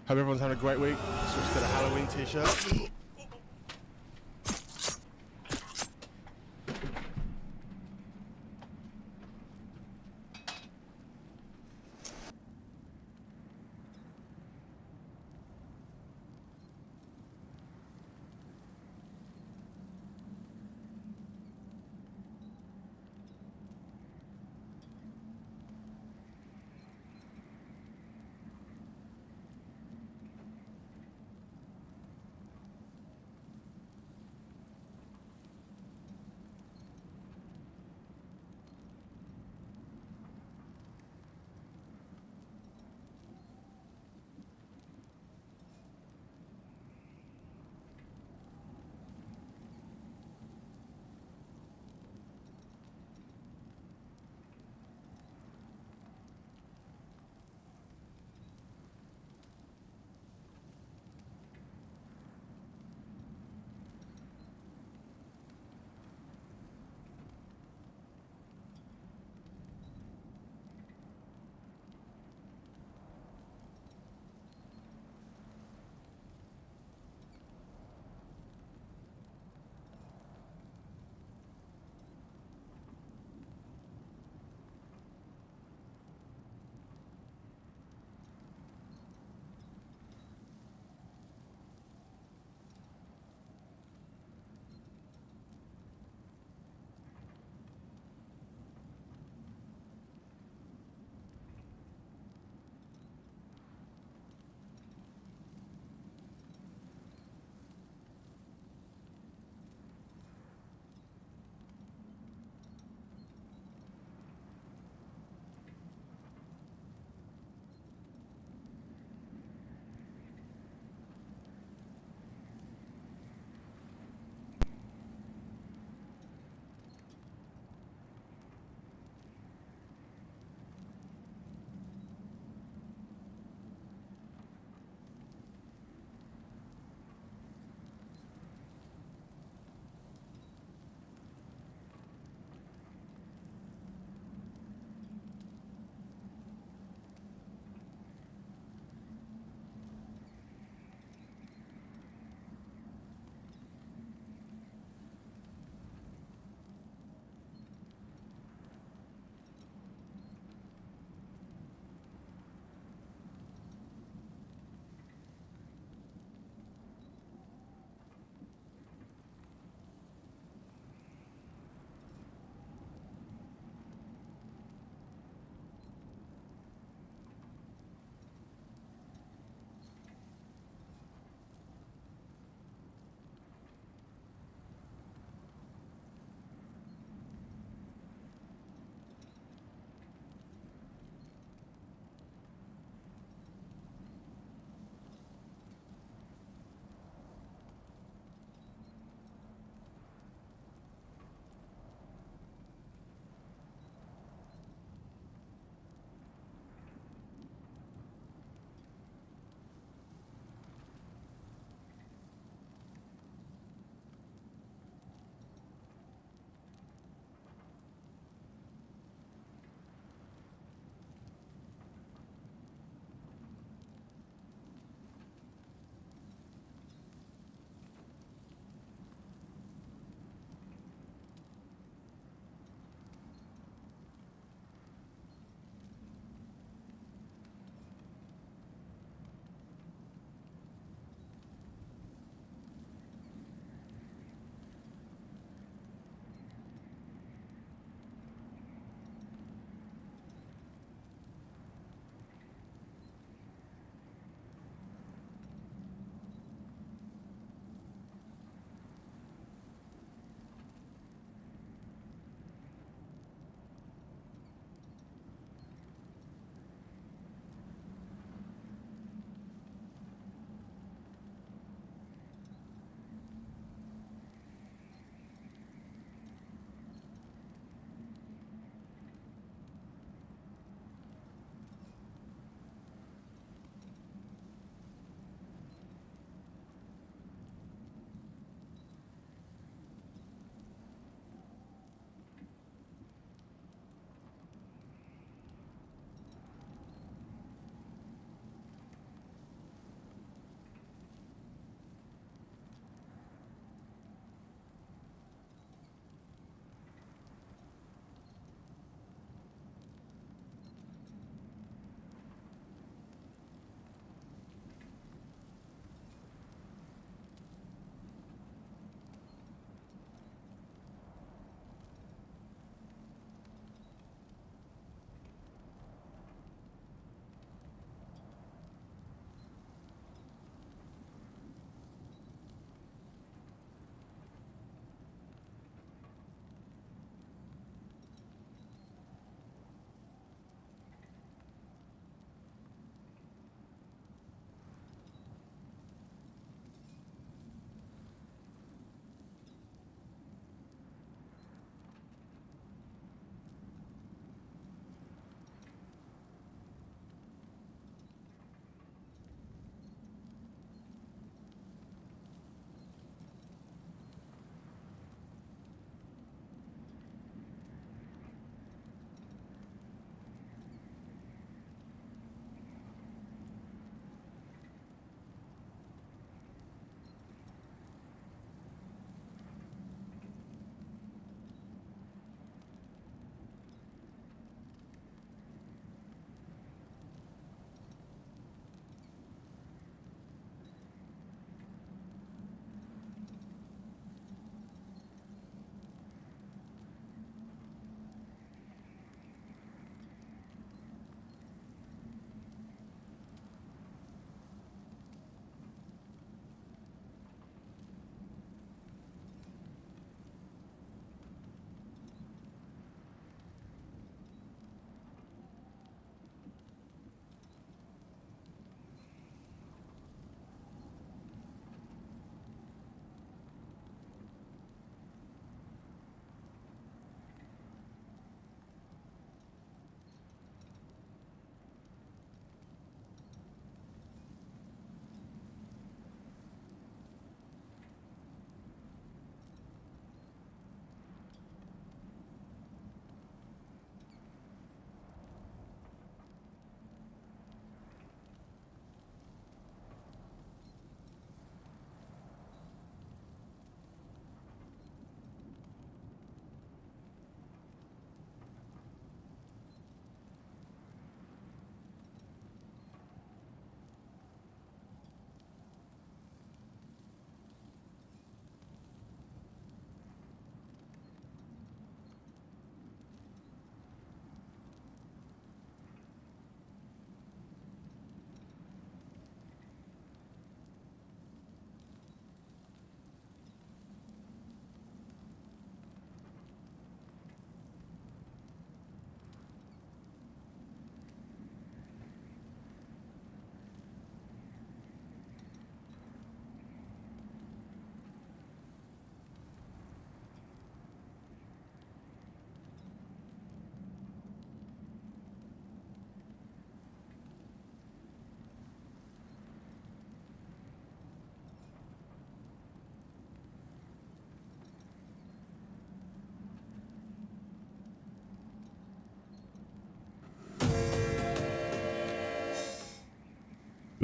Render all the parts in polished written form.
Hope everyone's having a great week. Switched to the Halloween t-shirt.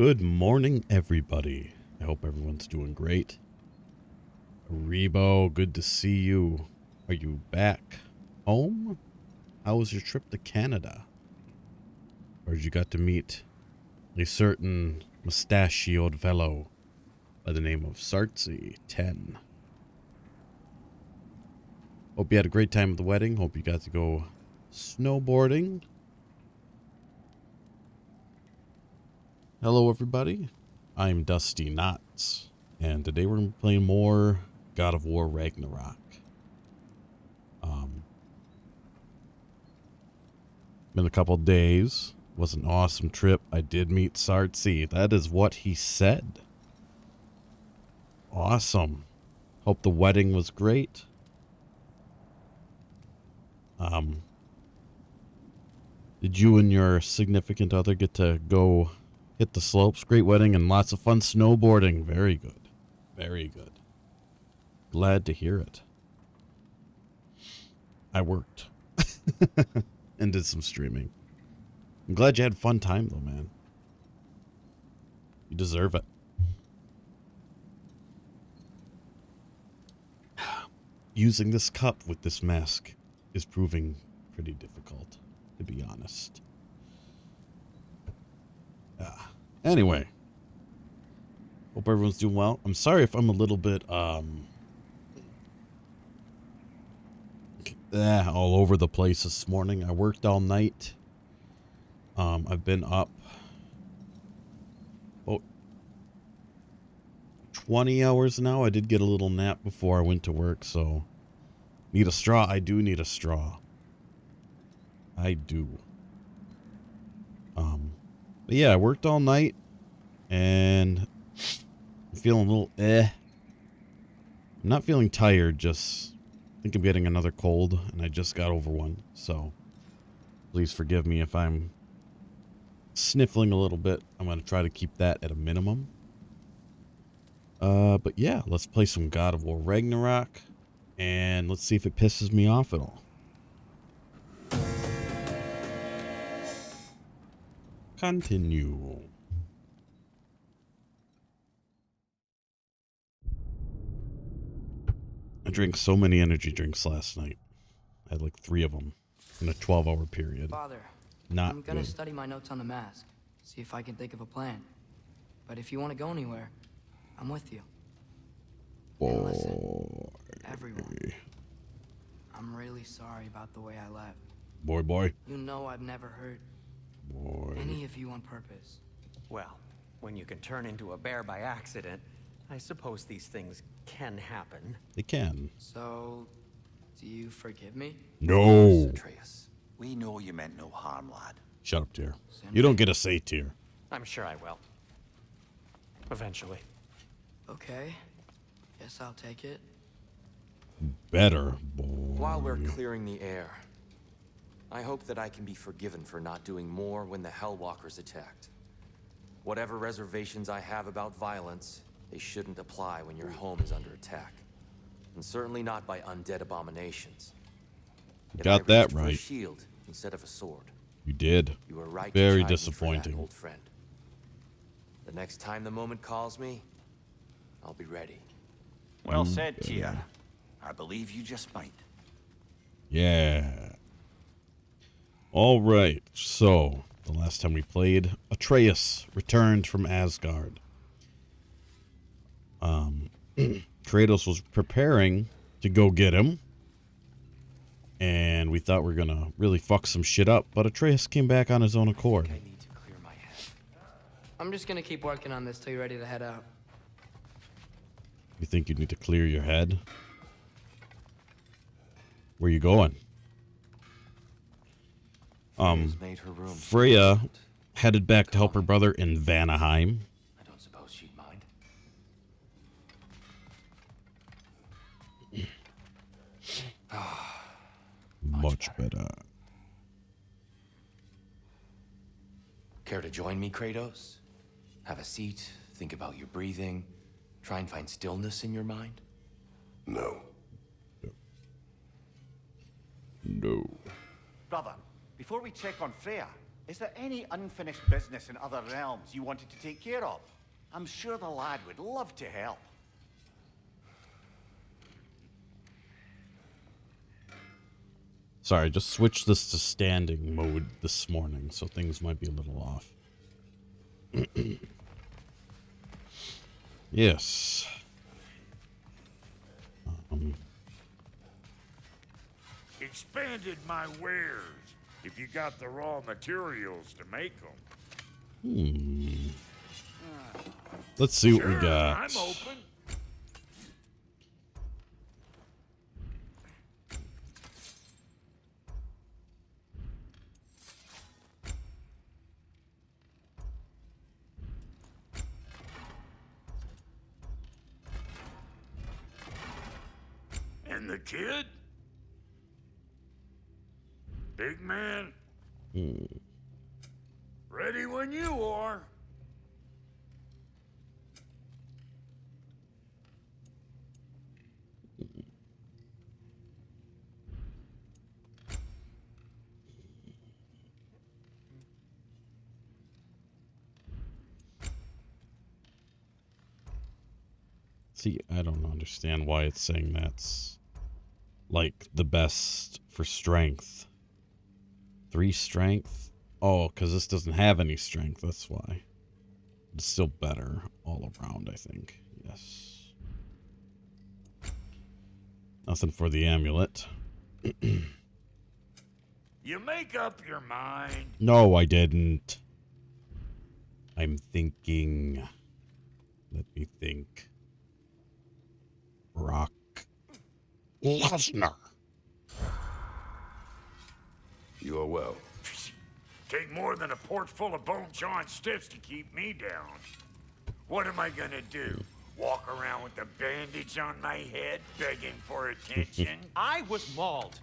Good morning, everybody. I hope everyone's doing great. Rebo, good to see you. Are you back home? How was your trip to Canada? Or did you got to meet a certain mustachioed fellow by the name of Sartzy10? Hope you had a great time at the wedding. Hope you got to go snowboarding. Hello, everybody. I'm Dusty Knots, and today we're going to be playing more God of War Ragnarok. Been a couple days. Was an awesome trip. I did meet Sartzy. That is what he said. Awesome. Hope the wedding was great. Did you and your significant other get to go hit the slopes? Great wedding and lots of fun snowboarding. Very good. Very good. Glad to hear it. I worked. And did some streaming. I'm glad you had a fun time, though, man. You deserve it. Using this cup with this mask is proving pretty difficult, to be honest. Anyway. Hope everyone's doing well. I'm sorry if I'm a little bit, all over the place this morning. I worked all night. I've been up 20 hours now. I did get a little nap before I went to work, so need a straw. I do need a straw. I do. But yeah, I worked all night and I'm feeling a little I'm not feeling tired, just I think I'm getting another cold, and I just got over one, so please forgive me if I'm sniffling a little bit. I'm going to try to keep that at a minimum. But yeah, let's play some God of War Ragnarok, and let's see if it pisses me off at all. Continue. I drank so many energy drinks last night. I had like 3 of them in a 12-hour period. Father, Not I'm gonna good. study my notes on the mask, see if I can think of a plan. But if you want to go anywhere, I'm with you. And listen, everyone, I'm really sorry about the way I left. Boy. You know I've never hurt any of you on purpose. Well, when you can turn into a bear by accident, I suppose these things can happen. They can. So, do you forgive me? No. Atreus, we know you meant no harm, lad. Shut up, Tyr. You don't get a say, Tyr. I'm sure I will. Eventually. Okay, guess I'll take it. Better, boy. While we're clearing the air, I hope that I can be forgiven for not doing more when the Hellwalkers attacked. Whatever reservations I have about violence, they shouldn't apply when your home is under attack. And certainly not by undead abominations. Yet Got I that reached for a right. shield instead of a sword. You did. You were right. Very to chide me for that, disappointing. old friend. The next time the moment calls me, I'll be ready. Well said, Tyr. I believe you just might. Yeah. All right. So, the last time we played, Atreus returned from Asgard. Kratos was preparing to go get him. And we thought we were going to really fuck some shit up, but Atreus came back on his own accord. I need to clear my head. I'm just gonna keep working on this till you're ready to head out. You think you need to clear your head? Where you going? Freya's made her room. Freya headed back to help her brother in Vanaheim. I don't suppose she'd mind. Much better. Care to join me, Kratos? Have a seat, think about your breathing, try and find stillness in your mind? No. No. Brother, before we check on Freya, Is there any unfinished business in other realms you wanted to take care of? I'm sure the lad would love to help. Sorry, I just switched this to standing mode this morning, so things might be a little off. Yes. Expanded my wares, if you got the raw materials to make them. Let's see what we Sure, got. I'm open. And the kid? Big man? Ready when you are. See, I don't understand why it's saying that's like the best for strength. 3 strength? Oh, because this doesn't have any strength, that's why. It's still better all around, I think. Yes. Nothing for the amulet. You make up your mind. No, I didn't. I'm thinking. Let me think. Brock Lesnar. You are well. Take more than a port full of bone-chawing stiffs to keep me down. What am I gonna do? Walk around with a bandage on my head, begging for attention? I was mauled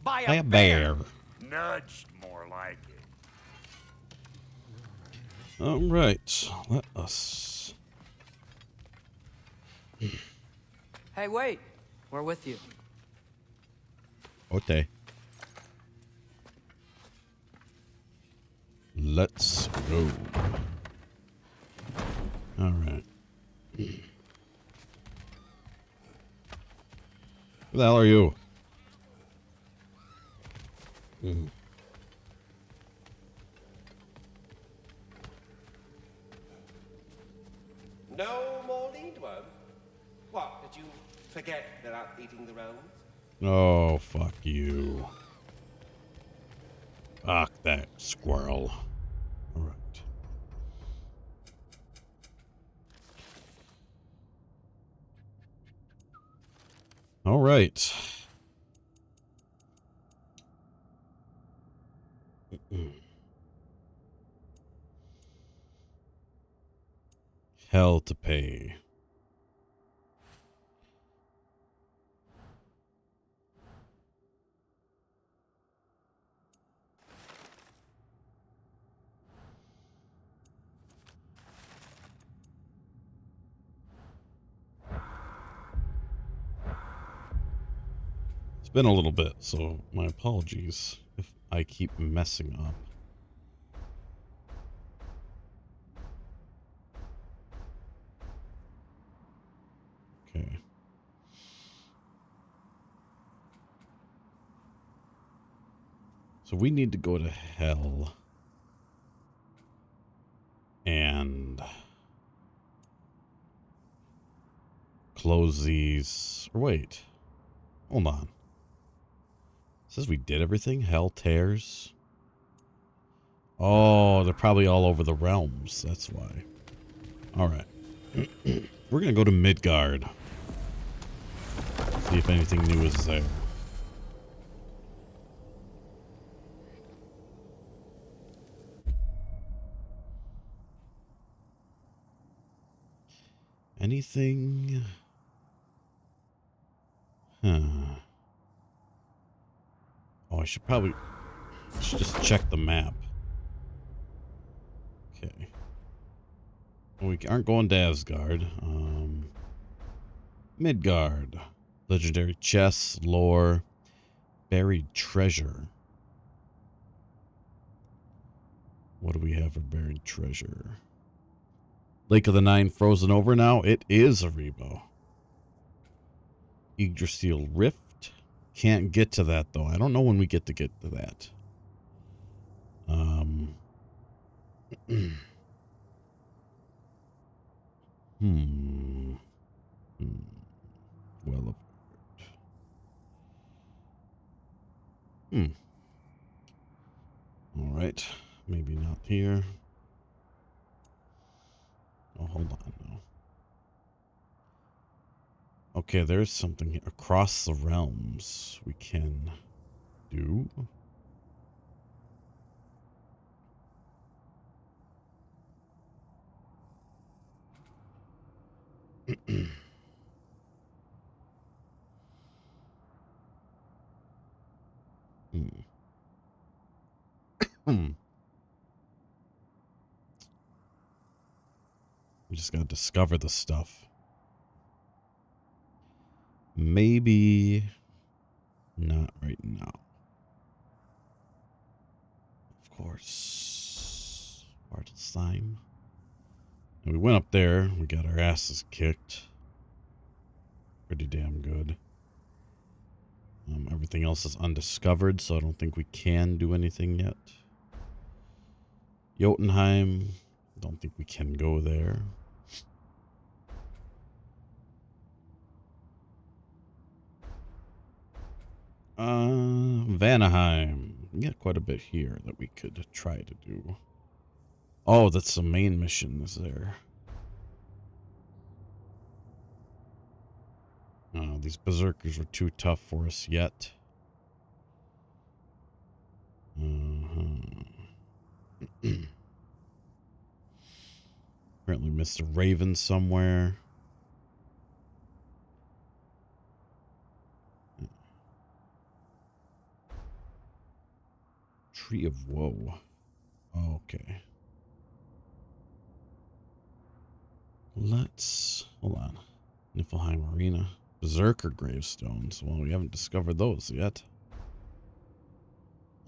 by By a a bear. Nudged, more like it. All right, let us. Hey, wait. We're with you. Okay. Let's go. All right. Who the hell are you? No more lead one? What, did you forget about eating the realms? Oh, fuck you. Fuck that squirrel. All right. All right. Hell to pay. It's been a little bit, so my apologies if I keep messing up. Okay. So we need to go to hell and close these. Or wait, hold on. It says we did everything. Hell tears. Oh, they're probably all over the realms. That's why. All right. We're going to go to Midgard. See if anything new is there. Anything? Huh. Oh, I should just check the map. Okay. Well, we aren't going to Asgard. Midgard. Legendary chests, lore, buried treasure. What do we have for buried treasure? Lake of the Nine frozen over now? It is a Rebo. Yggdrasil Rift. Can't get to that, though. I don't know when we get to that. Well, all right. Maybe not here. Oh, hold on now. Okay, there's something across the realms we can do. We just gotta discover the stuff. Maybe not right now. Of course. Bartelsheim. And we went up there. We got our asses kicked. Pretty damn good. Everything else is undiscovered, so I don't think we can do anything yet. Jotunheim. Don't think we can go there. Vanaheim. We got quite a bit here that we could try to do. Oh, that's the main mission is there. Oh, these berserkers were too tough for us yet. Apparently missed a raven somewhere. Tree of Woe. Oh, okay. Let's... Hold on. Niflheim Arena. Berserker gravestones. Well, we haven't discovered those yet.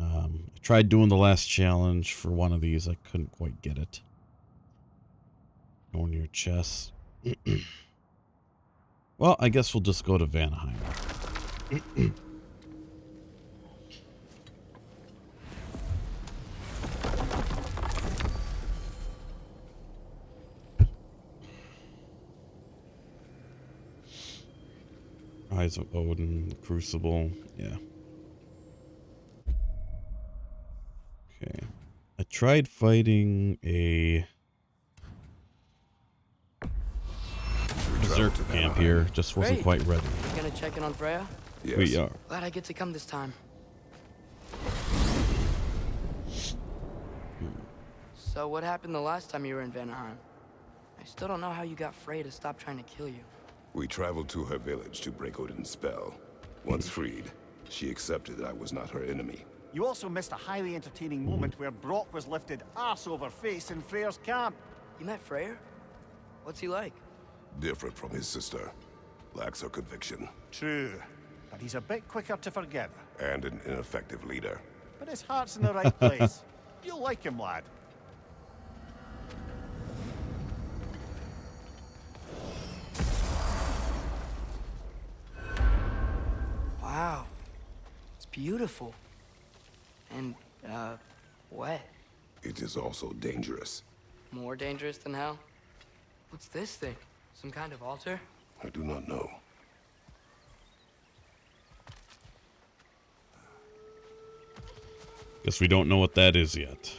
I tried doing the last challenge for one of these. I couldn't quite get it. Go near chest. Well, I guess we'll just go to Vanaheim. Eyes of Odin, Crucible, yeah. Okay. I tried fighting a berserker camp here, just wasn't quite ready. You gonna check in on Freya? Yes. We are. Glad I get to come this time. So what happened the last time you were in Vanaheim? I still don't know how you got Freya to stop trying to kill you. We traveled to her village to break Odin's spell. Once freed, she accepted that I was not her enemy. You also missed a highly entertaining moment where Brock was lifted arse over face in Freyr's camp. You met Freyr? What's he like? Different from his sister. Lacks her conviction. True, but he's a bit quicker to forgive. And an ineffective leader. But his heart's in the right place. You'll like him, lad. Wow. It's beautiful. And, wet. It is also dangerous. More dangerous than hell? What's this thing? Some kind of altar? I do not know. Guess we don't know what that is yet.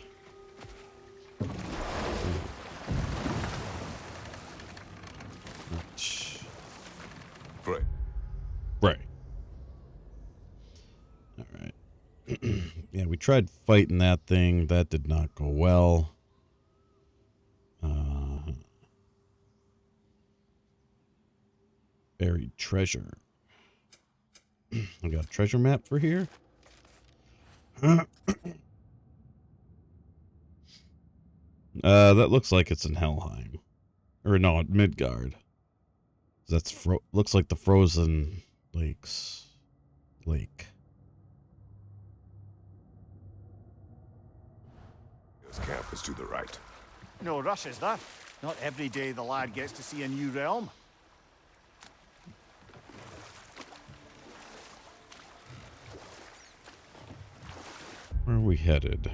Frey. Right. All right. Yeah, we tried fighting that thing. That did not go well. Buried treasure. I got a treasure map for here. That looks like it's in Helheim. Or no, at Midgard. That's looks like the frozen lakes. Lake. His camp is to the right. No rush, is there? Not every day the lad gets to see a new realm. Where are we headed?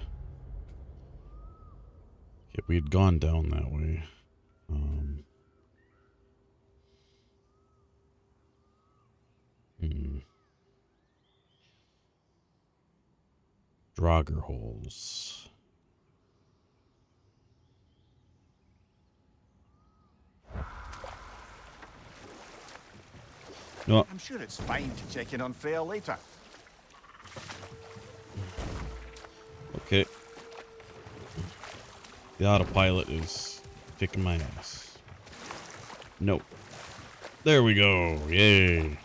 Yeah, we had gone down that way. Draugr holes. No. I'm sure it's fine to check in on Freya later. Okay. The autopilot is kicking my ass. Nope. There we go. Yay.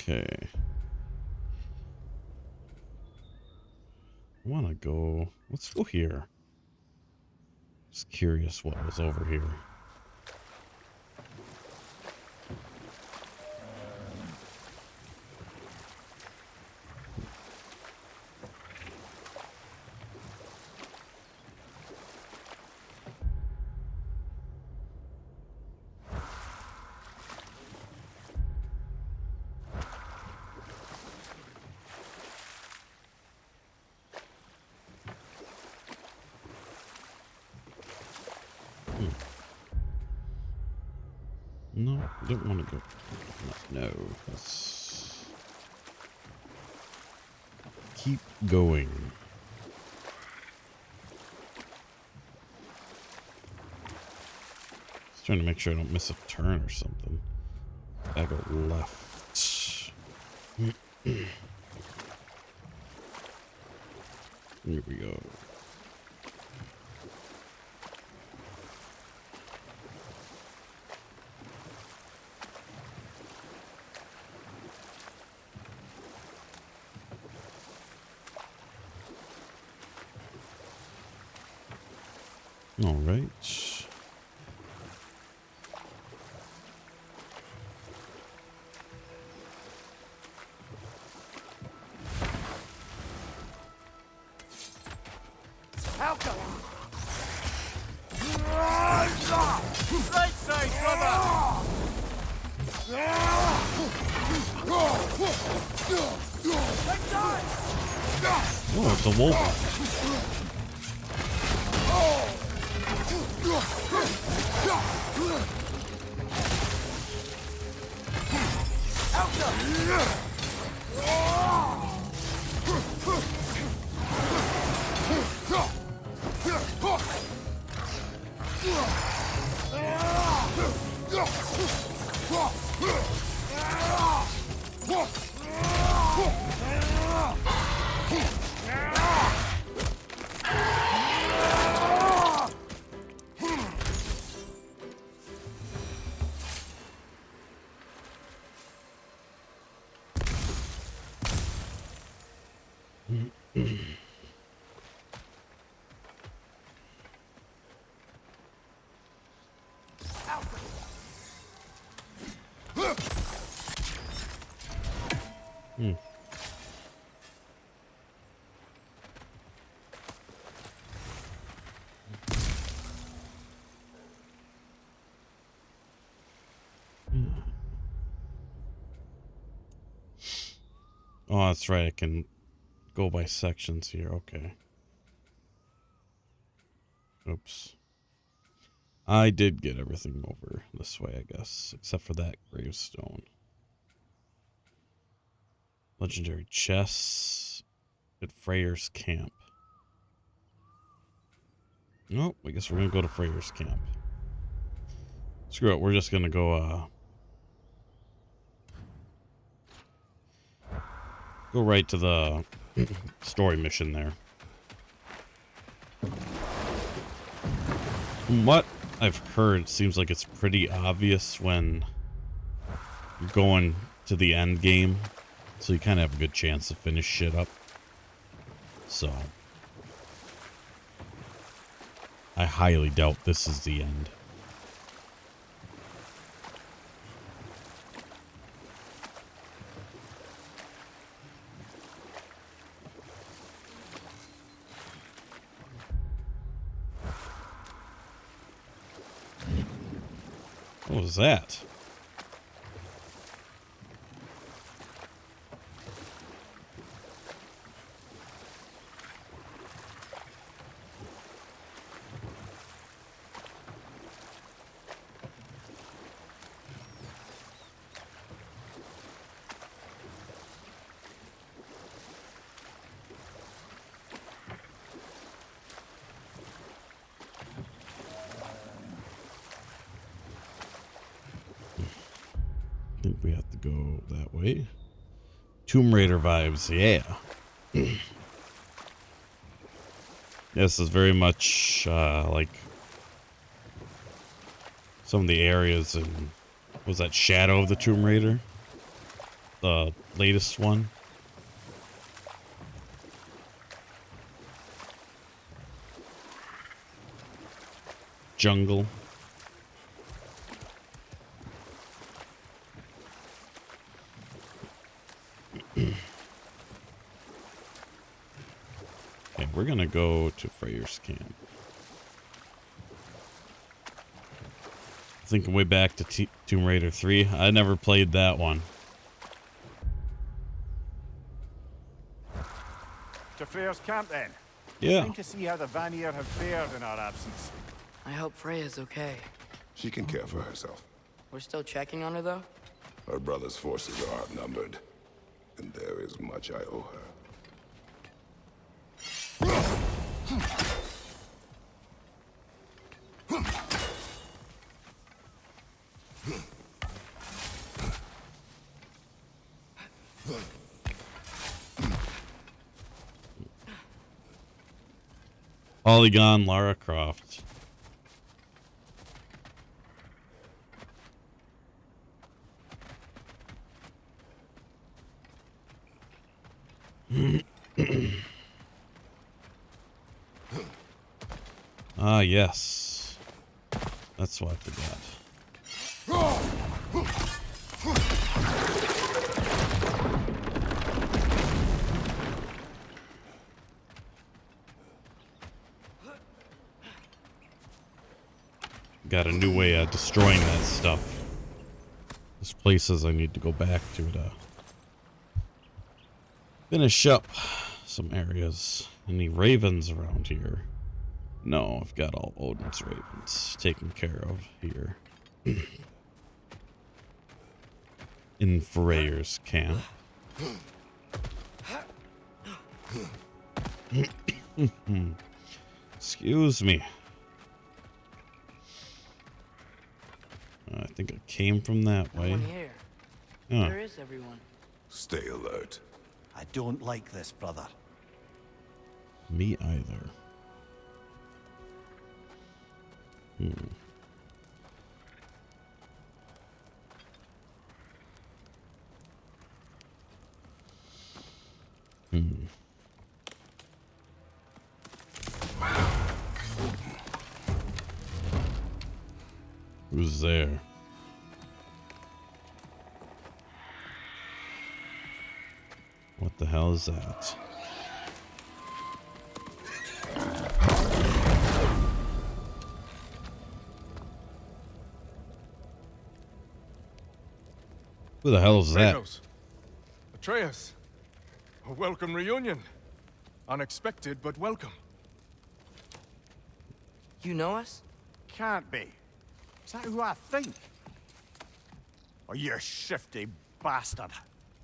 Okay. I want to go. Let's go here. Just curious what was over here. No, don't want to go. No, let's keep going. Just trying to make sure I don't miss a turn or something. I go left. Here we go. All right. Welcome. Right side, brother. Oh, it's a wolf. Oh, that's right. I can go by sections here. Okay. Oops. I did get everything over this way, I guess, except for that gravestone. Legendary chests at Freyr's camp. Nope, I guess we're gonna go to Freyr's camp. Screw it, we're just gonna go go right to the story mission there. From what I've heard, it seems like it's pretty obvious when you're going to the end game, so you kind of have a good chance to finish shit up. So I highly doubt this is the end. What was that? I think we have to go that way. Tomb Raider vibes, yeah. This is very much like some of the areas in, was that Shadow of the Tomb Raider? The latest one. Jungle. Okay, we're gonna go to Freyr's camp. Thinking way back to Tomb Raider 3. I never played that one. To Freyr's camp then. Yeah. Time to see how the Vanir have fared in our absence. I hope Freya's okay. She can care for herself. We're still checking on her, though? Her brother's forces are outnumbered, and there is much I owe her. Polygon Lara Croft. Ah, yes. That's what I forgot. Got a new way of destroying that stuff. There's places I need to go back to finish up some areas. Any ravens around here? No, I've got all Odin's ravens taken care of here. In Freyr's camp. Excuse me. I think I came from that way. No one here. Oh. Where is everyone? Stay alert. I don't like this, brother. Me either. Who's there? What the hell is that? Who the hell is that? Kratos. Atreus. A welcome reunion. Unexpected, but welcome. You know us? Can't be. Is that who I think? Oh, you shifty bastard.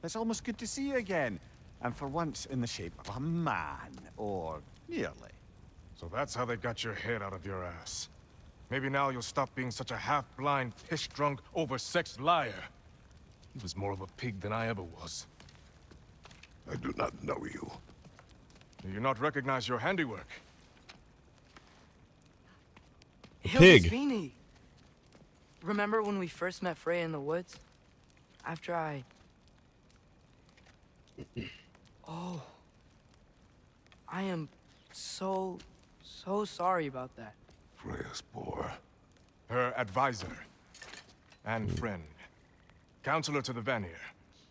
It's almost good to see you again. And for once in the shape of a man, or nearly. So that's how they got your head out of your ass. Maybe now you'll stop being such a half-blind, piss-drunk, oversexed liar. He was more of a pig than I ever was. I do not know you. Do you not recognize your handiwork? Pig. It was Vini. Remember when we first met Freya in the woods? After I... Oh. I am so sorry about that. Freya's boar. Her advisor and friend. Counselor to the Vanir.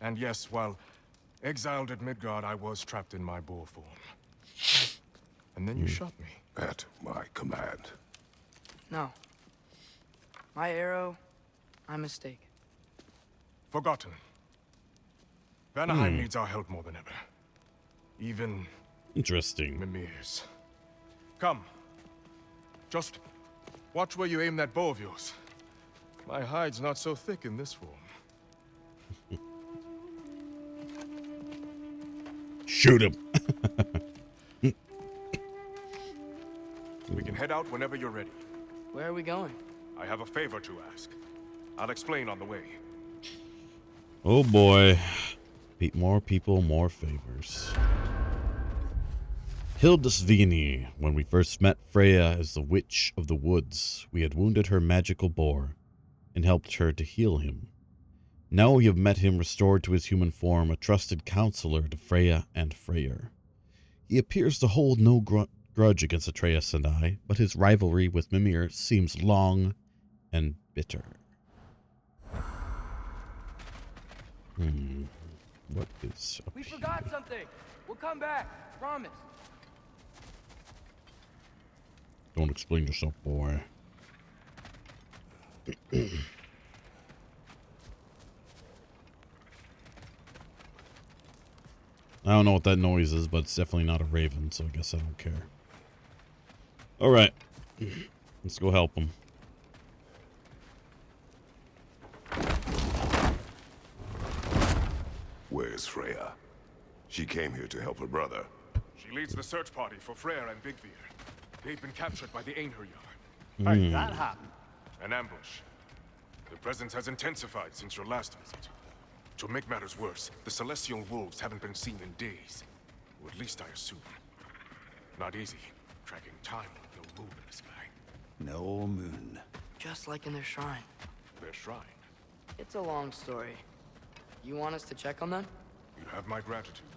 And yes, while exiled at Midgard, I was trapped in my boar form. And then you shot me. At my command. No. My arrow, my mistake. Forgotten. Vanaheim needs our help more than ever. Even Interesting. Mimir's. Come. Just watch where you aim that bow of yours. My hide's not so thick in this form. Shoot him. We can head out whenever you're ready. Where are we going? I have a favor to ask. I'll explain on the way. Oh boy. More people, more favors. Hildisvini. When we first met Freya as the Witch of the Woods, we had wounded her magical boar and helped her to heal him. Now we have met him restored to his human form, a trusted counselor to Freya and Freyr. He appears to hold no grudge against Atreus and I, but his rivalry with Mimir seems long and bitter. What is up We here? forgot something. We'll come back. Promise. Don't explain yourself, boy. I don't know what that noise is, but it's definitely not a raven, so I guess I don't care. Alright. Let's go help him. Where's Freya? She came here to help her brother. She leads the search party for Freyr and Bigvir. They've been captured by the Einherjar. How did that happen? An ambush. The presence has intensified since your last visit. To make matters worse, the Celestial Wolves haven't been seen in days. Or at least I assume. Not easy, tracking time with no moon in the sky. No moon. Just like in their shrine. Their shrine. It's a long story. You want us to check on them? You have my gratitude.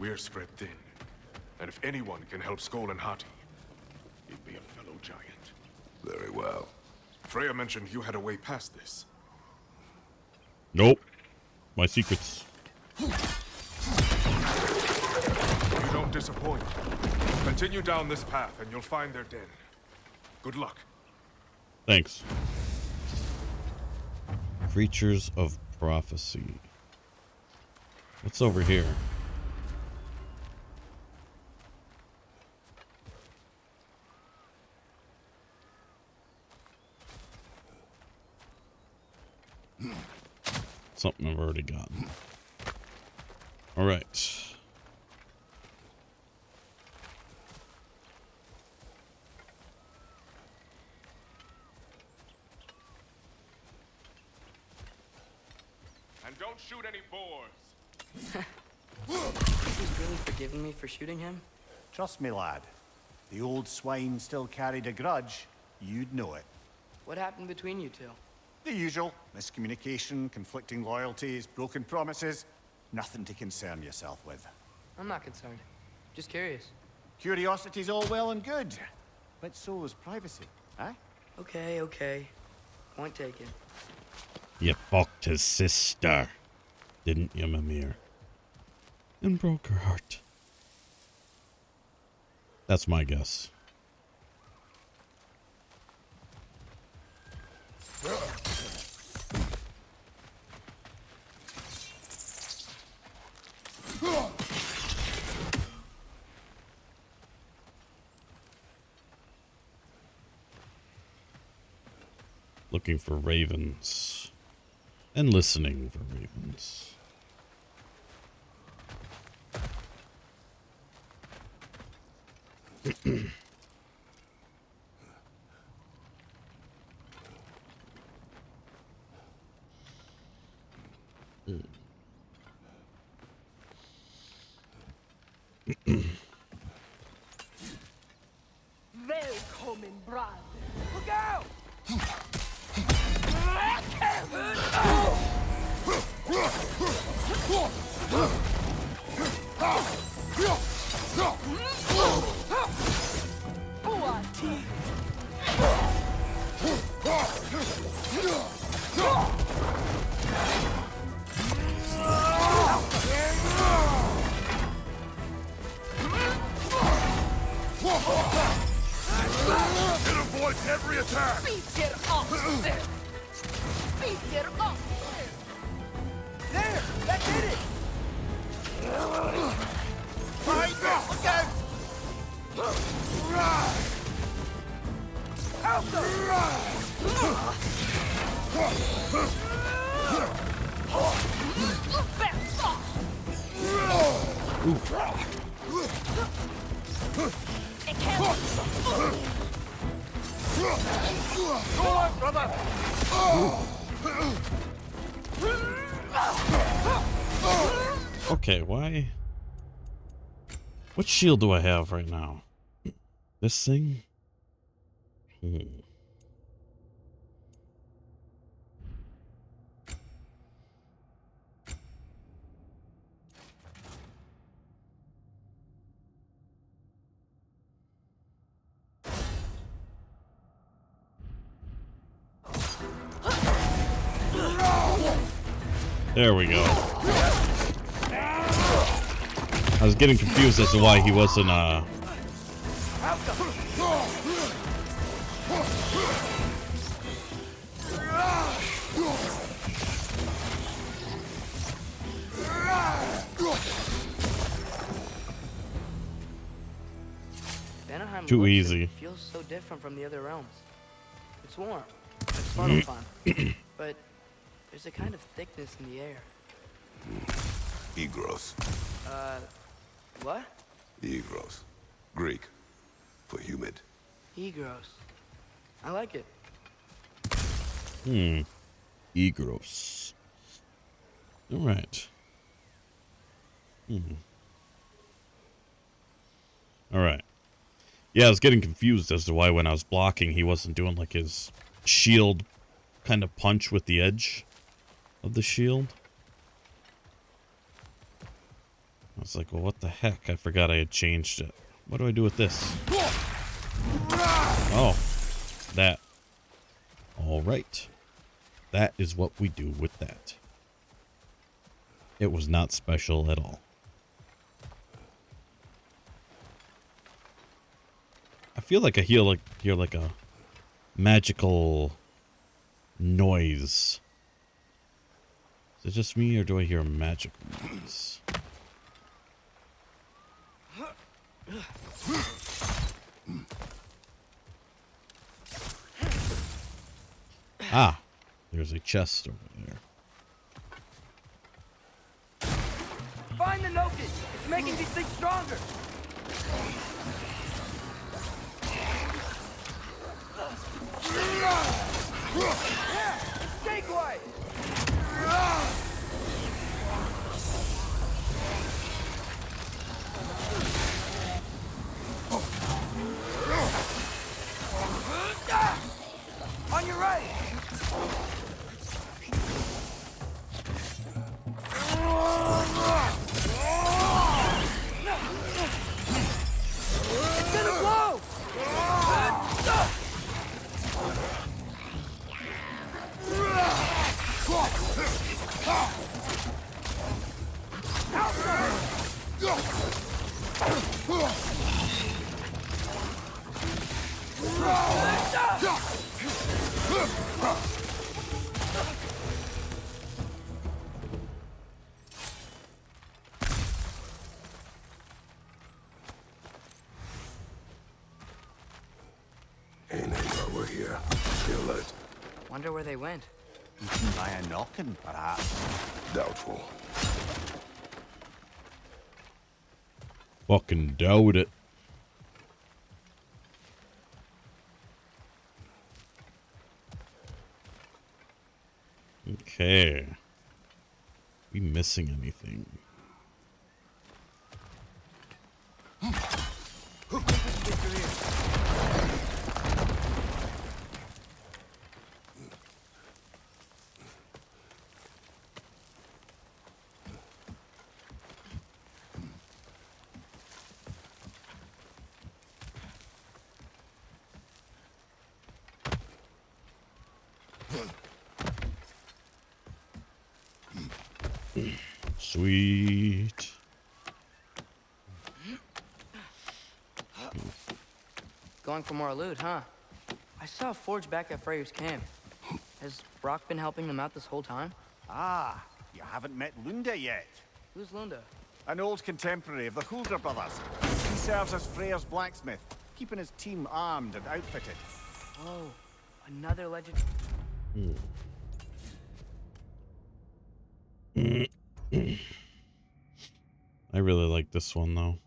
We're spread thin. And if anyone can help Skoll and Hati, it'd be a fellow giant. Very well. Freya mentioned you had a way past this. Nope. My secrets. You don't disappoint. Continue down this path and you'll find their den. Good luck. Thanks. Creatures of Prophecy. What's over here? Something I've already gotten. All right. And don't shoot any boars. He's really forgiven me for shooting him? Trust me, lad. The old swine still carried a grudge. You'd know it. What happened between you two? The usual. Miscommunication, conflicting loyalties, broken promises. Nothing to concern yourself with. I'm not concerned. Just curious. Curiosity's all well and good. But so is privacy, eh? Okay, okay. Point taken. You fucked his sister, didn't you, Mimir? And broke her heart. That's my guess. Looking for ravens. And listening for ravens. Välkommen, brad. Look out! It avoids every attack! There! That did it! Right there! Look out! Out Go on, brother! Okay, why? What shield do I have right now? This thing? There we go. I was getting confused as to why he wasn't, Vanaheim too looks easy. and feels so different from the other realms. It's warm. It's Svartalfheim. But there's a kind of thickness in the air. Egros. What? Egros. Greek. For humid. Egros. I like it. Egros. Alright. Alright. Yeah, I was getting confused as to why when I was blocking he wasn't doing like his shield kind of punch with the edge of the shield. I was like, well, what the heck? I forgot I had changed it. What do I do with this? Oh, that. All right. That is what we do with that. It was not special at all. I feel like I hear like a magical noise. Is it just me, or do I hear a magical noise? Ah, there's a chest over there. Find the Nokus! It's making these things stronger! Yeah! Stay quiet! On your right! It's gonna blow! Ain't while we're here. Stay alert. Wonder where they went. Eaten by a knocking, perhaps. Doubtful. Fucking doubt it. Okay. We missing anything? Sweet. Going for more loot, huh? I saw a forge back at Freyr's camp. Has Brock been helping them out this whole time? Ah, you haven't met Lunda yet. Who's Lunda? An old contemporary of the Hulder brothers. He serves as Freyr's blacksmith, keeping his team armed and outfitted. Oh, another legend. I really like this one though.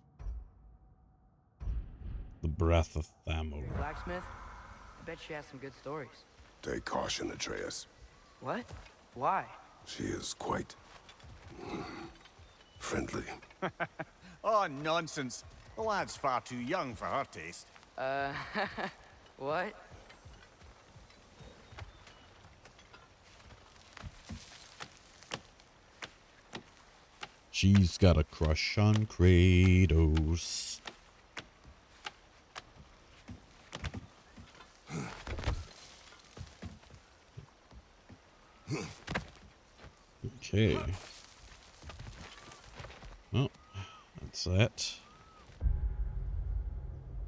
The Breath of Thamor. Blacksmith? I bet she has some good stories. Take caution, Atreus. What? Why? She is quite friendly. Oh, nonsense. The lad's far too young for her taste. What? She's got a crush on Kratos. Okay. Oh, that's that.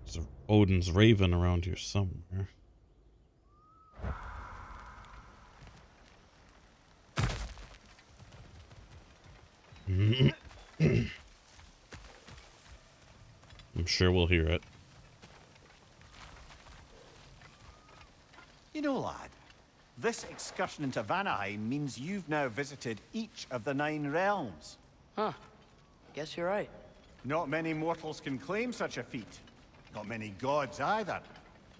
There's Odin's Raven around here somewhere. I'm sure we'll hear it. You know, lad, this excursion into Vanaheim means you've now visited each of the 9 realms. Huh. Guess you're right. Not many mortals can claim such a feat. Not many gods either.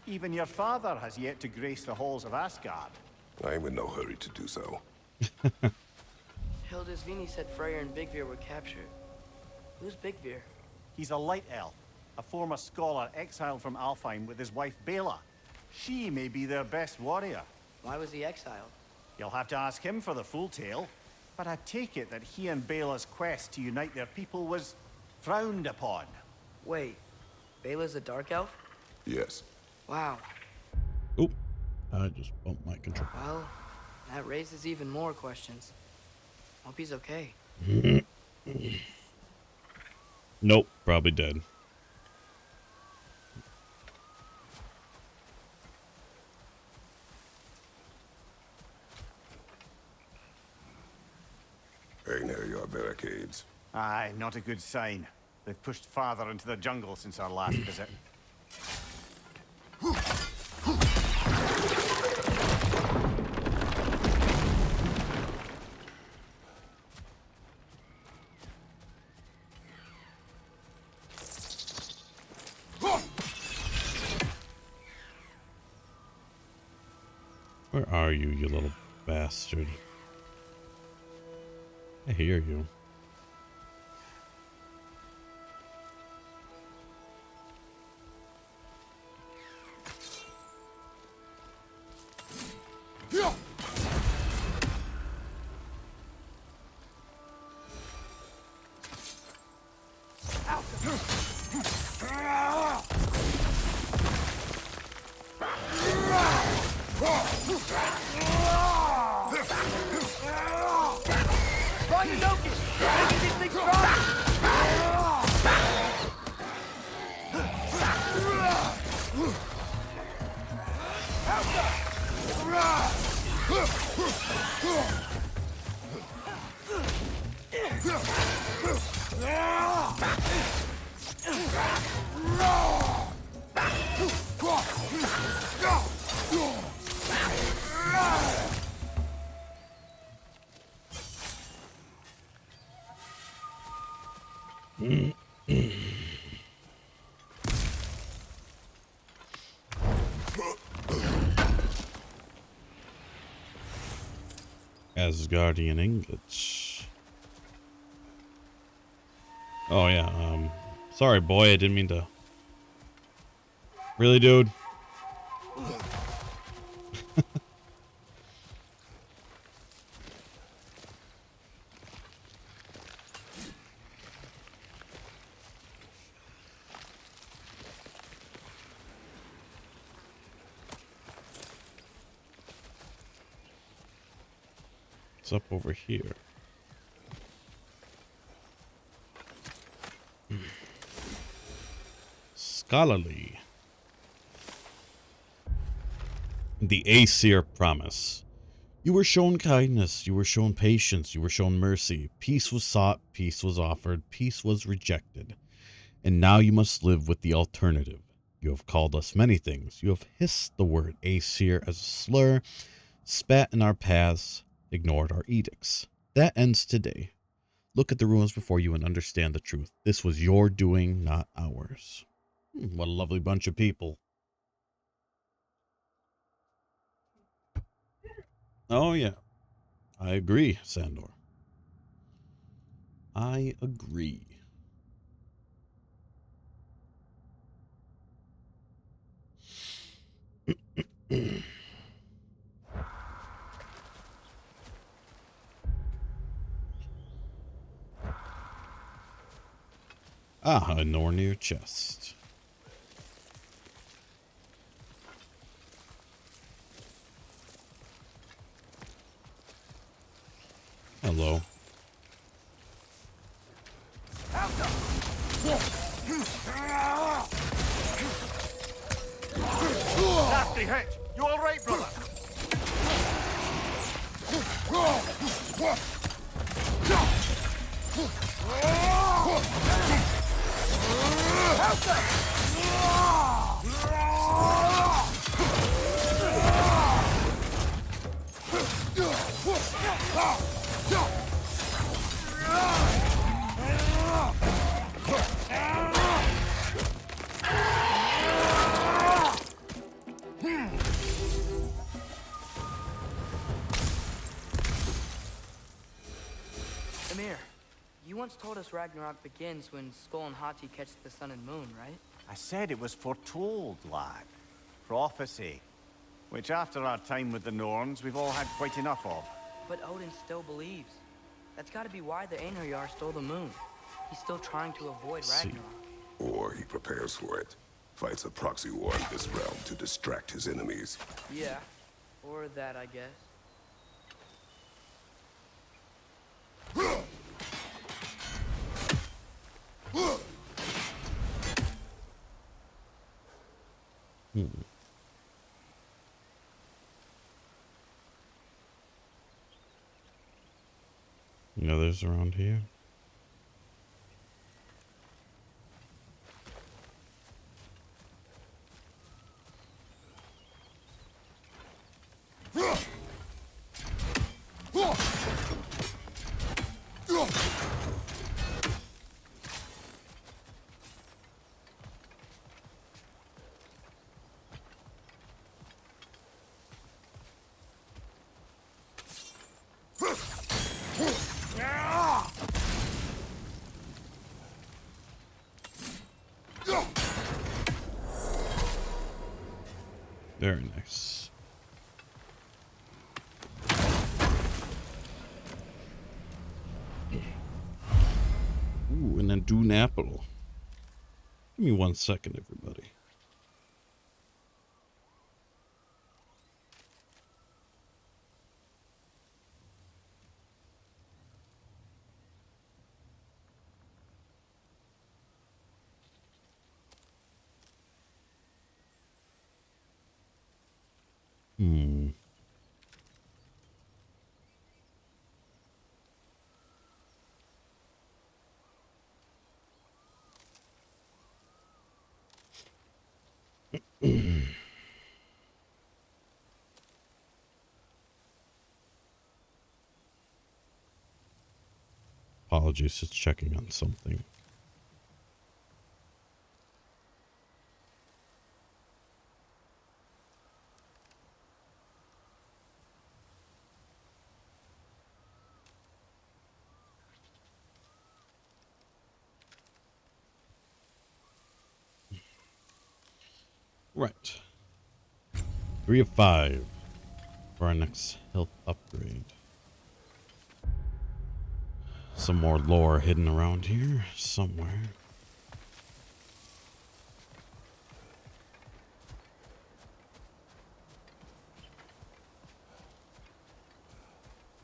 Even your father has yet to grace the halls of Asgard. I am in no hurry to do so. Hildisvini said Freyr and Bigvir were captured. Who's Bigvir? He's a light elf, a former scholar exiled from Alfheim with his wife Bela. She may be their best warrior. Why was he exiled? You'll have to ask him for the full tale, but I take it that he and Bela's quest to unite their people was frowned upon. Wait, Bela's a dark elf? Yes. Wow. Oop. I just bumped my control. Well, that raises even more questions. Hope he's okay. Nope, probably dead. Very near your barricades. Aye, not a good sign. They've pushed farther into the jungle since our last visit. Where are you, you little bastard? I hear you. Asgardian ingots. Oh yeah, sorry boy, I didn't mean to. Really, dude? What's up over here? scholarly. The Aesir promise. You were shown kindness, you were shown patience, you were shown mercy. Peace was sought, peace was offered, peace was rejected. And now you must live with the alternative. You have called us many things. You have hissed the word Aesir as a slur, spat in our paths, ignored our edicts. That ends today. Look at the ruins before you and understand the truth. This was your doing, not ours. What a lovely bunch of people. Oh, yeah. I agree, Sandor. I agree. Ah, a Nornir chest. Hello. Nasty hit! You alright, brother? Amir, you once told us Ragnarok begins when Skull and Hati catch the sun and moon, right? I said it was foretold, lad. Prophecy. Which after our time with the Norns, we've all had quite enough of. But Odin still believes. That's gotta be why the Einherjar stole the moon. He's still trying to avoid Ragnarok. Or he prepares for it. Fights a proxy war in this realm to distract his enemies. Yeah, or that, I guess. Others around here. Very nice. Ooh, and then Dune apple. Give me 1 second, everybody. Apologies, just checking on something. Right. 3 of 5 for our next health upgrade. Some more lore hidden around here somewhere.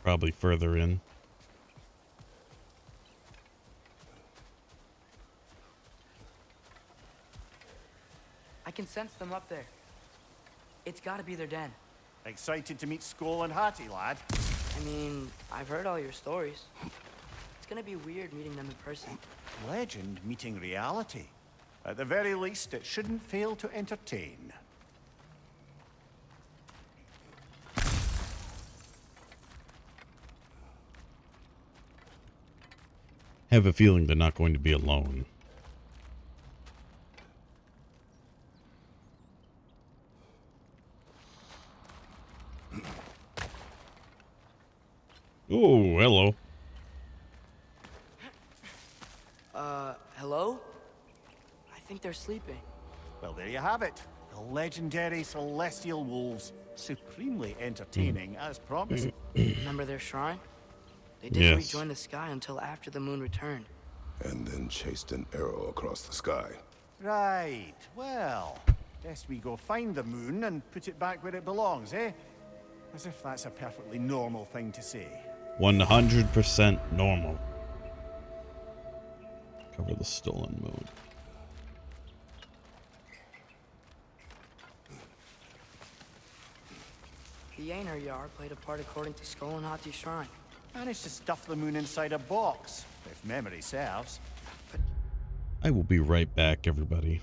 Probably further in. sensed them up there. It's gotta be their den. Excited to meet Skull and Hattie, lad? I mean, I've heard all your stories. It's gonna be weird meeting them in person. Legend meeting reality. At the very least, it shouldn't fail to entertain. Have a feeling they're not going to be alone. Oh, hello. Hello? I think they're sleeping. Well, there you have it. The legendary celestial wolves. Supremely entertaining, as promised. Remember their shrine? They didn't Yes. rejoin the sky until after the moon returned. And then chased an arrow across the sky. Right. Well, guess we go find the moon and put it back where it belongs, eh? As if that's a perfectly normal thing to say. 100% normal. Cover the stolen moon. The Aner Yar played a part according to Skull and Hati's shrine. Managed to stuff the moon inside a box, if memory serves. I will be right back, everybody.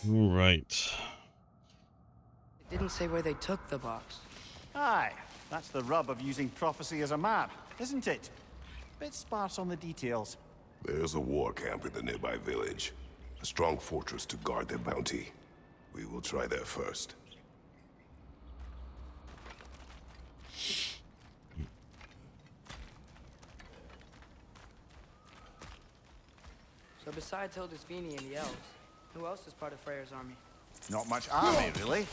All right. It didn't say where they took the box. Aye, that's the rub of using prophecy as a map, isn't it? Bit sparse on the details. There's a war camp in the nearby village. A strong fortress to guard their bounty. We will try there first. So besides Hildisvini and the elves, who else is part of Freyr's army? Not much army, really.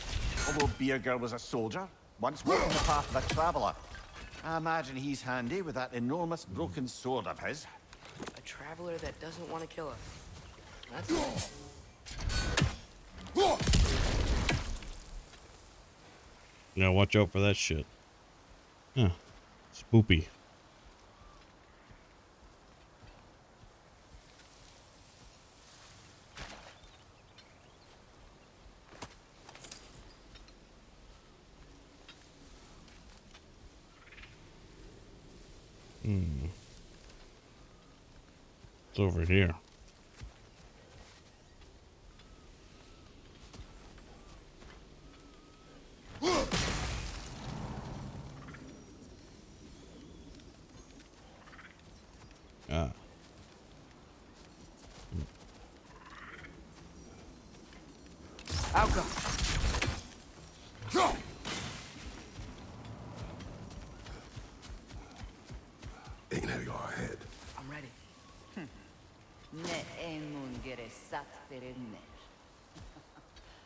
Although Birger was a soldier, once walking the path of a traveler. I imagine he's handy with that enormous broken sword of his. A traveler that doesn't want to kill us. That's nice. Yeah, watch out for that shit. Huh. Spoopy. It's over here. Alka. Ain't had your head. I'm ready. Ne emun geresat verenler.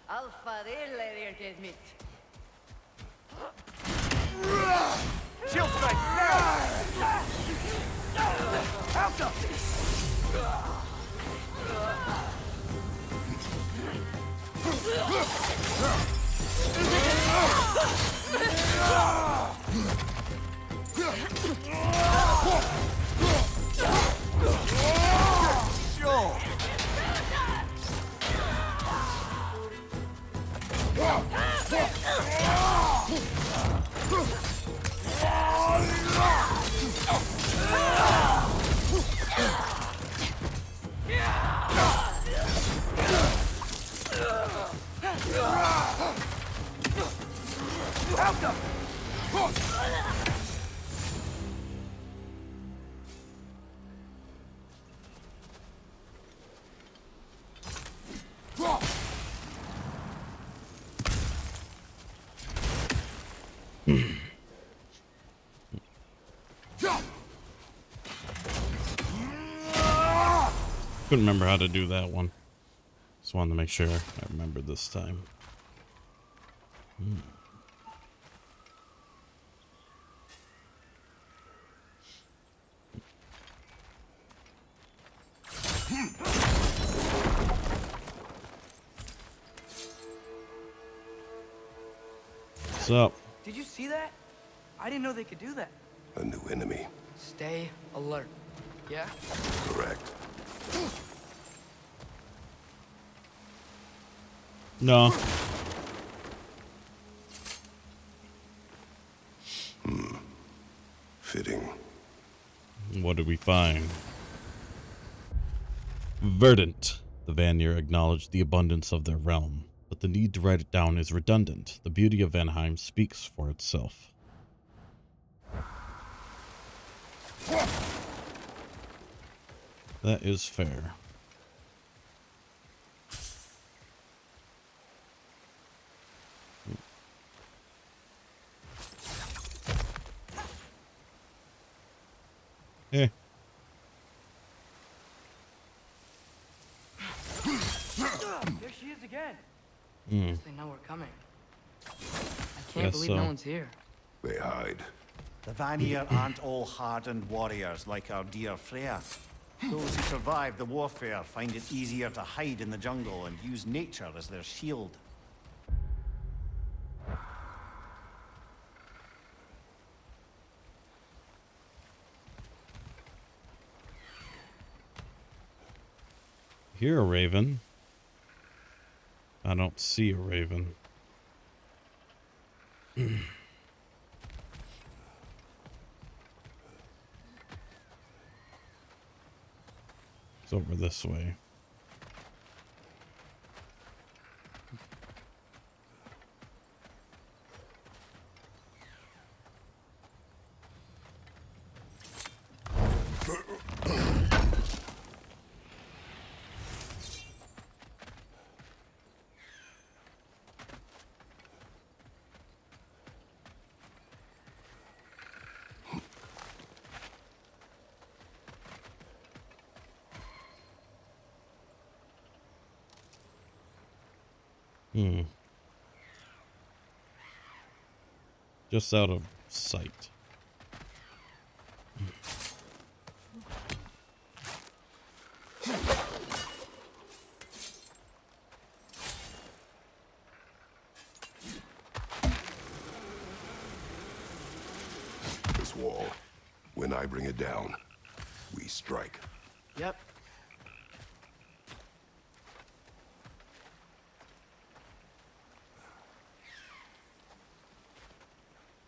Alfa derler mit. Shield strike! Now! Alka! Sure. Couldn't remember how to do that one. Just wanted to make sure I remember this time. What's up? Did you see that? I didn't know they could do that. A new enemy. Stay alert. Yeah? Correct. No. Fitting. What did we find? Verdant. The Vanir acknowledged the abundance of their realm, but the need to write it down is redundant. The beauty of Vanheim speaks for itself. That is fair. Eh. There she is again. Mm. Guess they know we're coming. I can't Guess believe so. no one's here. They hide. The Vanir aren't all hardened warriors like our dear Freya. Those who survive the warfare find it easier to hide in the jungle and use nature as their shield. Hear a raven. I don't see a raven. It's over this way. Just out of sight. This wall. When I bring it down, we strike. Yep.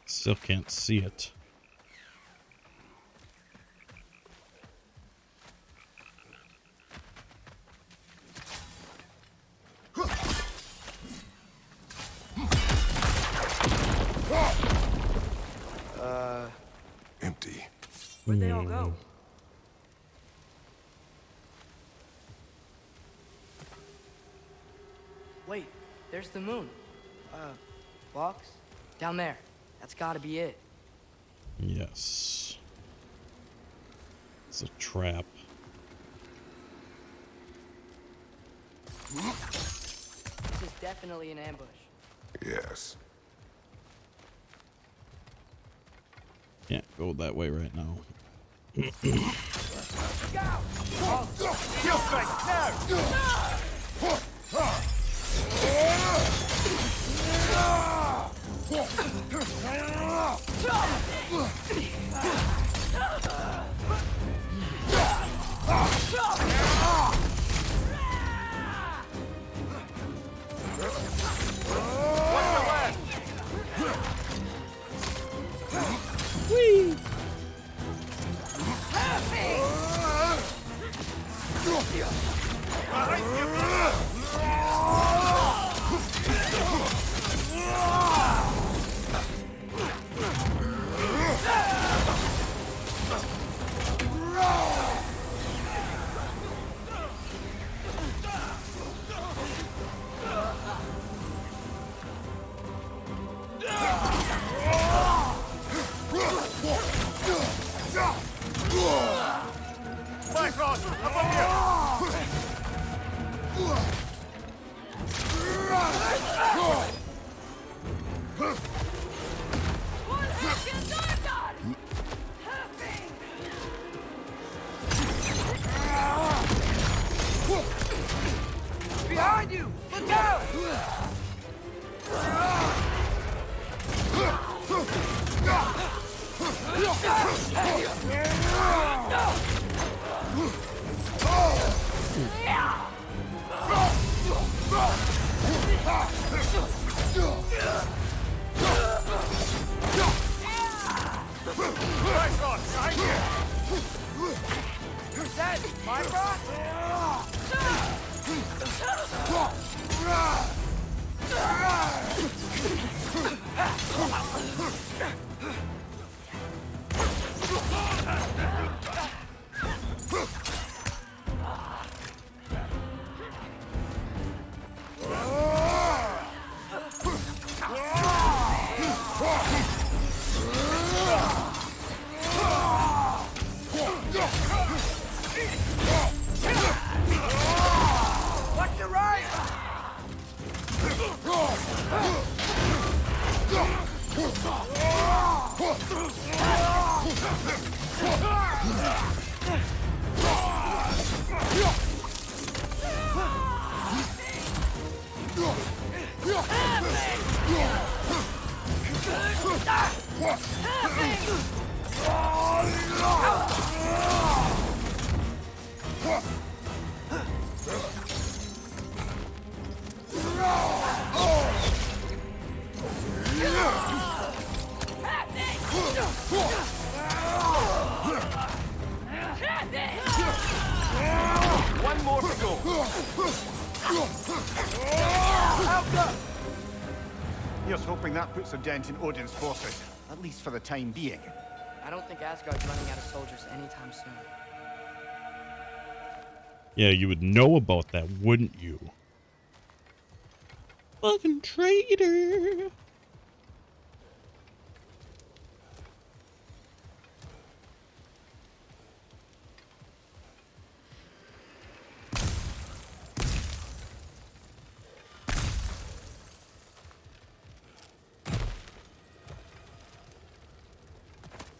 Still can't see it. Empty. Where'd they all go? Wait, there's the moon. Box? Down there. That's gotta be it. Yes. It's a trap. This is definitely an ambush. Yes. Can't go that way right now. Whee! Behind you! Look out! Is that my rock? What's your right? One more to go. Here's hoping that puts a dent in Odin's forces, at least for the time being. I don't think Asgard's running out of soldiers anytime soon. Yeah, you would know about that, wouldn't you? Fucking traitor!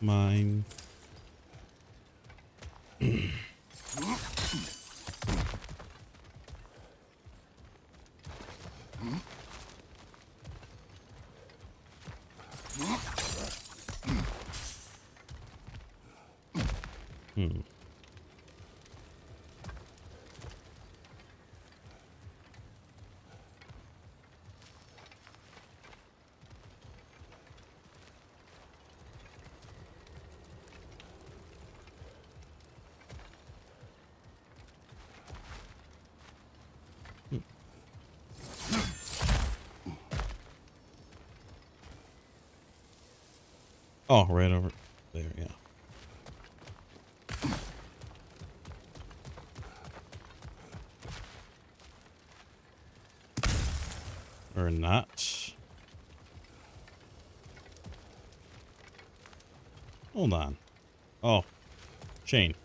Mine. Oh, right over there, yeah. Or not. Hold on. Oh. Chain.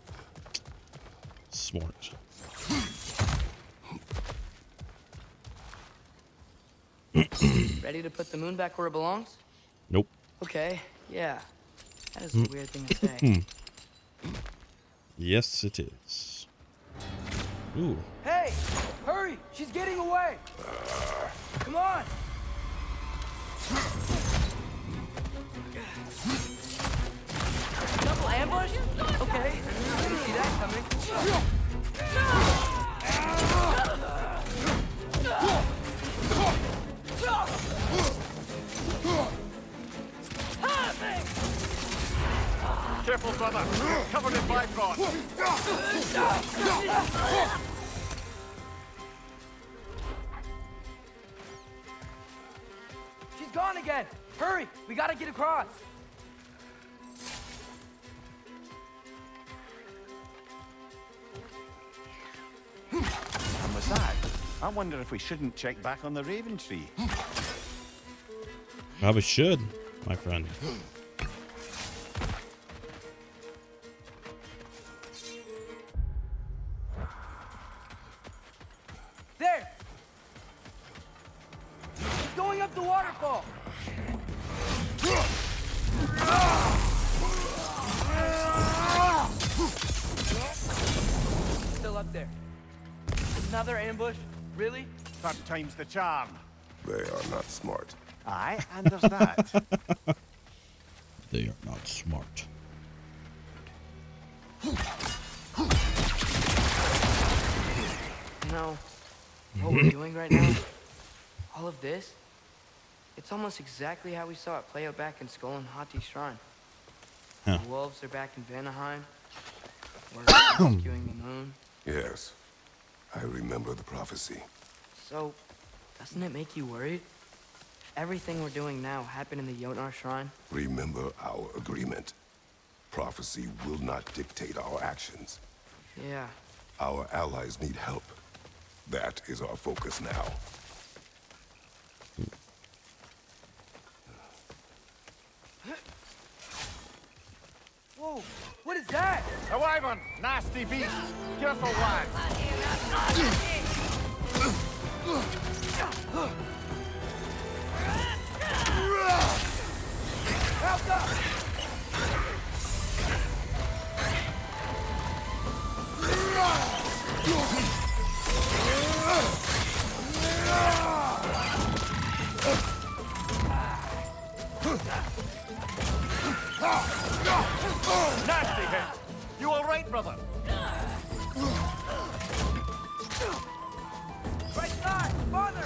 Smart. Ready to put the moon back where it belongs? Nope. Okay, yeah. That is a weird thing to say. Yes, it is. Ooh. Hey! Hurry! She's getting away! Come on! Double ambush? Okay. Didn't see that coming. Careful, brother. Covered in bifrost. She's gone again! Hurry! We gotta get across! And with that, I wonder if we shouldn't check back on the Raven Tree. Probably should, my friend. There! It's going up the waterfall! Still up there. Another ambush? Really? Third time's the charm. They are not smart. Aye, and there's that. They are not smart. You know, what we're doing right now, all of this, it's almost exactly how we saw it play out back in Skull and Hati's shrine. Huh. The wolves are back in Vanaheim. We're rescuing the moon. Yes, I remember the prophecy. So, doesn't it make you worried? If everything we're doing now happened in the Jotnar shrine? Remember our agreement. Prophecy will not dictate our actions. Yeah. Our allies need help. That is our focus now. Whoa! What is that? A wyvern! Nasty beast! Careful, lad! Help up! Nasty hit! You all right, brother? Right side! Farther!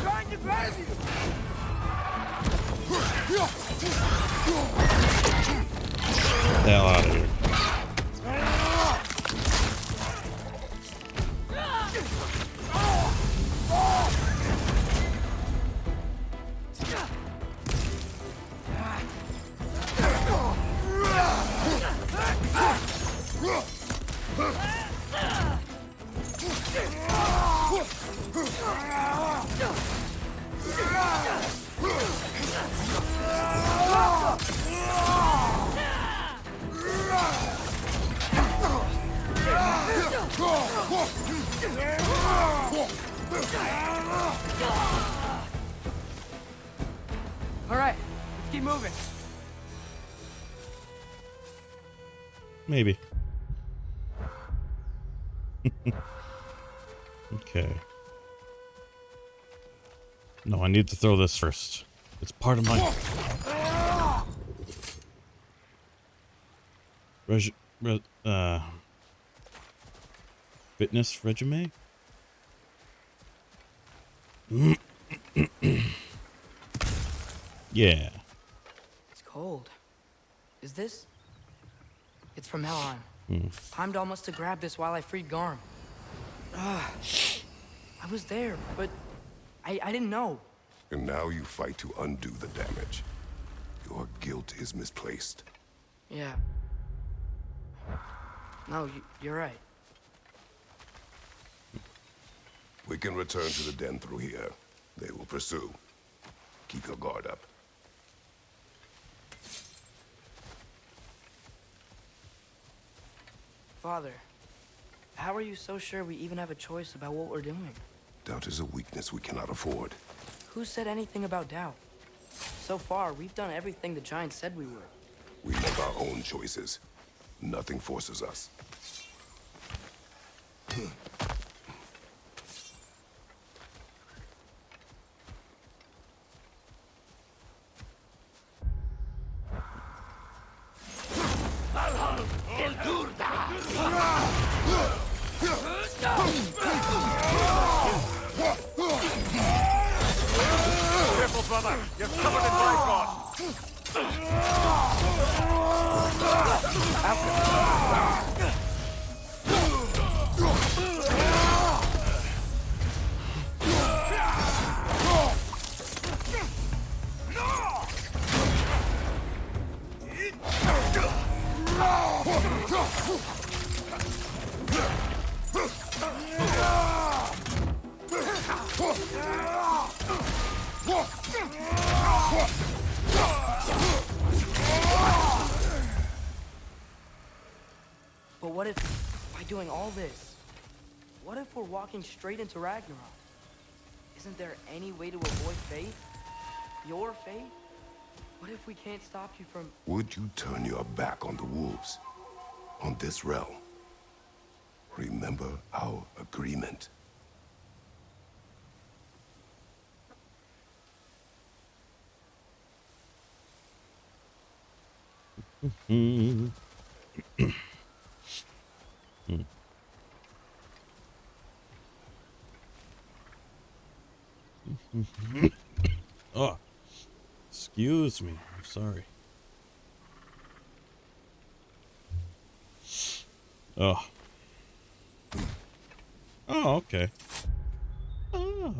Trying to grab you! The hell out of here. All right, let's keep moving. Maybe. Okay. No, I need to throw this first. It's part of my... fitness regimen? Yeah. It's cold. Is this? It's from Helheim. Hmm. Heimdall must have grabbed this while I freed Garm. I was there, but I didn't know. And now you fight to undo the damage. Your guilt is misplaced. Yeah. No, you're right. We can return to the den through here. They will pursue. Keep your guard up. Father, how are you so sure we even have a choice about what we're doing? Doubt is a weakness we cannot afford. Who said anything about doubt? So far, we've done everything the Giants said we would. We make our own choices. Nothing forces us. Careful, brother. You're covered in Bifrost. But what if, by doing all this, what if we're walking straight into Ragnarok? Isn't there any way to avoid fate? Your fate? What if we can't stop you from... Would you turn your back on the wolves? On this realm? Remember our agreement. Oh, excuse me. I'm sorry. Oh. Oh, okay. Oh.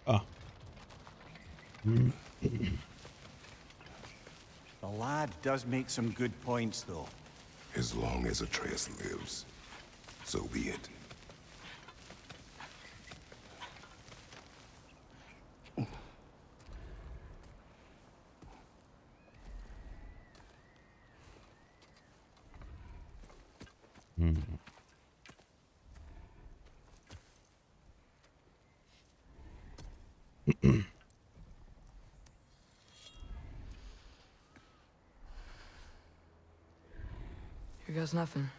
Oh. The lad does make some good points, though. As long as Atreus lives, so be it. Here goes nothing.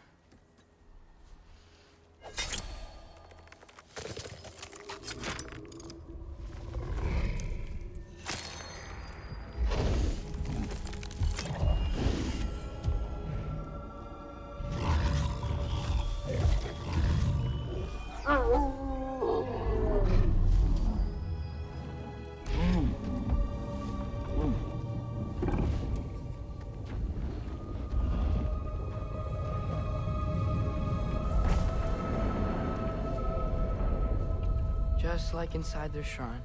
Just like inside their shrine.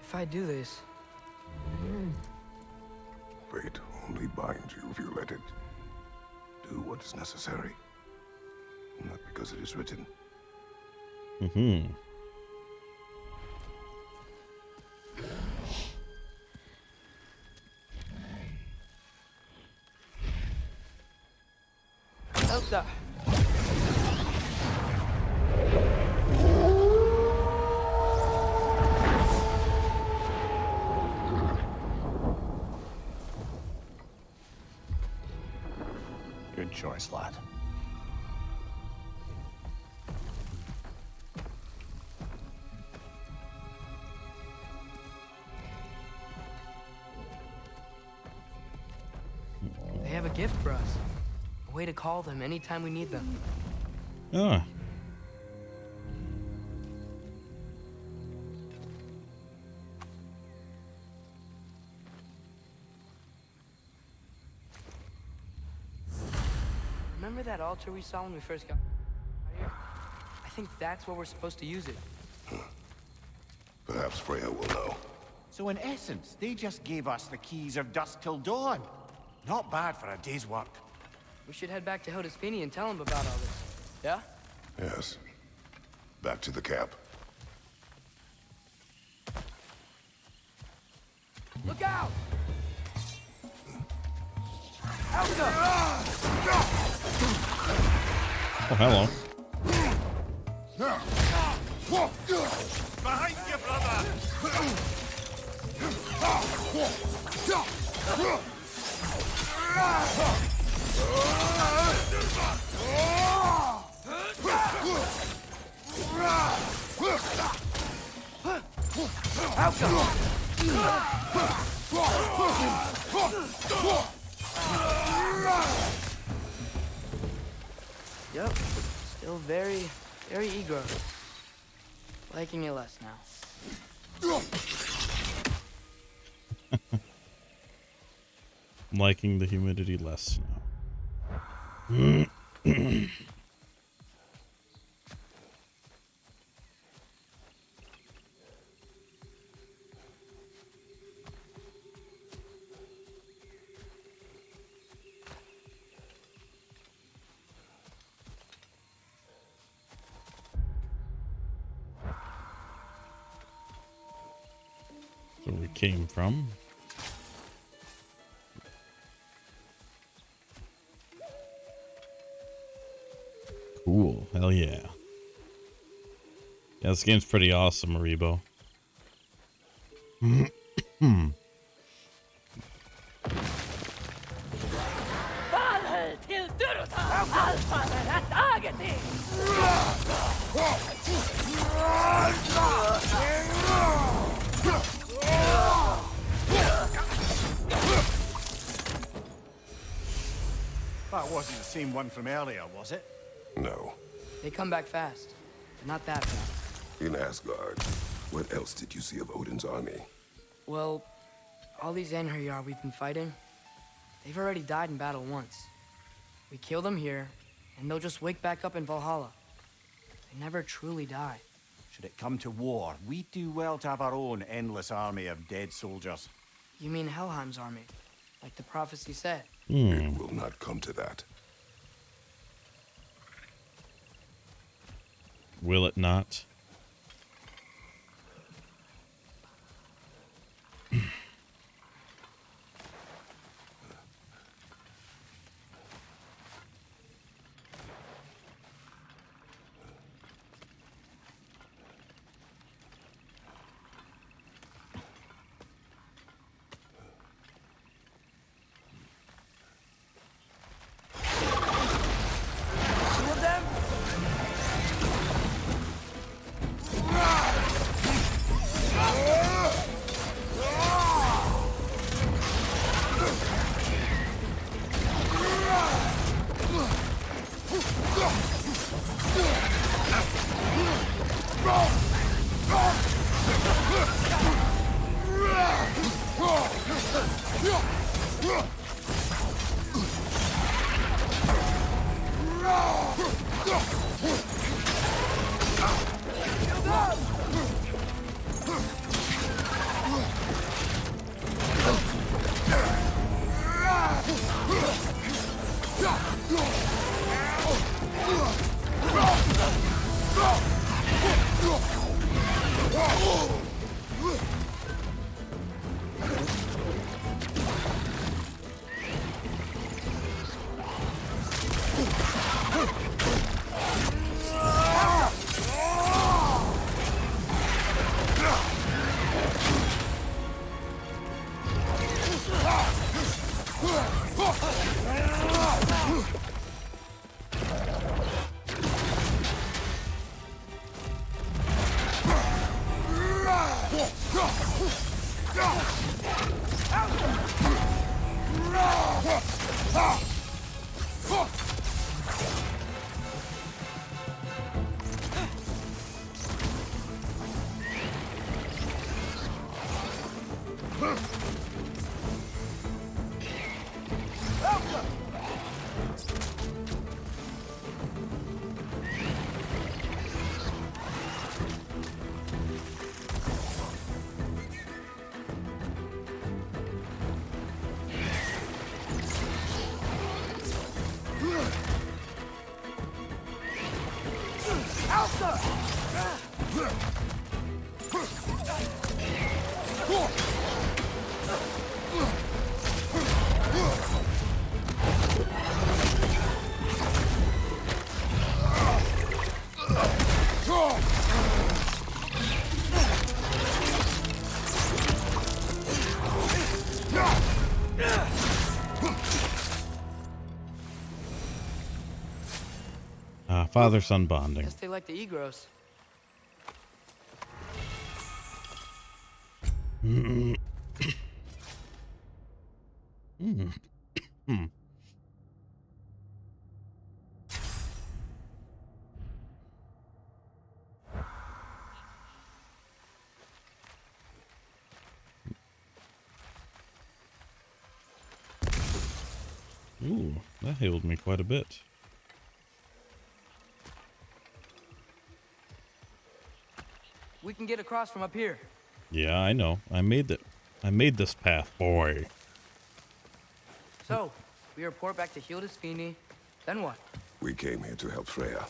If I do this, Fate only binds you if you let it. Do what is necessary. Not because it is written. Mm-hmm. Elsa. Good choice, lad. gift for us. A way to call them anytime we need them. Ah. Remember that altar we saw when we first got out here? I think that's where we're supposed to use it. Perhaps Freya will know. So in essence, they just gave us the keys of dusk till dawn. Not bad for a day's work. We should head back to Hildesfini and tell him about all this. Yeah? Yes. Back to the camp. Look out! Oh, hello. Behind you, brother! Yep. Still very eager. Liking it less now. Liking the humidity less now. Where we came from. Cool. Hell yeah. Yeah, this game's pretty awesome, Maribo. That wasn't the same one from earlier, was it? No. They come back fast. But not that fast. In Asgard, what else did you see of Odin's army? Well, all these Einherjar we've been fighting, they've already died in battle once. We kill them here, and they'll just wake back up in Valhalla. They never truly die. Should it come to war, we do well to have our own endless army of dead soldiers. You mean Helheim's army, like the prophecy said? It will not come to that. Will it not? faster! Father-son bonding. Guess they like the Egros. Ooh, that healed me quite a bit. We can get across from up here. Yeah, I know. I made this path, boy. So, we report back to Hildisfini. Then what? We came here to help Freya.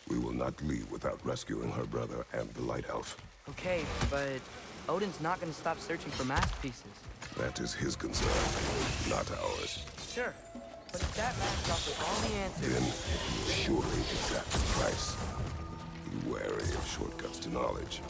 We will not leave without rescuing her brother and the Light Elf. Okay, but Odin's not gonna stop searching for masterpieces. That is his concern, not ours. Sure, but if that mask offers all the answers... Then it will surely exact the price. Be wary of shortcuts to knowledge.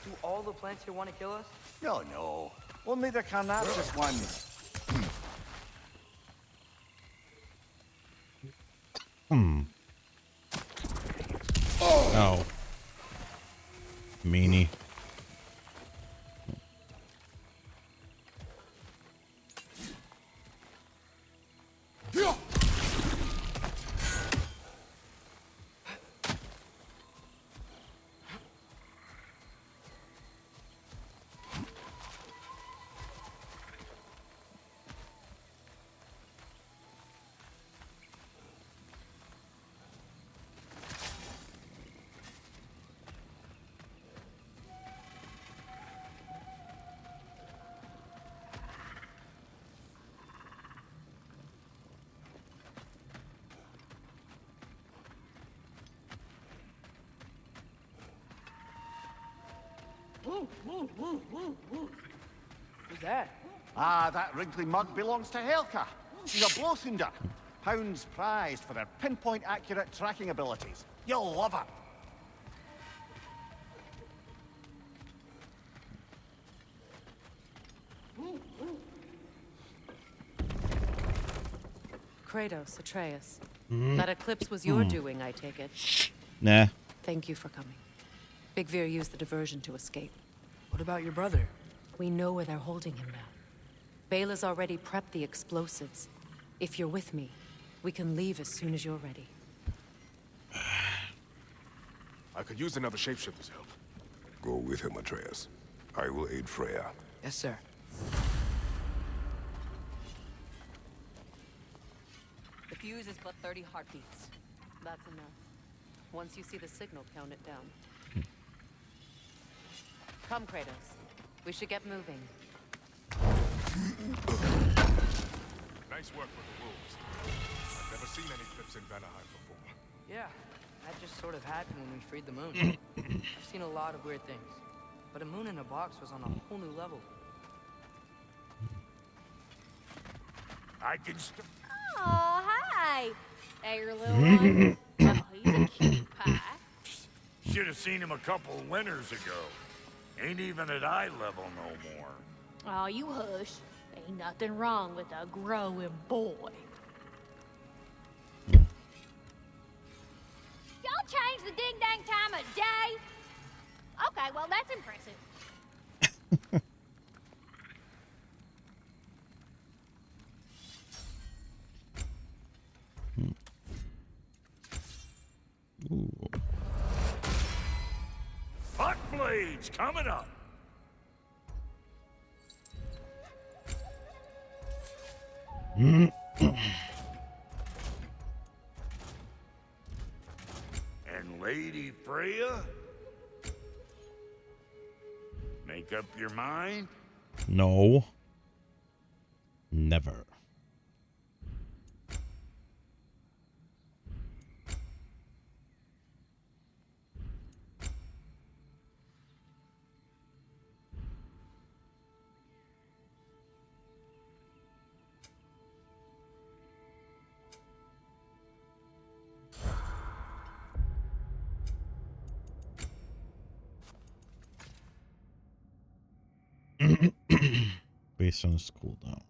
Do all the plants here want to kill us? No, no. Only the Carnapsus ones. Oh. Meanie. Who's that? Ah, that wrinkly mug belongs to Helka. She's a Blothunder. Hounds prized for their pinpoint accurate tracking abilities. You'll love her. Kratos, Atreus. That eclipse was your doing, I take it. Nah. Thank you for coming. Big Veer used the diversion to escape. What about your brother? We know where they're holding him now. Bela's already prepped the explosives. If you're with me, we can leave as soon as you're ready. I could use another shapeshifter's help. Go with him, Atreus. I will aid Freya. Yes, sir. The fuse is but 30 heartbeats. That's enough. Once you see the signal, count it down. Come, Kratos. We should get moving. Nice work with the wolves. I've never seen any clips in Vanaheim before. Yeah, that just sort of happened when we freed the moon. I've seen a lot of weird things, but a moon in a box was on a whole new level. I can Oh, hi. Hey, your little one. Oh, he's a cute pie. Should have seen him a couple winters ago. Ain't even at eye level no more. Oh, you hush. Ain't nothing wrong with a growing boy. Y'all change the ding-dang time of day? Okay, well, that's impressive. Ooh. Hot blades coming up. And Lady Freya? Make up your mind? No. Never. Based on his cooldown.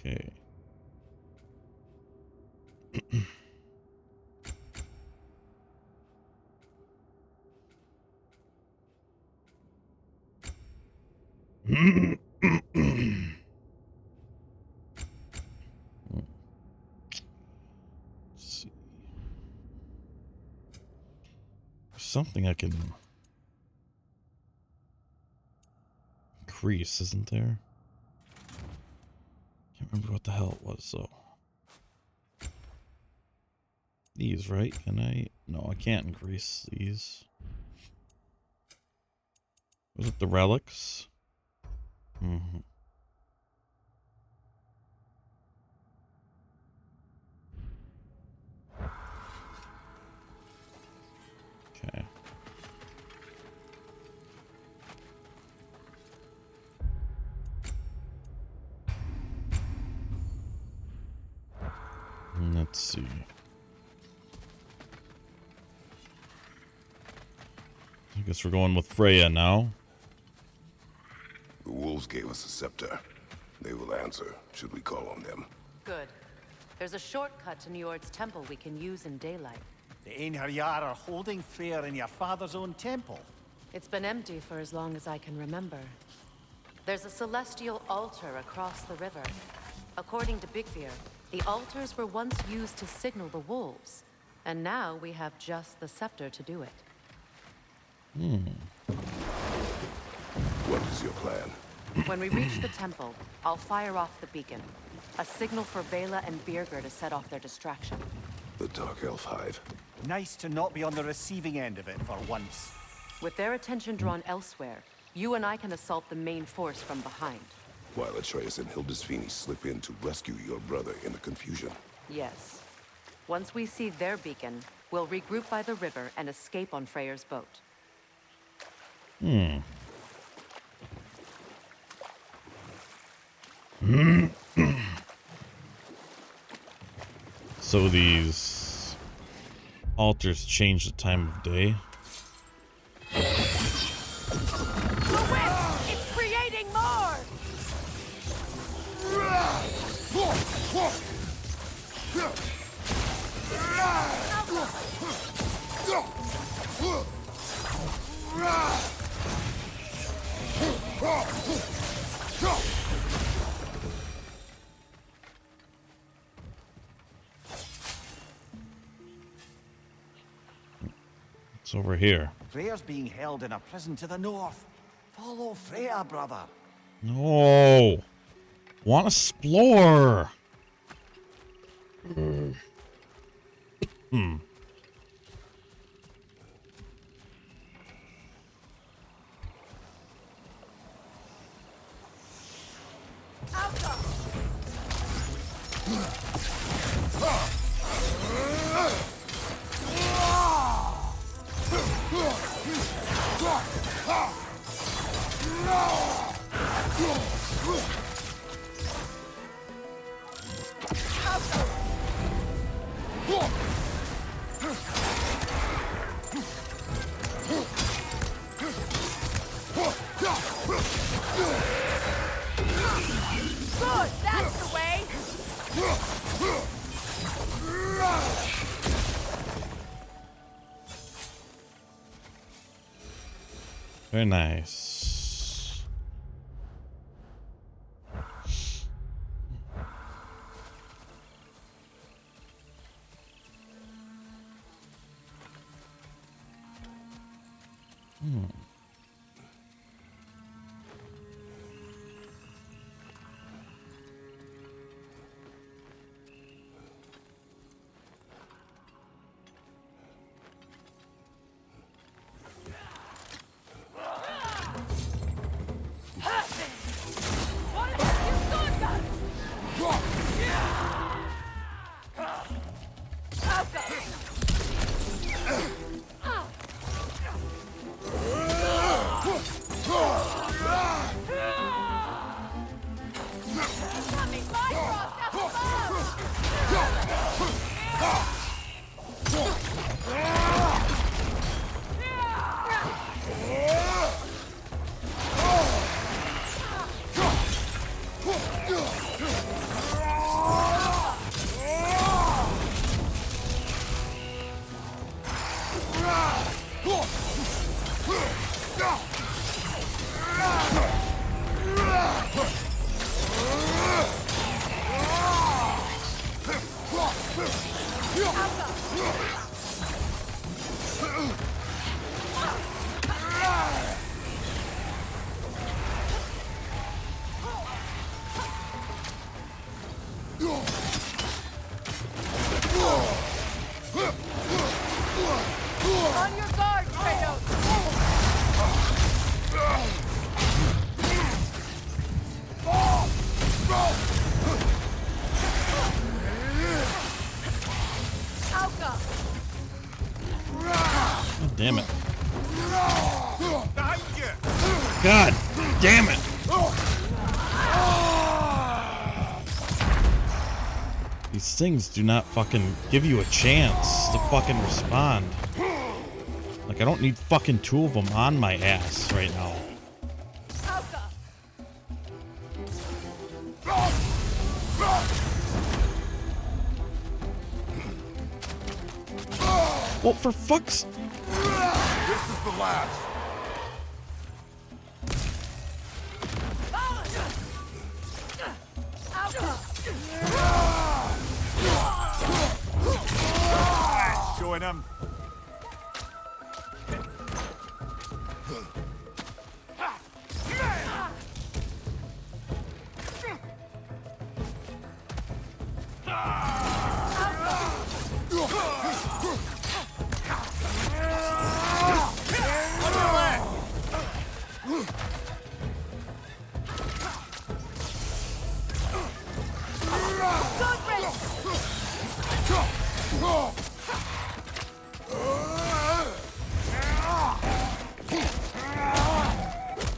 Okay. Let's see. Something I can increase, isn't there? Can't remember what the hell it was, though. These, right? Can I? No, I can't increase these. Was it the relics? Mm-hmm. Okay. Let's see. I guess we're going with Freya now. The wolves gave us a scepter. They will answer, should we call on them. Good. There's a shortcut to Njord's temple we can use in daylight. The Einherjar are holding Freyr in your father's own temple. It's been empty for as long as I can remember. There's a celestial altar across the river. According to Bigvir, the altars were once used to signal the wolves, and now we have just the scepter to do it. What is your plan? When we reach the temple, I'll fire off the beacon. A signal for Bela and Birgir to set off their distraction. The Dark Elf Hive. Nice to not be on the receiving end of it for once. With their attention drawn elsewhere, you and I can assault the main force from behind. While Atreus and Hildisvini slip in to rescue your brother in the confusion. Yes. Once we see their beacon, we'll regroup by the river and escape on Freyr's boat. So these Altars change the time of day. The wind! It's creating more! It's over here. Freya's being held in a prison to the north. Follow Freya, brother. No. Want to explore. Good, that's the way! Very nice. On your guard, Kratos! Alka! Oh, damn it. God damn it. These things do not fucking give you a chance to fucking respond. Like, I don't need fucking two of them on my ass right now. Well, for fuck's... This is the last. Showing him.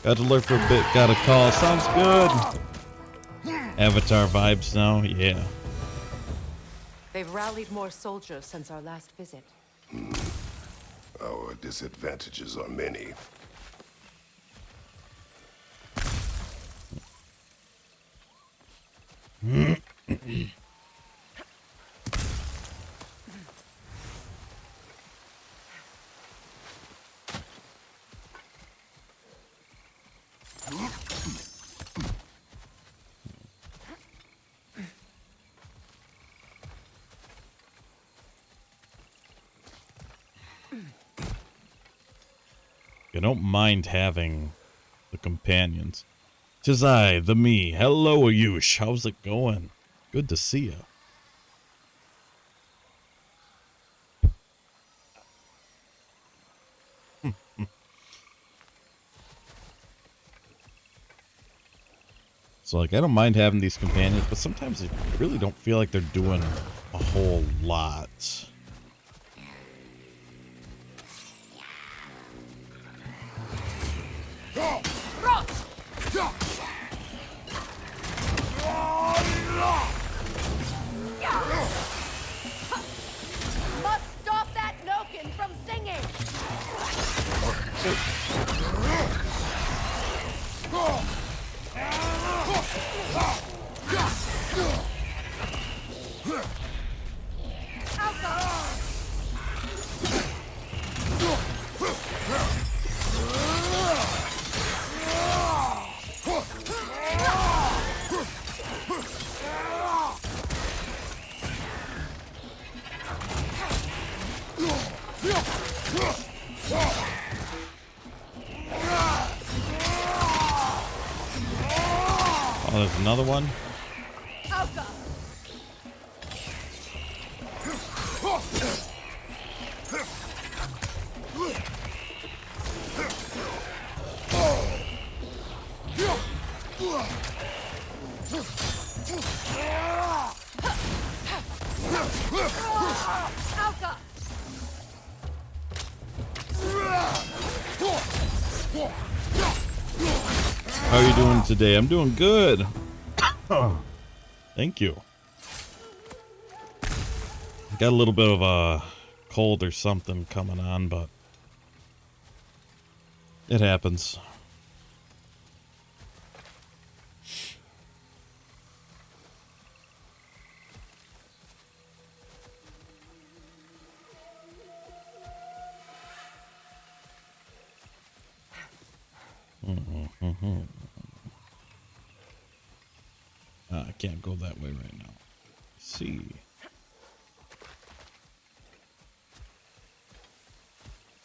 Got to lurk for a bit, got a call. Sounds good. Avatar vibes now, yeah. They've rallied more soldiers since our last visit. but disadvantages are many. I don't mind having the companions. 'Tis I, the me. Hello, Ayush. How's it going? Good to see you. So, like, I don't mind having these companions, but sometimes I really don't feel like they're doing a whole lot. Must stop that Nokin from singing! Oh, there's another one. How are you doing today? I'm doing good. Thank you. Got a little bit of a cold or something coming on, but it happens. I can't go that way right now. See.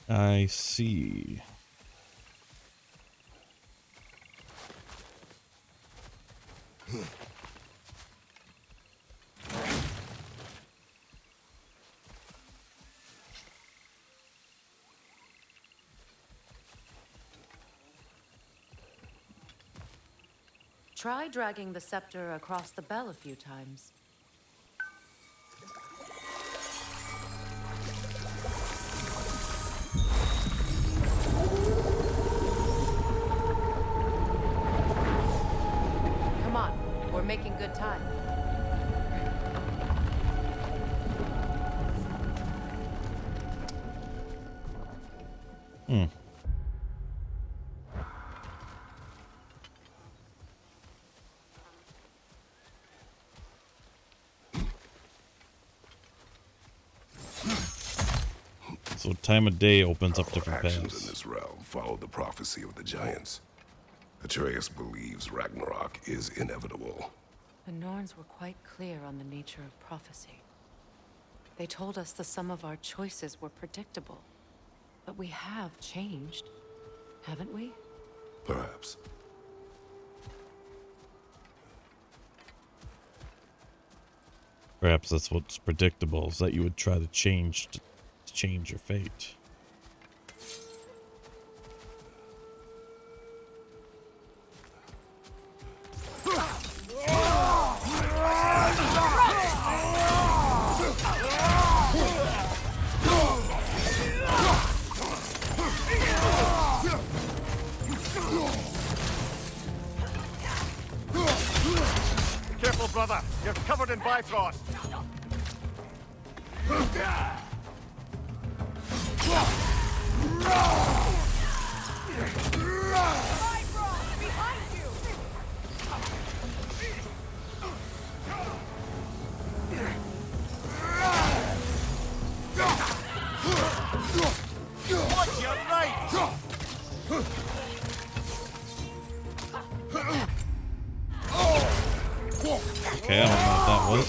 I see. Try dragging the scepter across the bell a few times. Come on, we're making good time. So time of day opens up different Actions paths. in this realm follow the prophecy of the giants. Atreus believes Ragnarok is inevitable. The Norns were quite clear on the nature of prophecy. They told us the sum of our choices were predictable. But we have changed, haven't we? Perhaps. Perhaps that's what's predictable, is that you would try to change your fate. Careful, brother. You're covered in Bifrost. Okay, I don't know what that was.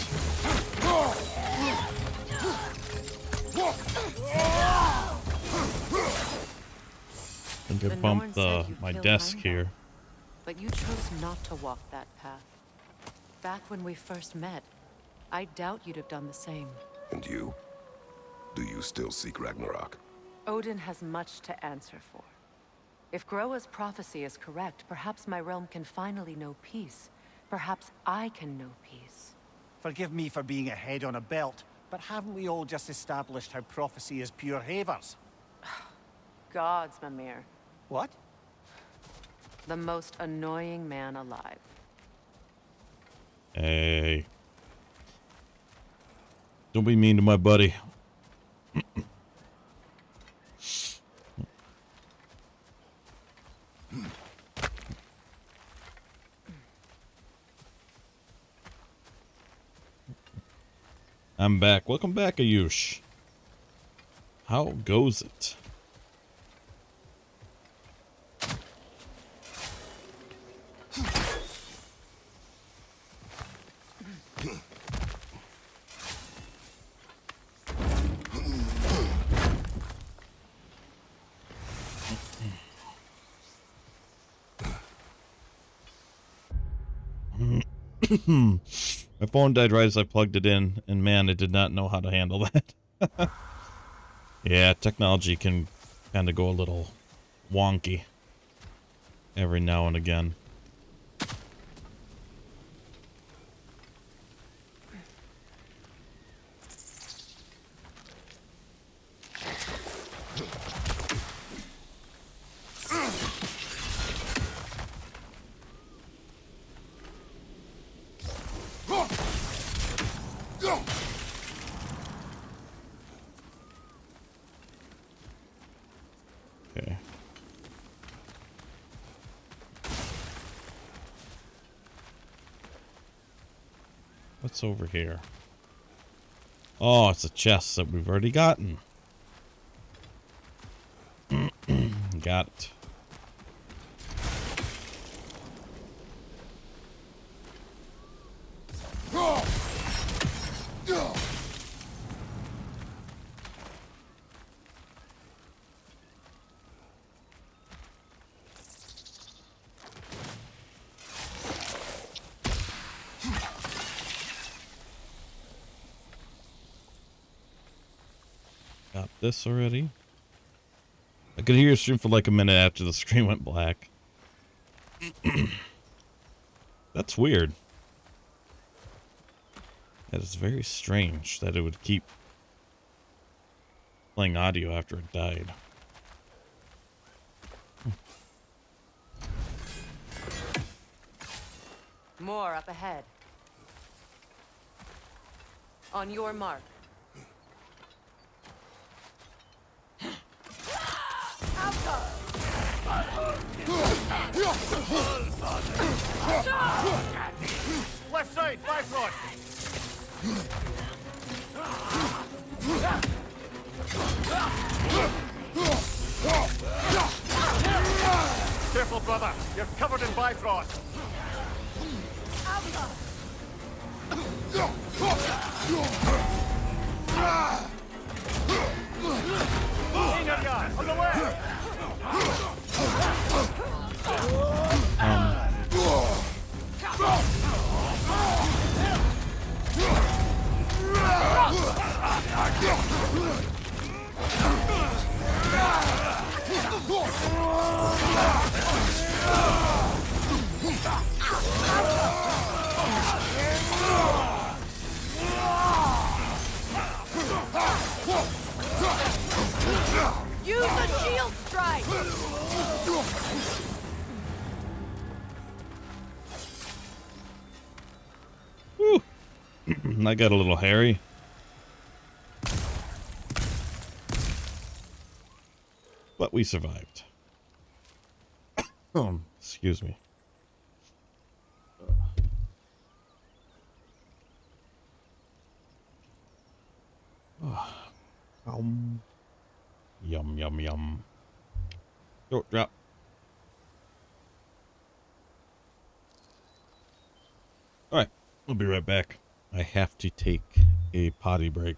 I think I bumped my desk here. But you chose not to walk that path. Back when we first met, I doubt you'd have done the same. And you? Do you still seek Ragnarok? Odin has much to answer for. If Groa's prophecy is correct, perhaps my realm can finally know peace. Perhaps I can know peace. Forgive me for being a head on a belt, but haven't we all just established how prophecy is pure havers? Gods, Mimir. What? The most annoying man alive. Hey. Don't be mean to my buddy. I'm back. Welcome back, Ayush. How goes it? My phone died right as I plugged it in, and man, it did not know how to handle that. Yeah, technology can kind of go a little wonky every now and again. Okay. What's over here? Oh, it's a chest that we've already gotten. Got it. Got this already. I could hear your stream for like a minute after the screen went black. That's weird. That is very strange that it would keep playing audio after it died. More up ahead. On your mark. Left side, Bifrost! Careful, brother. You're covered in Bifrost. Ingergar, on the way! Use a shield strike! Whew. I got a little hairy. But we survived. Excuse me. Yum, yum, yum. Oh, drop. All right. I'll be right back. I have to take a potty break.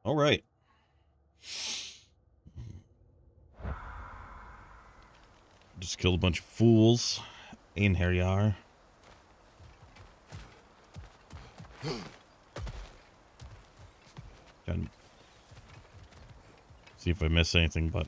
All right. Just killed a bunch of fools. In here you are. Trying to see if I miss anything, but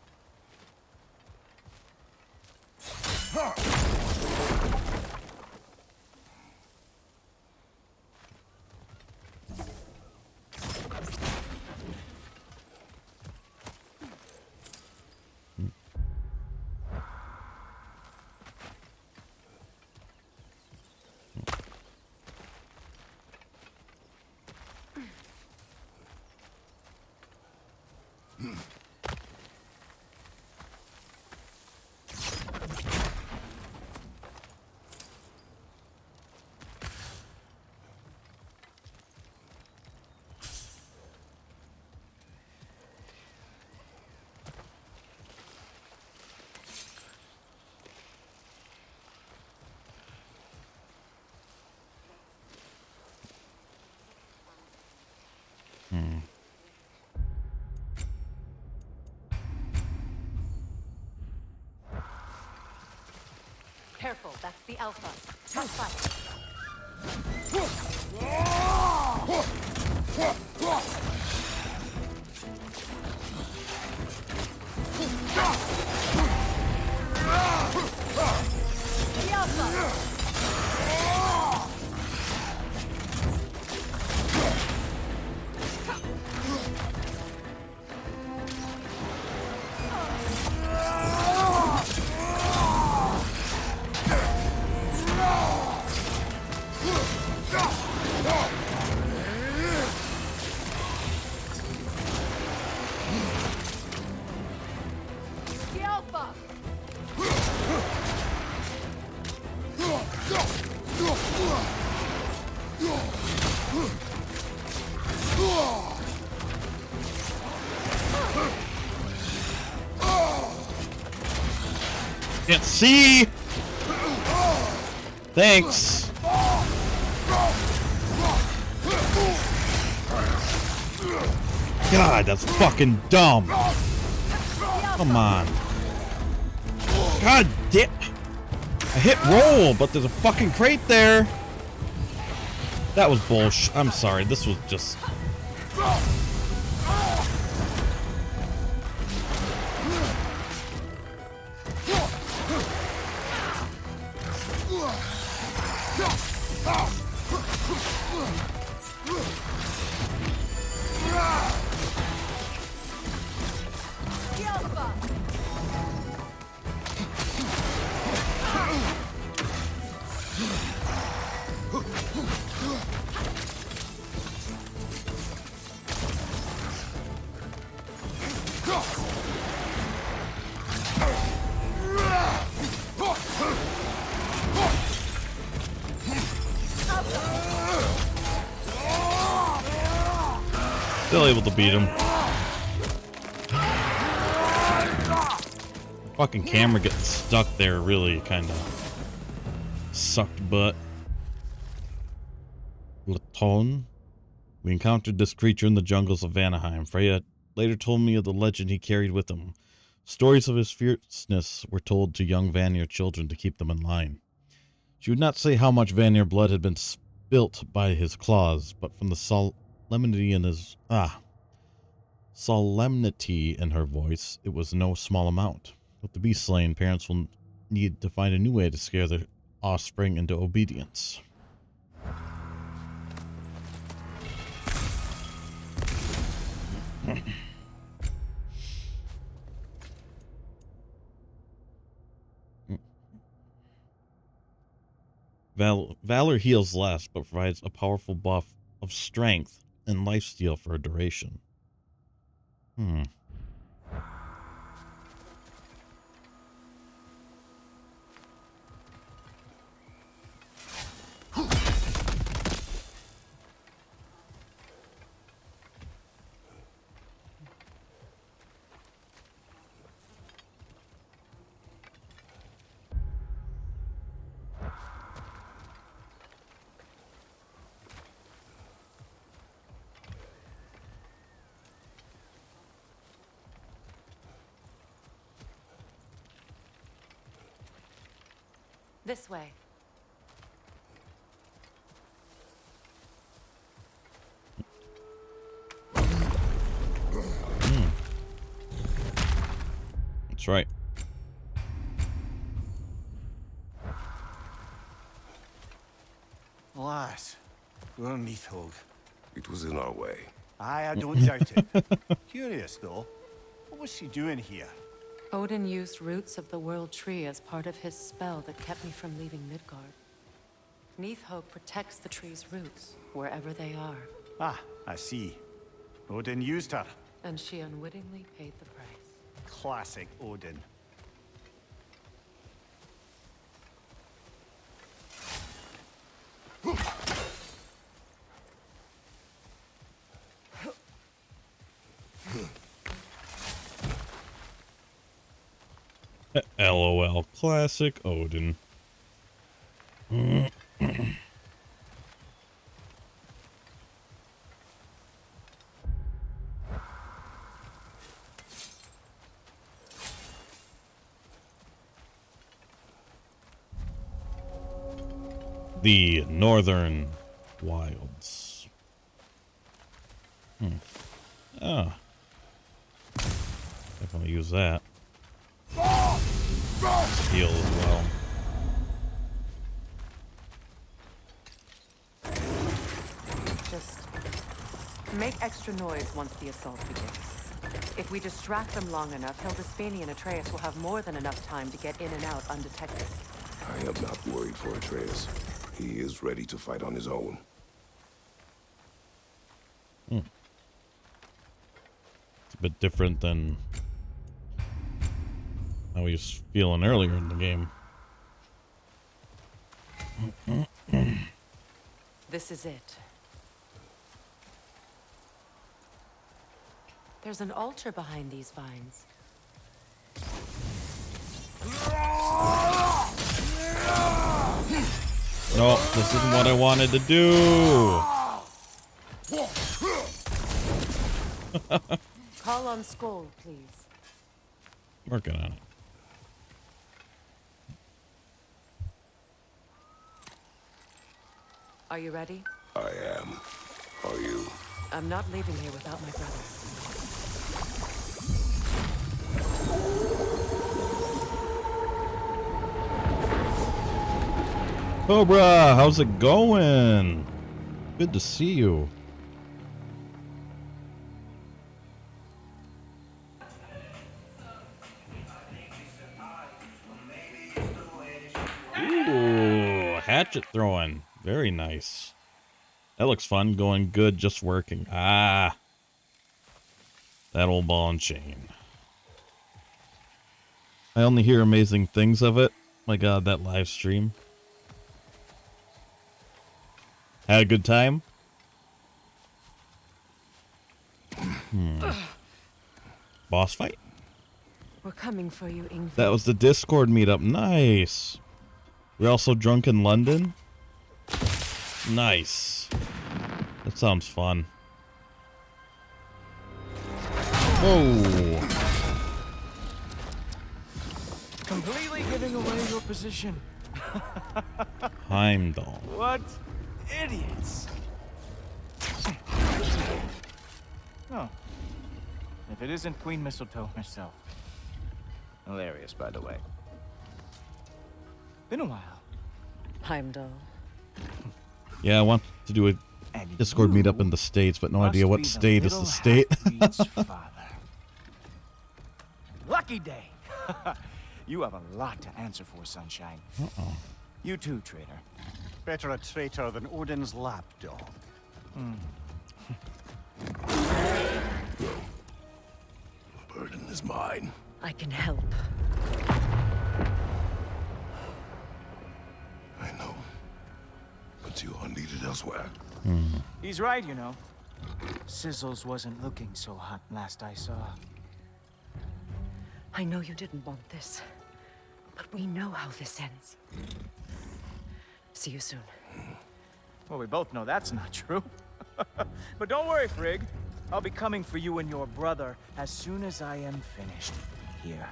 Careful, that's the Alpha. Tough fight. The Alpha. Can't see. Thanks. God, that's fucking dumb. Come on. God damn. I hit roll, but there's a fucking crate there. That was bullshit. I'm sorry. This was just... Still able to beat him. The fucking camera getting stuck there really kind of sucked butt. Laton. We encountered this creature in the jungles of Vanaheim. Freya later told me of the legend he carried with him. Stories of his fierceness were told to young Vanir children to keep them in line. She would not say how much Vanir blood had been spilt by his claws, but from the solemnity in her voice, it was no small amount. With the beast slain, parents will need to find a new way to scare their offspring into obedience. Valor heals less, but provides a powerful buff of strength and lifesteal for a duration. This way. That's right. Alas, we're Neathhog. It was in our way. Aye, I don't doubt it. Curious, though. What was she doing here? Odin used roots of the World Tree as part of his spell that kept me from leaving Midgard. Neathhog protects the tree's roots, wherever they are. Ah, I see. Odin used her. And she unwittingly paid the price. Classic Odin. LOL. Classic Odin. The Northern Wilds. Oh. Definitely use that. Heal as well. Just make extra noise once the assault begins. If we distract them long enough, Hildisfini and Atreus will have more than enough time to get in and out undetected. I am not worried for Atreus. He is ready to fight on his own. It's a bit different than how he was feeling earlier in the game. This is it. There's an altar behind these vines. No, this isn't what I wanted to do. Call on Skoll, please. Working on it. Are you ready? I am. Are you? I'm not leaving here without my brother. Cobra, how's it going? Good to see you. Ooh, hatchet throwing. Very nice. That looks fun. Going good, just working. Ah. That old ball and chain. I only hear amazing things of it. My god, that live stream. Had a good time? Boss fight? We're coming for you, Ingvar. That was the Discord meetup. Nice. We also drunk in London? Nice. That sounds fun. Whoa. Completely giving away your position. Heimdall. What idiots. Oh. If it isn't Queen Mistletoe herself. Hilarious, by the way. Been a while. Heimdall. Yeah, I want to do a Discord meetup in the States, but no idea what state is the state. Lucky day. You have a lot to answer for, Sunshine. Uh-oh. You too, traitor. Better a traitor than Odin's lapdog. The burden is mine. I can help. I know. But you are needed elsewhere. He's right, you know. Sizzles wasn't looking so hot last I saw. I know you didn't want this, but we know how this ends. See you soon. Well, we both know that's not true. But don't worry, Frigg. I'll be coming for you and your brother as soon as I am finished here.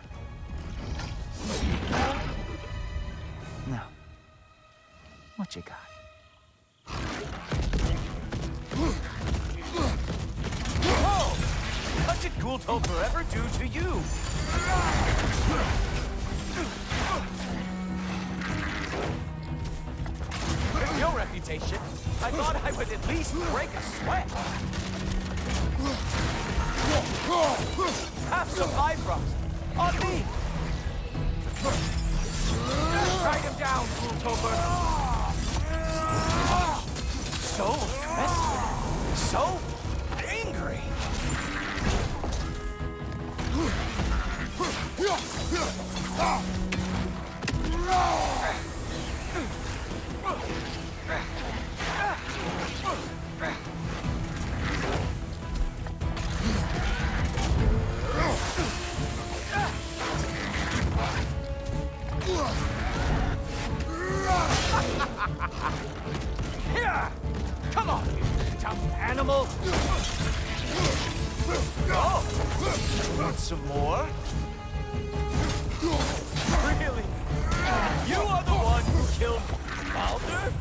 Now, what you got? Whoa! What did Ghoultober ever do to you? With your reputation, I thought I would at least break a sweat. Have some Bifrost. On me! Drag him down, Ghoultober. So aggressive. So angry. Come on, you tough animal! Oh! Want some more? Really? You are the one who killed Baldur?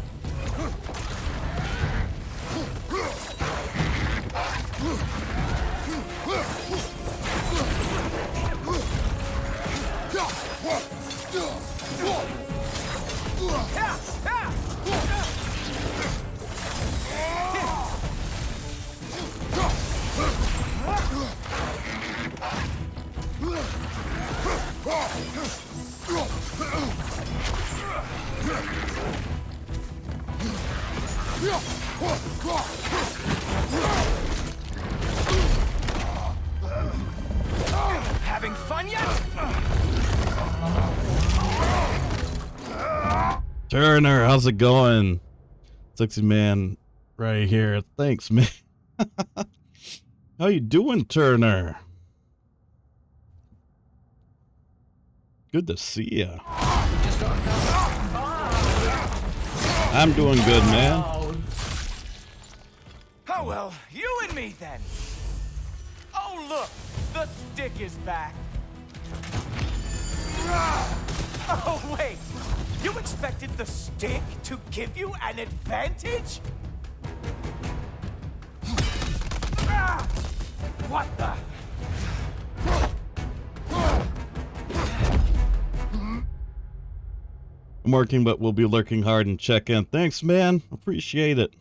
Having fun yet? Turner, how's it going? Sexy man right here. Thanks, man. How you doing, Turner? Good to see ya. I'm doing good, man. Oh, well, you and me then. Oh, look, the stick is back. Oh, wait. You expected the stick to give you an advantage? What the? I'm working, but we'll be lurking hard and check in. Thanks, man. Appreciate it.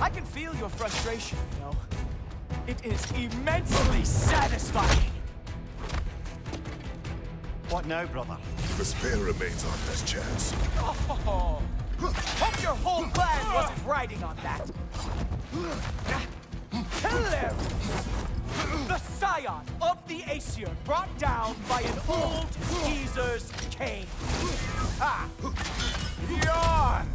I can feel your frustration, you know. It is immensely satisfying. What now, brother? Despair remains our best chance. Oh, hope your whole plan wasn't riding on that. Hilarious! The scion of the Aesir brought down by an old geezer's cane. Ha! Yawn!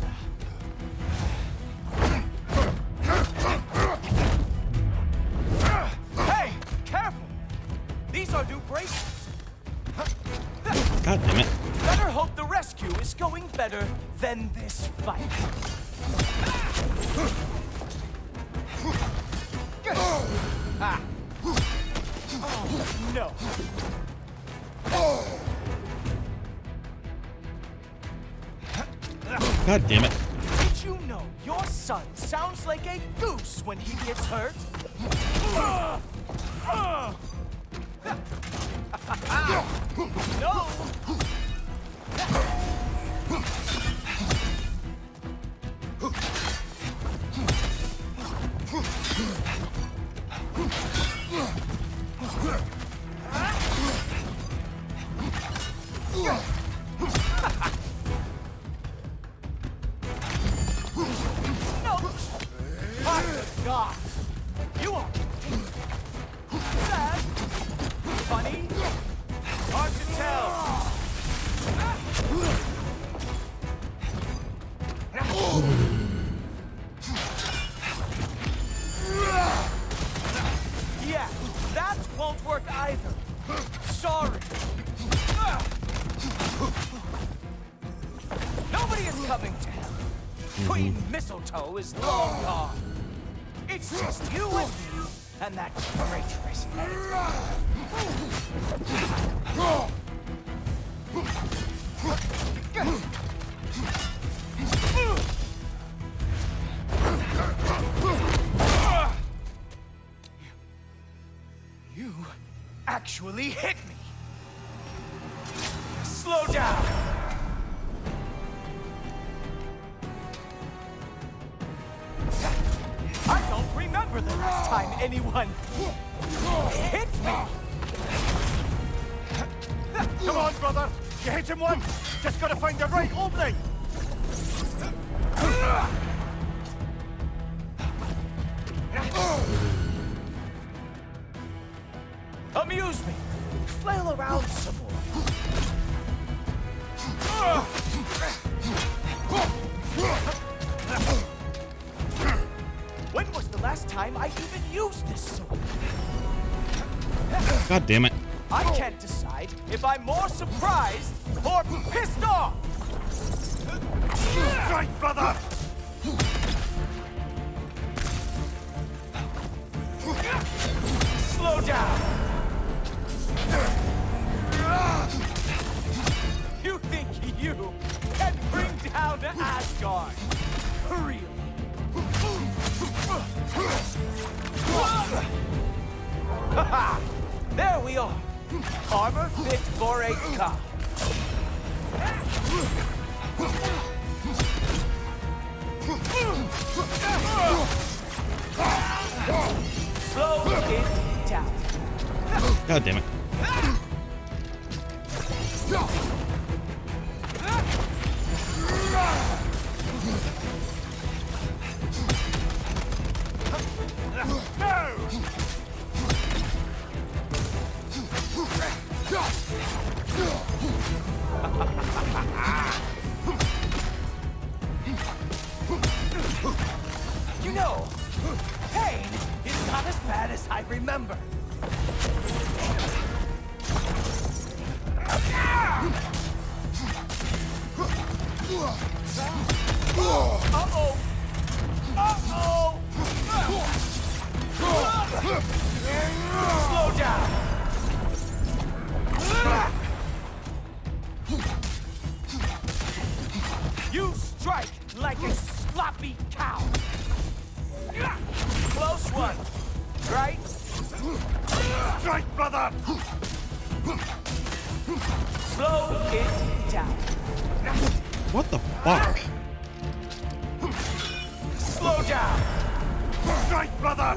end this fight. Ah. Oh, no. God damn it. Did you know your son sounds like a goose when he gets hurt? No! No! My God! You are sad, funny, hard to tell. Yeah, that won't work either. Sorry. Nobody is coming to help. Queen Mistletoe is long gone. It's just you and me and that traitorous You actually hit me. Slow down. I don't remember the last time anyone hit me. Come on, brother. You hit him once. Just gotta find the right opening. Amuse me. Flail around some more. When was the last time I even used this sword? God damn it. I can't decide if I'm more surprised or pissed off. Strike, brother! Slow down. You think you can bring down Asgard? Really? Haha! There we are. Armor fit for a cop. Slow it down. God damn it. You know, pain is not as bad as I remember. Uh-oh! Uh-oh! Slow down! You strike like a sloppy cow! Close one, right? Strike, brother! Slow it down. What the fuck? Slow down! Strike, brother!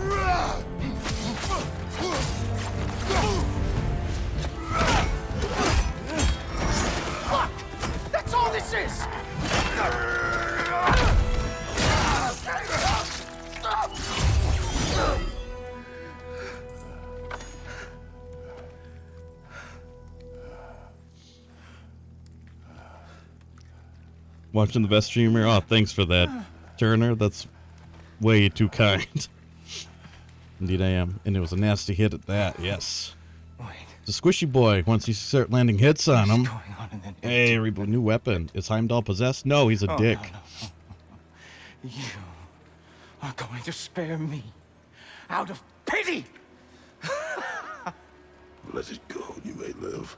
Fuck! That's all this is! Watching the best streamer? Oh, thanks for that, Turner. That's way too kind. Indeed I am. And it was a nasty hit at that, yes. Wait. The squishy boy, once you start landing hits on him. Hey, reboot, new weapon. Is Heimdall possessed? No, he's a dick. No. You are going to spare me out of pity! Let it go, you may live.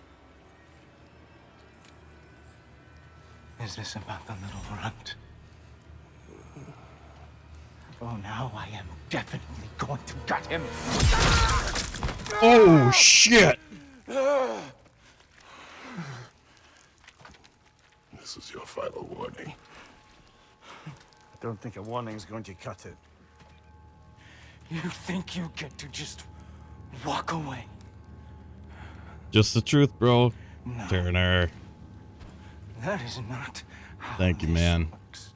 Is this about the little runt? Oh, now I am definitely going to gut him. Oh, shit! This is your final warning. I don't think a warning's going to cut it. You think you get to just walk away? Just the truth, bro. No. Turner. That is not how Thank you, this man. works.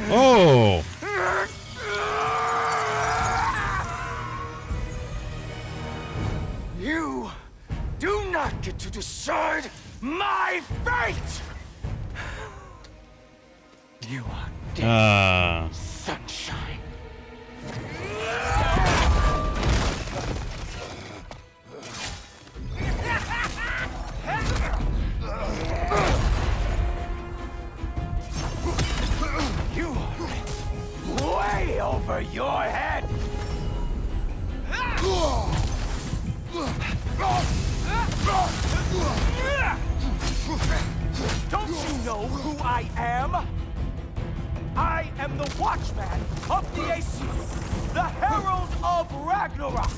Oh! You do not get to decide my fate! You are dead, sunshine. You are way over your head! Don't you know who I am? I am the Watchman of the Aesir, the Herald of Ragnarok!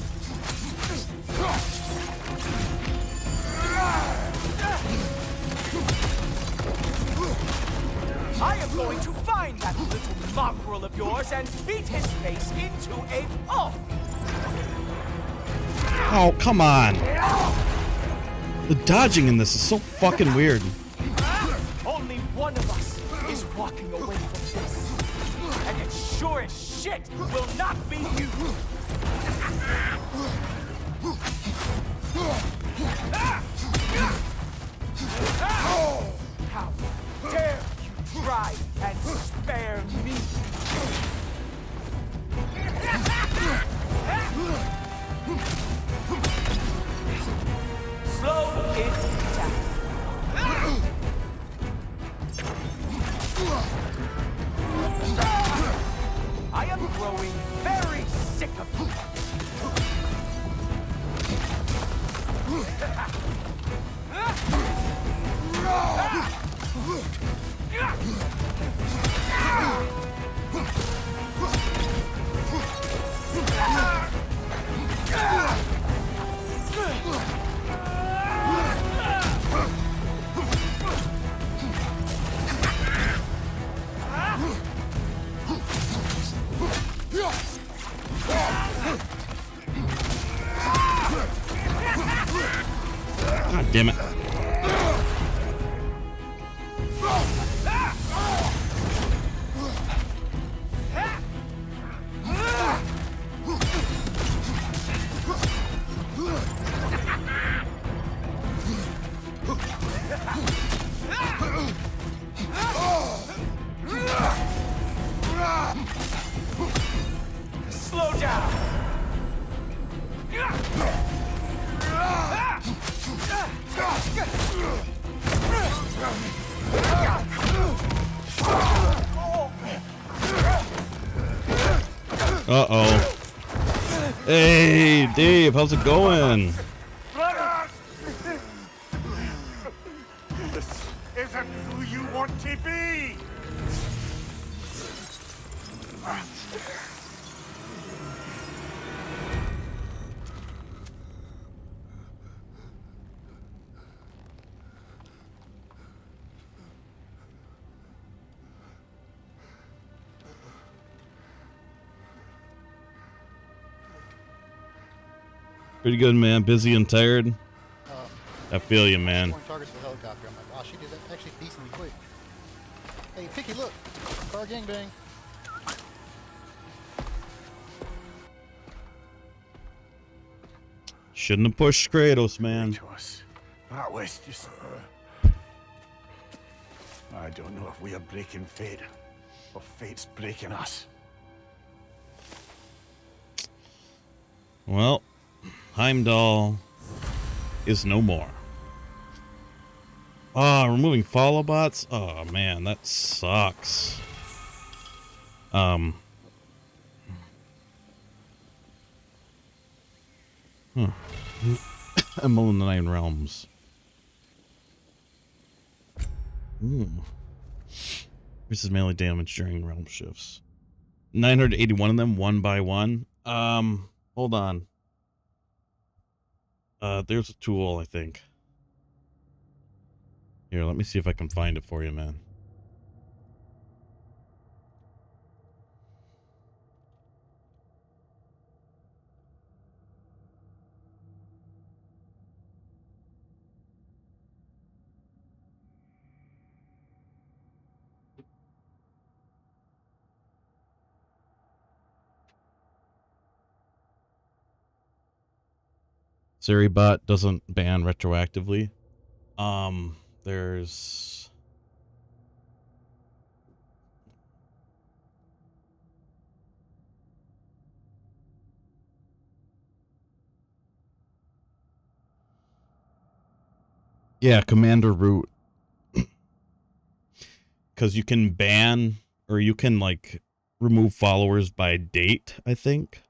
I am going to find that little mongrel of yours and beat his face into a pulp! Oh, come on. The dodging in this is so fucking weird. Only one of us is walking away from this. And it sure as shit will not be you! How dare you try and spare me! Slow it down. I am growing very sick of you. God damn it. Slow down. Uh-oh. Hey, Dave, how's it going? This isn't who you want to be! Pretty good, man. Busy and tired. I feel you, man. Targets the helicopter. I'm like, wow, she did that actually decently quick. Hey, Picky, look. Car gangbang. Shouldn't have pushed Kratos, man. That was just... I don't know if we are breaking fate, or fate's breaking us. Well, Heimdall is no more. Oh, removing follow bots? Oh man, that sucks. Emerald in the Nine Realms. This is melee damage during realm shifts. 981 of them, one by one. Hold on. There's a tool, I think. Here, let me see if I can find it for you, man. Suribot doesn't ban retroactively. There's... Yeah, Commander Root. Because you can ban, or you can, like, remove followers by date, I think.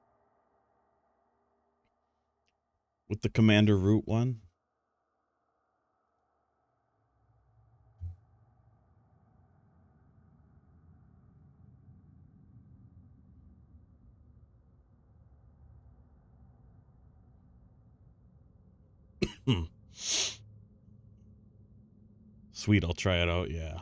With the Commander Root one. Sweet, I'll try it out, yeah.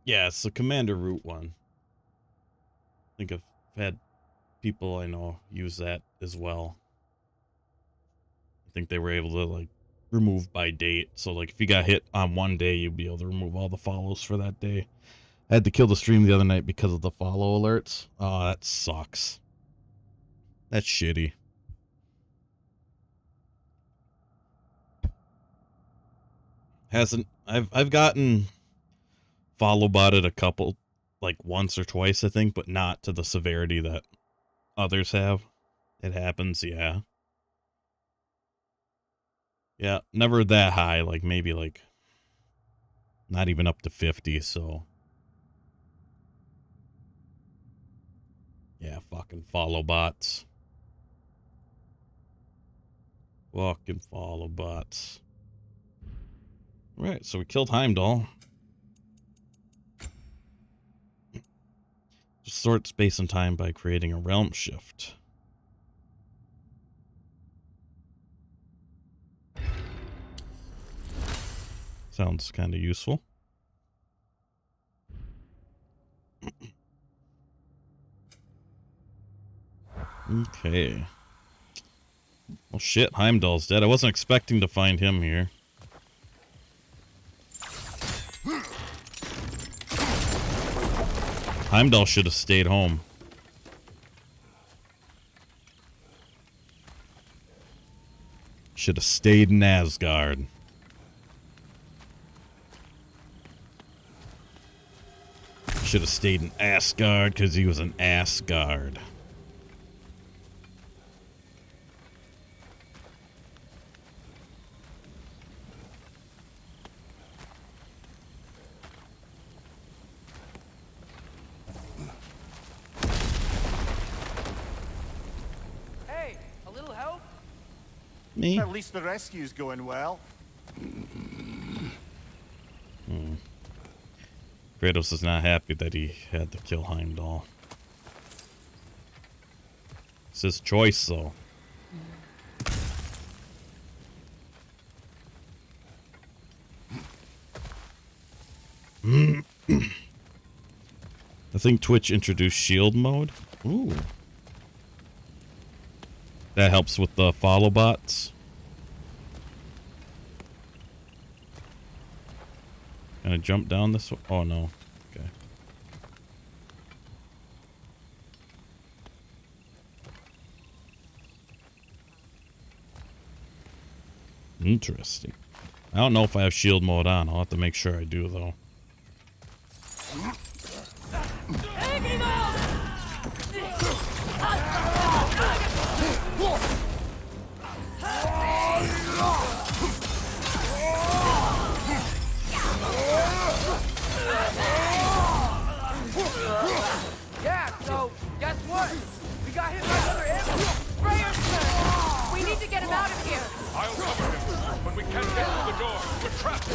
Yeah, it's the Commander Root one. I think I've had people I know use that as well. I think they were able to, like, remove by date. So, like, if you got hit on one day, you'd be able to remove all the follows for that day. I had to kill the stream the other night because of the follow alerts. Oh, that sucks. That's shitty. I've gotten follow botted a couple, like once or twice, I think, but not to the severity that others have. It happens, yeah. Yeah, never that high, like maybe like not even up to 50, so. Yeah, fucking follow bots. Fucking follow bots. Right, so we killed Heimdall. Just sort space and time by creating a realm shift. Sounds kind of useful. Okay. Well, shit, Heimdall's dead. I wasn't expecting to find him here. Heimdall should have stayed home. Should have stayed in Asgard. Should have stayed in Asgard because he was an Asgard. Hey, a little help? Me? At least the rescue's going well. Kratos is not happy that he had to kill Heimdall. It's his choice, though. think Twitch introduced shield mode. Ooh. That helps with the follow bots. Can I jump down this way? Oh, no. Okay. Interesting. I don't know if I have shield mode on. I'll have to make sure I do, though. Yeah, so guess what? We got hit by another ambulance. Sprayer's turn. We need to get him out of here. I'll cover him, but we can't get through the door. We're trapped.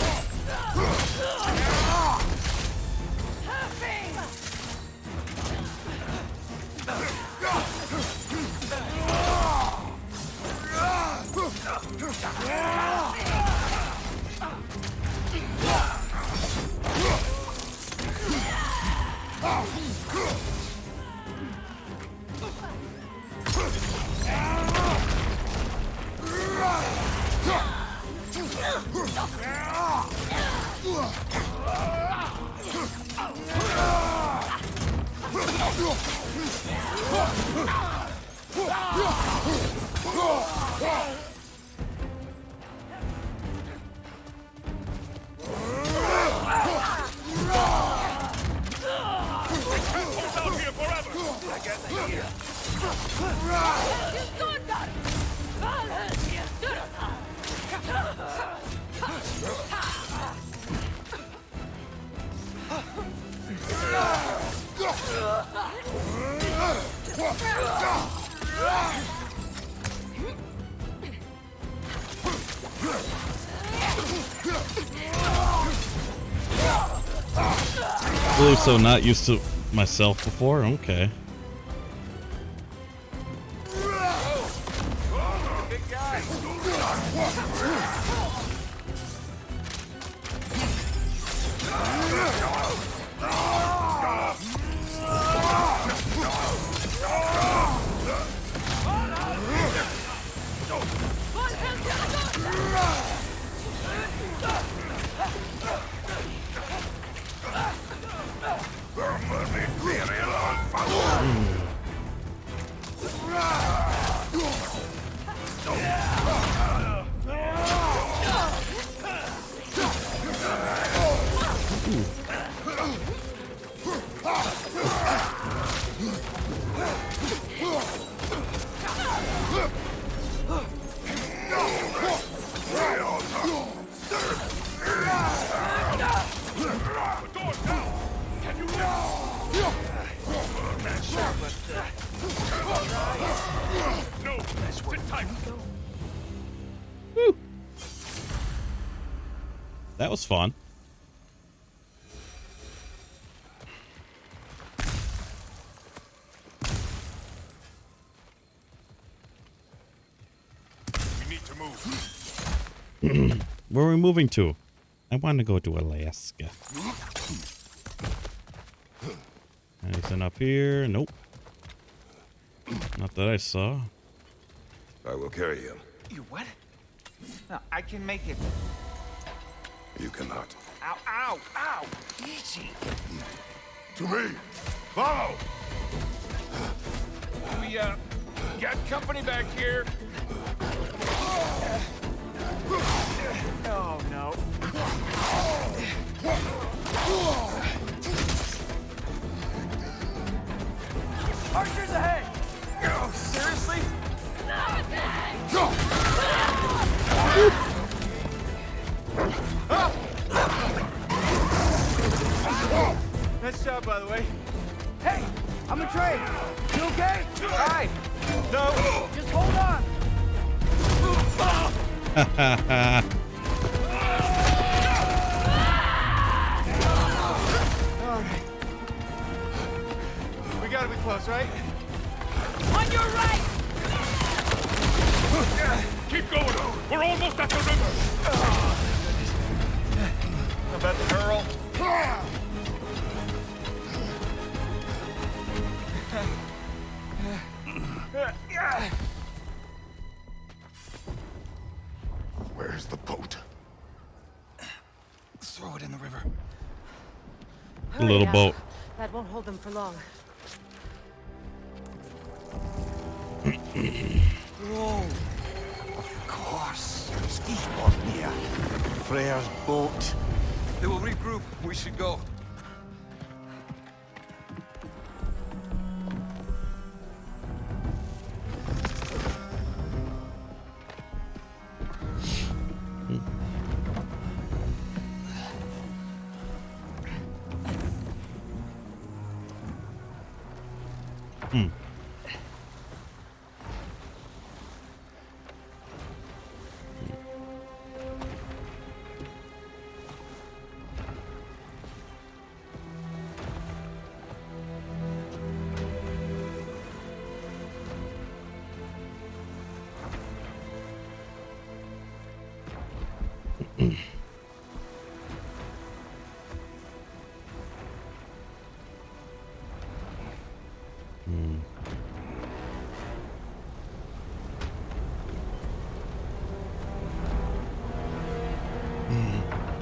Really, so not used to myself before? Okay. That was fun. We need to move. Where are we moving to? I want to go to Alaska. Anything up here? Nope. Not that I saw. I will carry him. You what? No, I can make it. You cannot. Ow, ow, ow! Easy. To me! Follow! We, got company back here. Oh, no. Archers ahead! Oh, seriously? Nice job, by the way. Hey, I'm a train. You okay? Hi. No, just hold on. All right. We gotta be close, right? On your right! Keep going. We're almost at the river. About the girl. Where's the boat? Throw it in the river. A little boat. That won't hold them for long. Whoa! Of course. Skisbornir. Freyr's boat. They will regroup. We should go.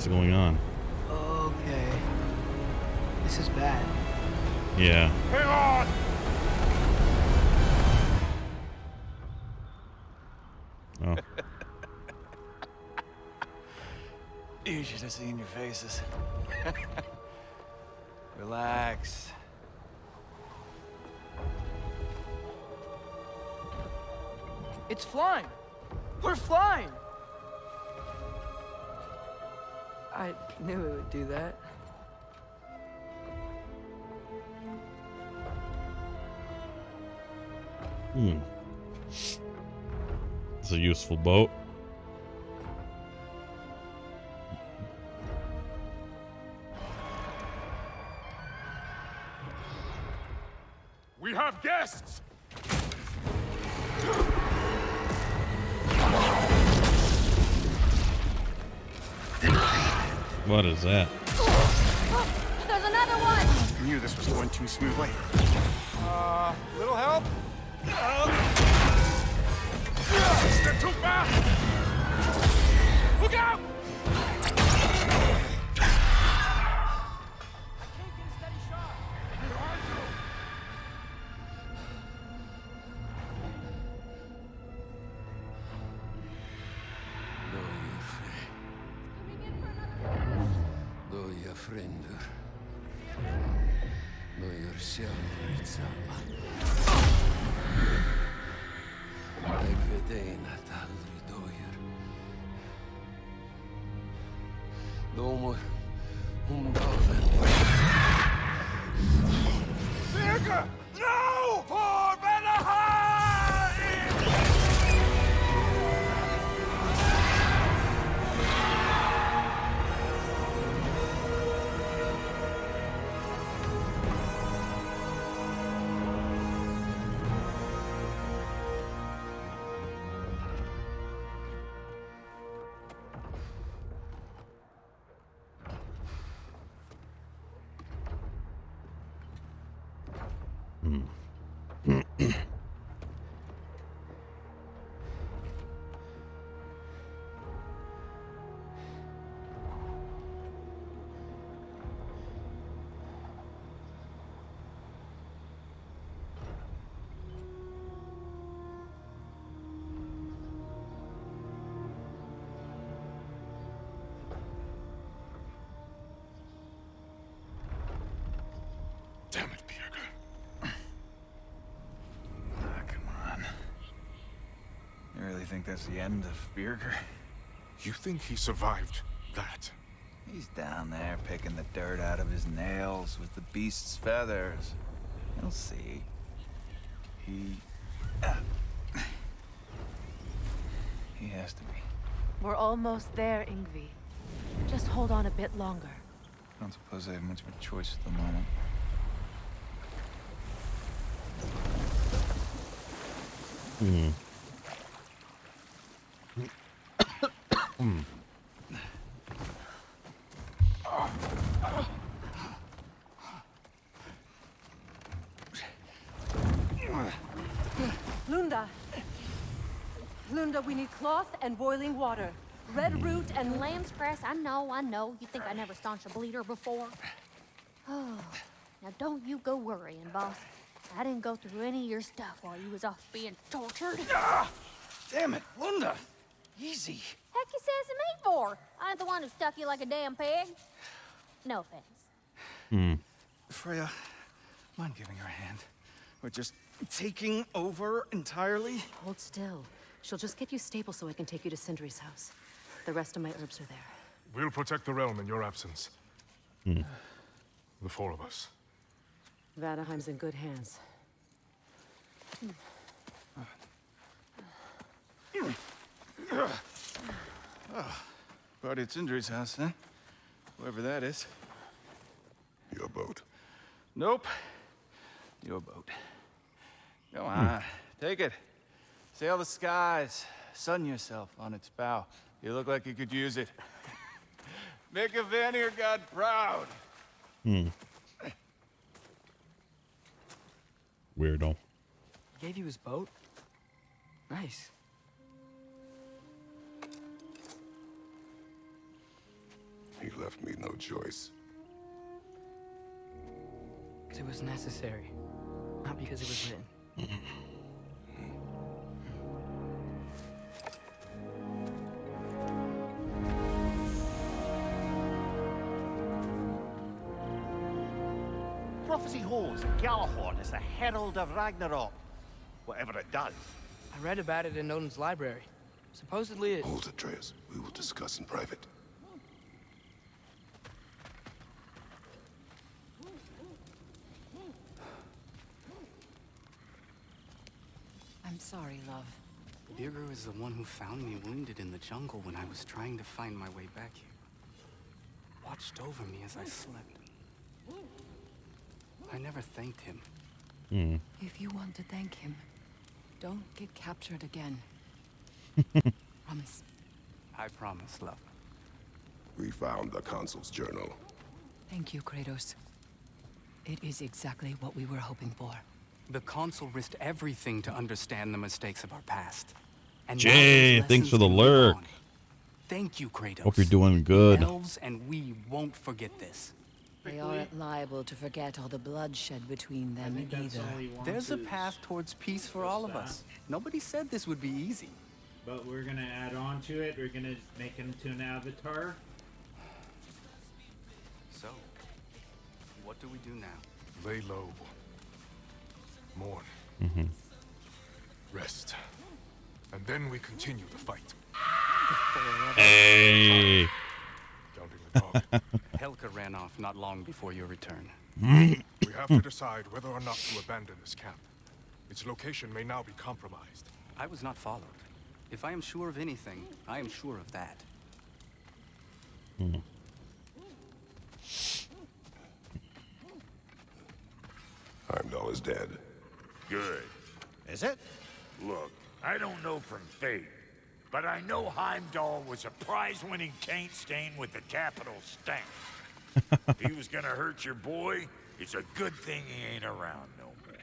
What's going on? Okay. This is bad. Yeah. Hang on! Oh. You should have seen your faces. Relax. It's flying! We're flying! I knew it would do that. It's a useful boat. We have guests! What is that? There's another one! I knew this was going too smoothly. Little help? They're too fast! Look out! Fränder. Nå gör själv detsamma. Jag vet en att aldrig dör. De dagen. Birger! No! For Vanaheim! Damn it, Birger. Come on. You really think that's the end of Birger? You think he survived that? He's down there picking the dirt out of his nails with the beast's feathers. You'll see. He has to be. We're almost there, Ingvi. Just hold on a bit longer. I don't suppose I have much of a choice at the moment. cloth and boiling water. Red root and lamb's cress. I know. You think I never staunched a bleeder before? Oh, now don't you go worrying, boss. I didn't go through any of your stuff while you was off being tortured. Ah, damn it, Wanda. Easy. Heck you sassing me for? I ain't the one who stuck you like a damn pig. No offense. Freya, mind giving her a hand? We're just taking over entirely? Hold still. She'll just get you stable so I can take you to Sindri's house. The rest of my herbs are there. We'll protect the realm in your absence. The four of us. Vanaheim's in good hands. Party at Sindri's house, huh? Whoever that is. Your boat. Nope. Your boat. Go on, take it. Sail the skies. Sun yourself on its bow. You look like you could use it. Make a Vanir god proud. Weirdo. Gave you his boat? Nice. He left me no choice. It was necessary. Not because it was written. Prophecy holds that Gjallarhorn is the herald of Ragnarok. Whatever it does. I read about it in Odin's library. Supposedly it... Hold it, Atreus. We will discuss in private. I'm sorry, love. Birger is the one who found me wounded in the jungle when I was trying to find my way back here. Watched over me as I slept. I never thanked him. If you want to thank him, don't get captured again. Promise. I promise, love. We found the consul's journal. Thank you, Kratos. It is exactly what we were hoping for. The consul risked everything to understand the mistakes of our past. And Jay, thanks for the lurk. Thank you, Kratos. Hope you're doing good. The elves and we won't forget this. They aren't liable to forget all the bloodshed between them either. There's a path towards peace for all of us. Nobody said this would be easy. But we're gonna add on to it. We're gonna make him to an avatar. So, what do we do now? Lay low. Mourn. Rest. And then we continue the fight. Hey. Counting the dog. Helka ran off not long before your return. We have to decide whether or not to abandon this camp. Its location may now be compromised. I was not followed. If I am sure of anything, I am sure of that. Heimdall is dead. Good. Is it? Look, I don't know from fate, but I know Heimdall was a prize-winning taint stain with the capital stank. If he was gonna hurt your boy, it's a good thing he ain't around no more.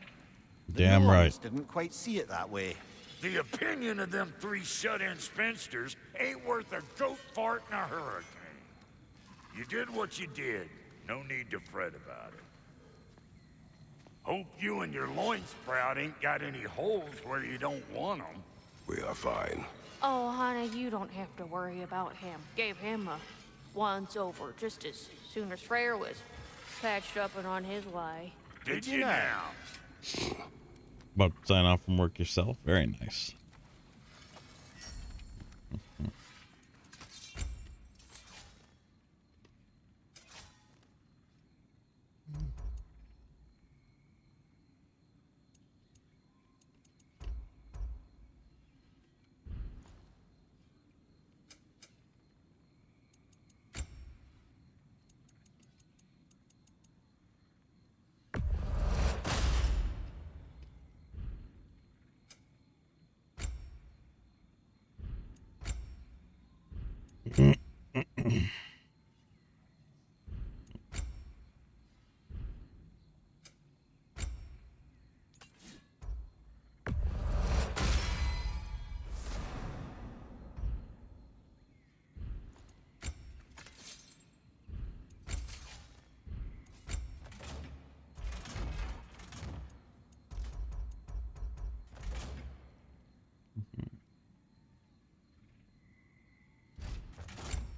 Damn right. Didn't quite see it that way. The opinion of them three shut-in spinsters ain't worth a goat fart in a hurricane. You did what you did. No need to fret about it. Hope you and your loin sprout ain't got any holes where you don't want them. We are fine. Oh, honey, you don't have to worry about him. Gave him a once-over just as soon as Freyr was patched up and on his way. Did you now? About to sign off from work yourself. Very nice.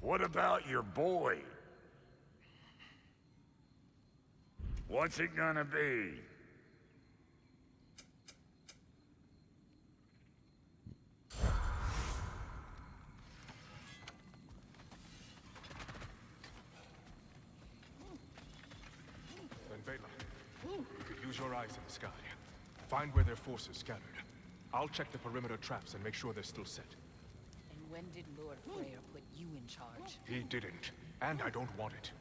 What about your boy? What's it gonna be? Then Vela, you could use your eyes in the sky. Find where their forces scattered. I'll check the perimeter traps and make sure they're still set. And when did Lord Freyr put you in charge? He didn't, and I don't want it.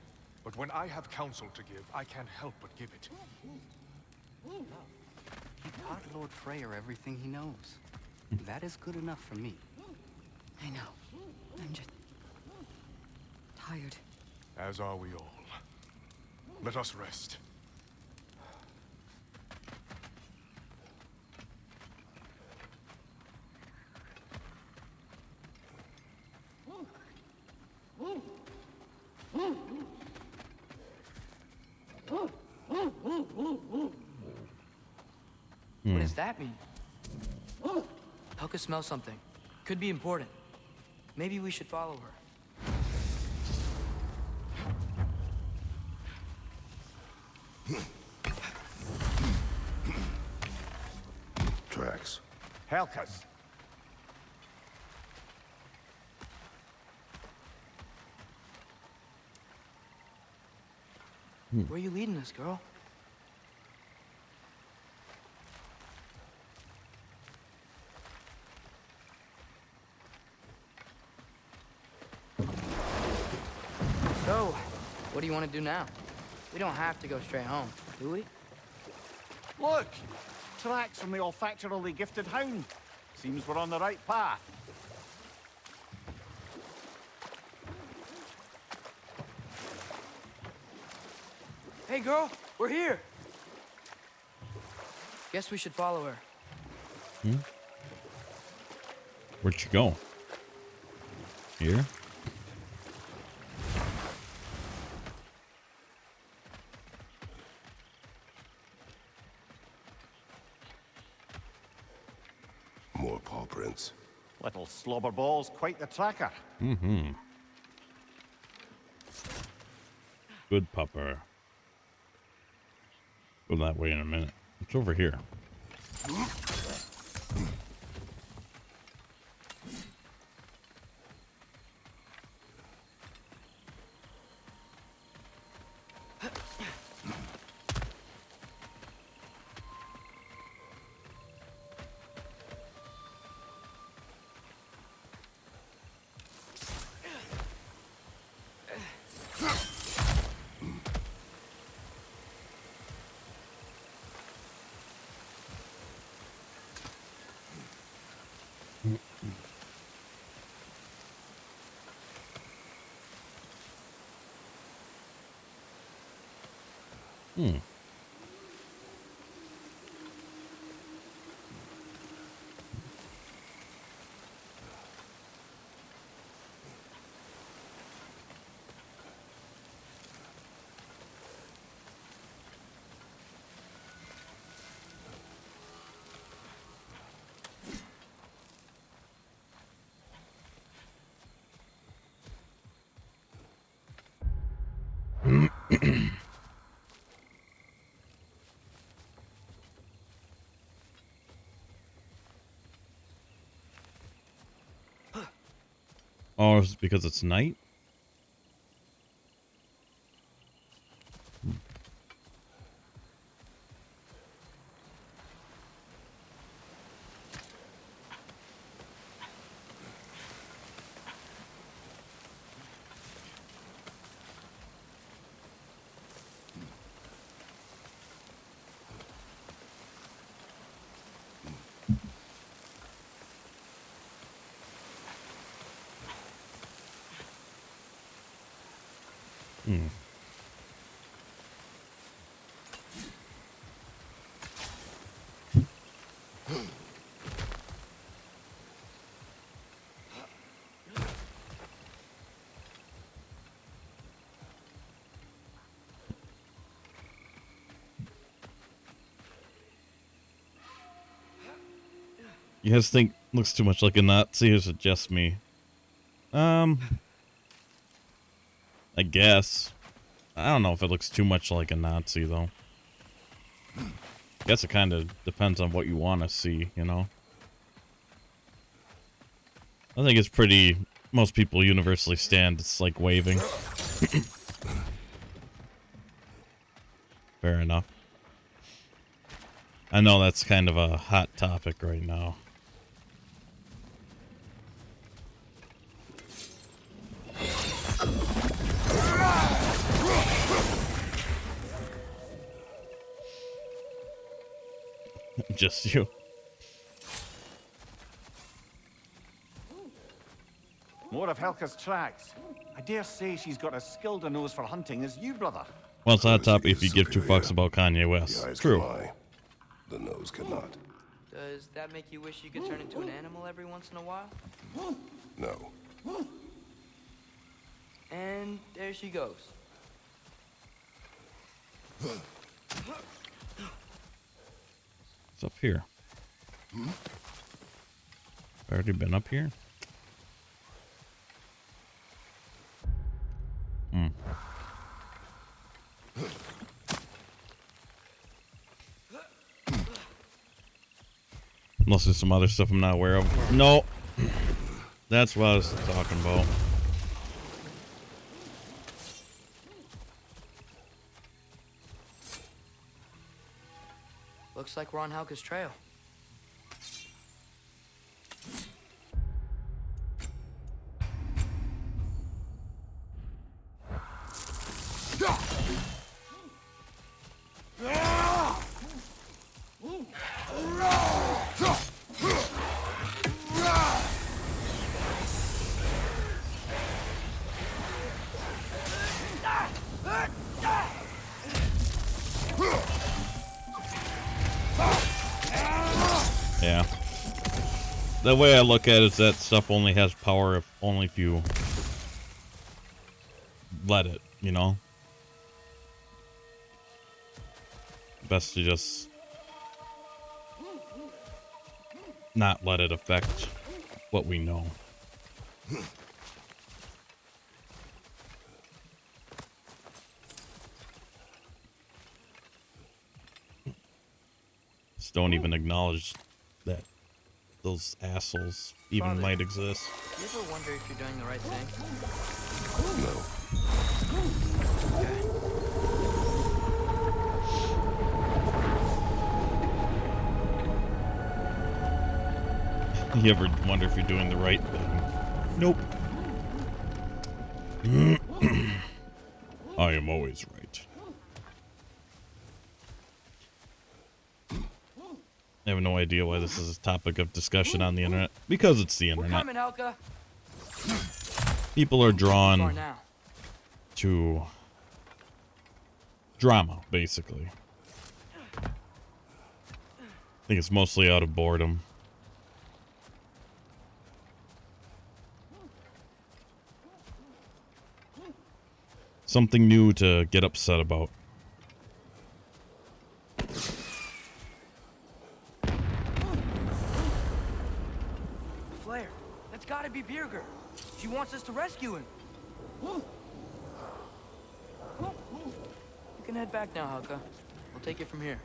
But when I have counsel to give, I can't help but give it. He taught Lord Freyr everything he knows. That is good enough for me. I know. I'm just tired. As are we all. Let us rest. What does that mean? Helka smells something. Could be important. Maybe we should follow her. Tracks. Helka's. Where are you leading us, girl? So, what do you want to do now? We don't have to go straight home, do we? Look! Tracks from the olfactorily gifted hound. Seems we're on the right path. Hey, girl, we're here. Guess we should follow her. Where'd you go? Here? More paw prints. Little slobber balls, quite the tracker. Mm-hmm. Good pupper. Go that way in a minute. It's over here. Oh, is it because it's night? You guys think looks too much like a Nazi, or is it just me? I guess. I don't know if it looks too much like a Nazi, though. I guess it kind of depends on what you want to see, you know? I think it's pretty... Most people universally stand. It's like waving. Fair enough. I know that's kind of a hot topic right now. Just you. More of Helka's tracks. I dare say she's got as skilled a nose for hunting as you, brother. Well, it's a hot topic if you give two fucks about Kanye West. The eyes True. can lie. The nose cannot. Does that make you wish you could turn into an animal every once in a while? No. And there she goes. It's up here. Already been up here? Hmm. Unless there's some other stuff I'm not aware of. No. That's what I was talking about. Looks like we're on Helka's trail. Yeah. The way I look at it is that stuff only has power if you let it, you know? Best to just not let it affect what we know. Just don't even acknowledge that those assholes even Father, might exist. Do you ever wonder if you're doing the right thing? You ever wonder if you're doing the right thing? Nope. I am always right. I have no idea why this is a topic of discussion on the internet. Because it's the internet. We're coming, Helka. People are Far drawn now. to drama, basically. I think it's mostly out of boredom. Something new to get upset about. Flair, that's gotta be Birger. She wants us to rescue him. You can head back now, Helka. We'll take it from here.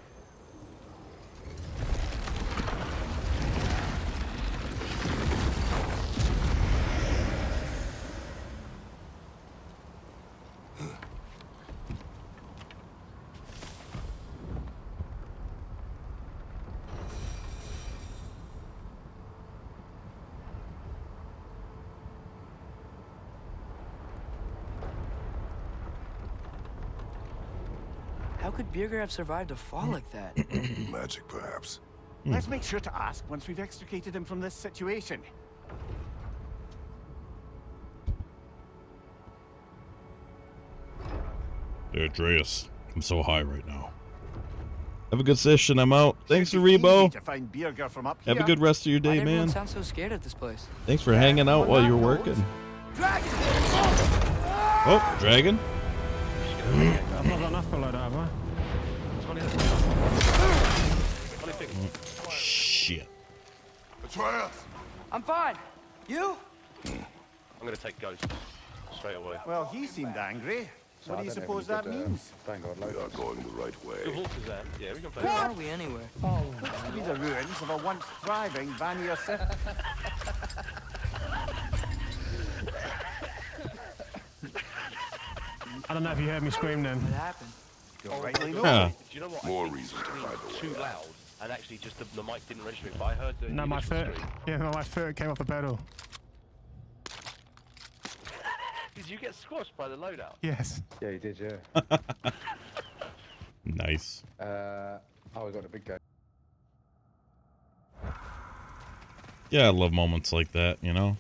How could Birger have survived a fall like that? Magic, perhaps. Let's make sure to ask once we've extricated him from this situation. Hey, Atreus, I'm so high right now. Have a good session. I'm out. Thanks for Rebo. To find Birger from up Have a here. good rest of your day, Why'd everyone man. sound so scared at this place? Thanks for hanging out while you're working. Dragon! Oh, dragon. Shit. Atreus! I'm fine. You? I'm gonna take Ghost. straight away. Well, he seemed angry. So What I do you don't know suppose if we that could, means? Thank God, We are going the right way. The wolf is there. Yeah, we can play. Where are we anyway? Looks to be the ruins of a once thriving Vanir city. I don't know if you heard me scream then. What happened? You're rightly Yeah. know. Do you know what? More I think reason to screamed find a way too out. loud, and actually just the mic didn't register it. But I heard the No, my initial foot. scream. Yeah, no, my foot came off the pedal. Did you get squashed by the loadout? Yes. Yeah, you did. Yeah. Nice. Oh, we got a big guy. Yeah, I love moments like that, you know?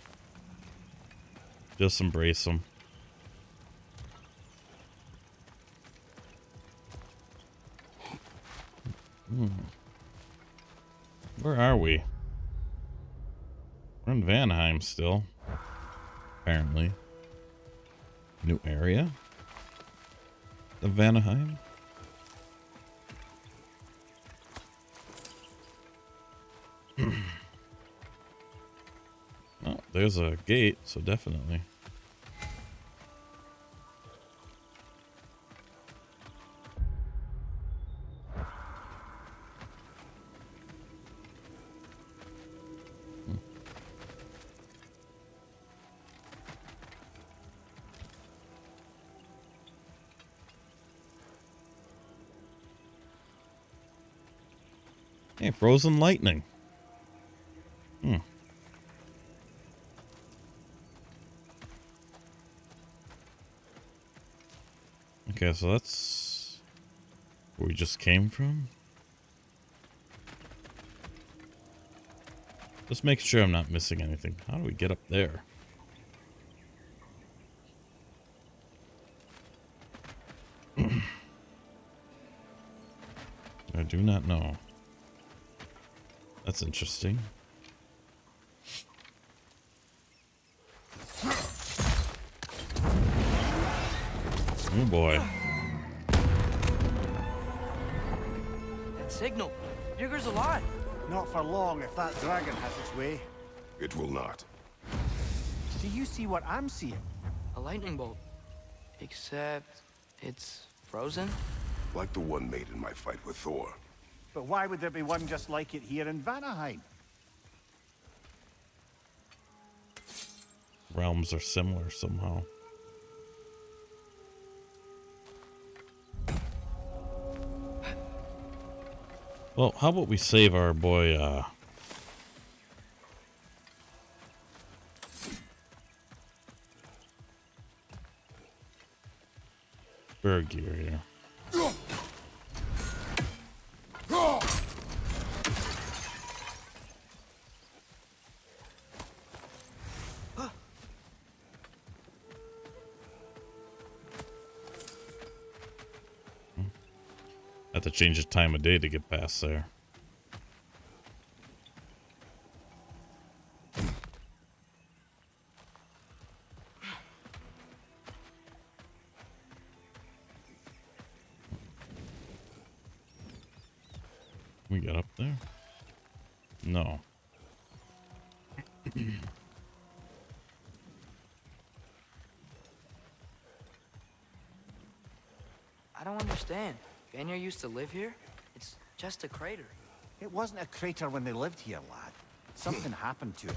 Just embrace them. Where are we? We're in Vanaheim still. Apparently. New area? Of Vanaheim? Oh, there's a gate, so definitely. Hey, frozen lightning. Okay, so that's where we just came from. Just make sure I'm not missing anything. How do we get up there? I do not know. That's interesting. Oh boy. That signal. Jigger's alive. Not for long if that dragon has its way. It will not. Do you see what I'm seeing? A lightning bolt. Except it's frozen? Like the one made in my fight with Thor. But why would there be one just like it here in Vanaheim? Realms are similar somehow. Well, how about we save our boy, Bergir here. Have to change the time of day to get past there. We get up there? No. I don't understand. Vanir used to live here? It's just a crater. It wasn't a crater when they lived here, lad. Something happened to it.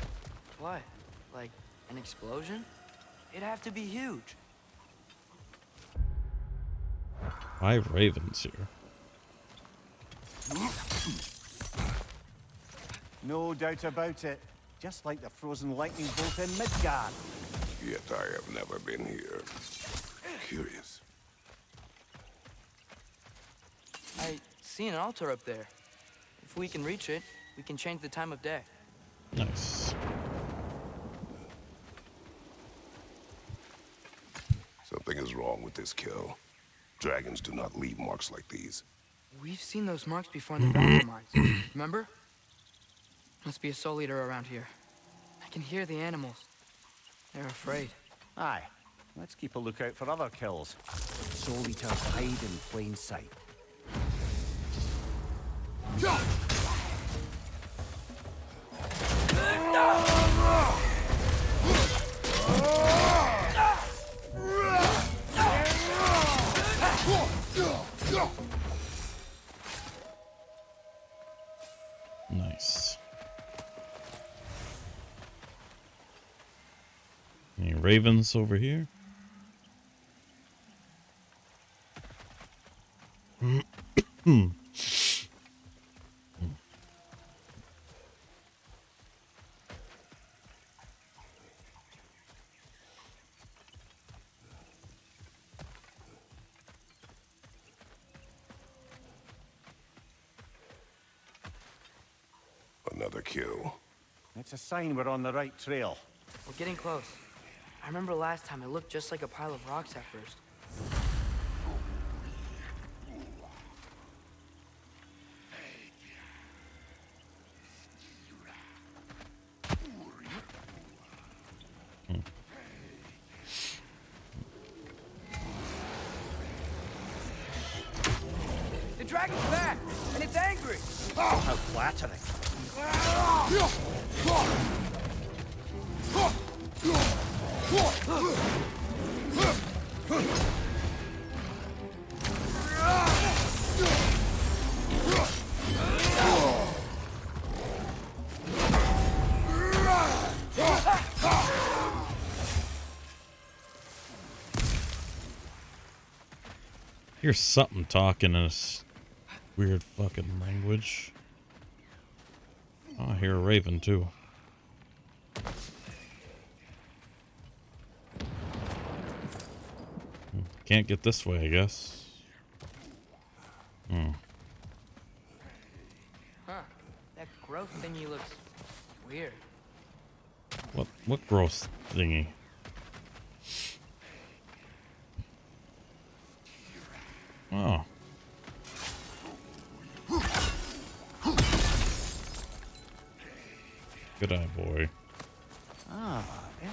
What? Like an explosion? It'd have to be huge. 5 ravens here. No doubt about it. Just like the frozen lightning bolt in Midgard. Yet I have never been here. Curious. I see an altar up there. If we can reach it, we can change the time of day. Nice. Something is wrong with this kill. Dragons do not leave marks like these. We've seen those marks before in the Valkyrie mines. Remember? Must be a soul eater around here. I can hear the animals. They're afraid. Aye. Let's keep a lookout for other kills. Soul eaters hide in plain sight. ravens over here. Another kill. It's a sign we're on the right trail. We're getting close. I remember last time it looked just like a pile of rocks at first. The dragon's back, and it's angry. How flattering. Here's something talking in this weird fucking language. Oh, I hear a raven too. Can't get this way, I guess. Huh. That growth thingy looks weird. What gross thingy? Oh. Good eye, boy. Ah,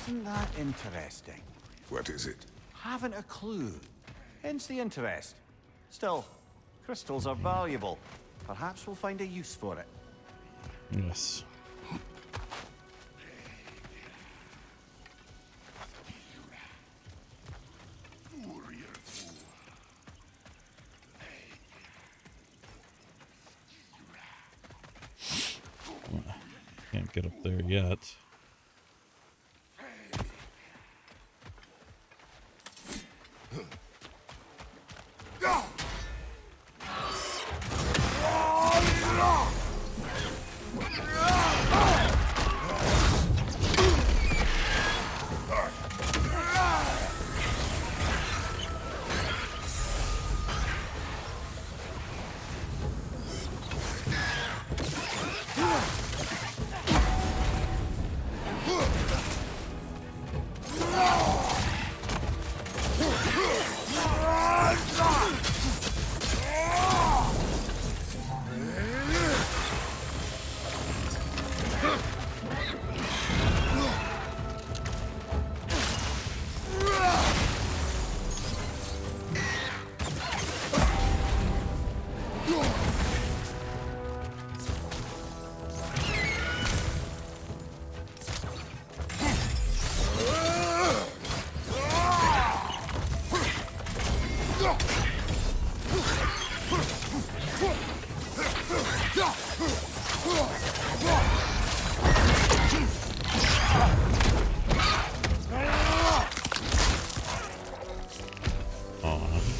isn't that interesting? What is it? Haven't a clue. Hence the interest. Still, crystals are valuable. Perhaps we'll find a use for it. Yes. Can't get up there yet.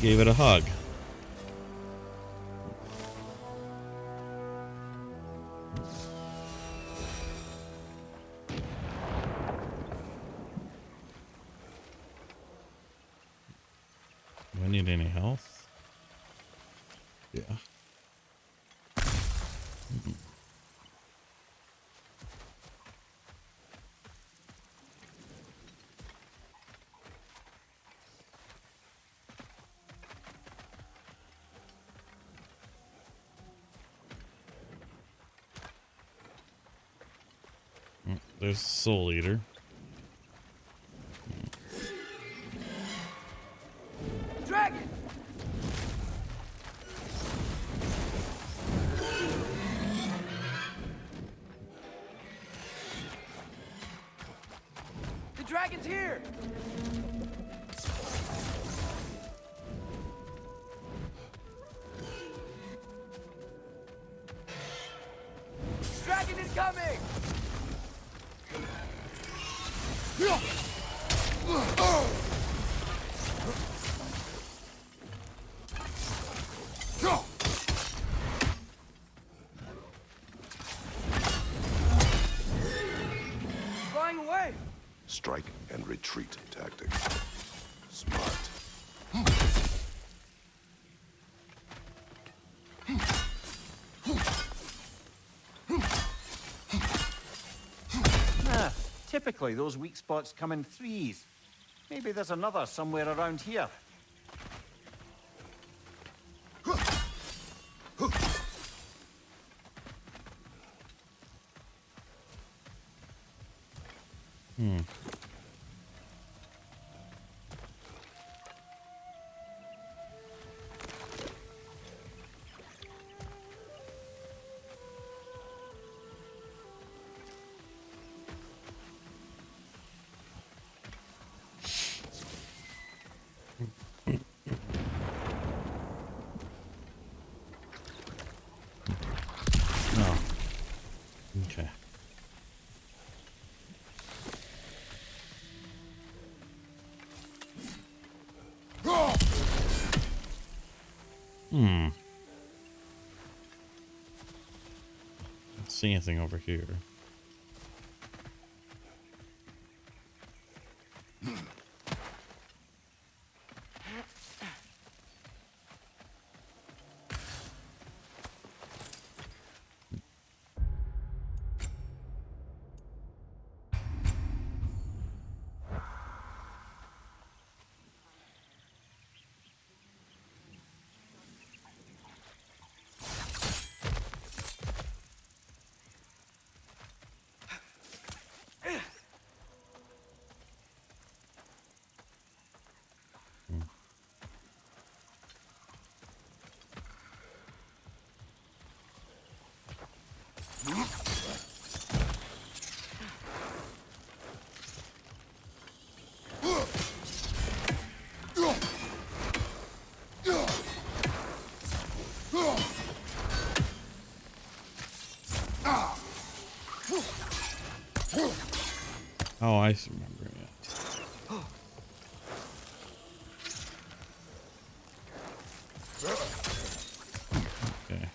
Gave it a hug. Do I need any health? Yeah. There's Soul Eater. Dragon! The dragon's here! Dragon incoming! retreat tactic. Smart. Nah, typically those weak spots come in threes. Maybe there's another somewhere around here. Oh. Okay. Don't see anything over here. Oh, I remember it. Okay.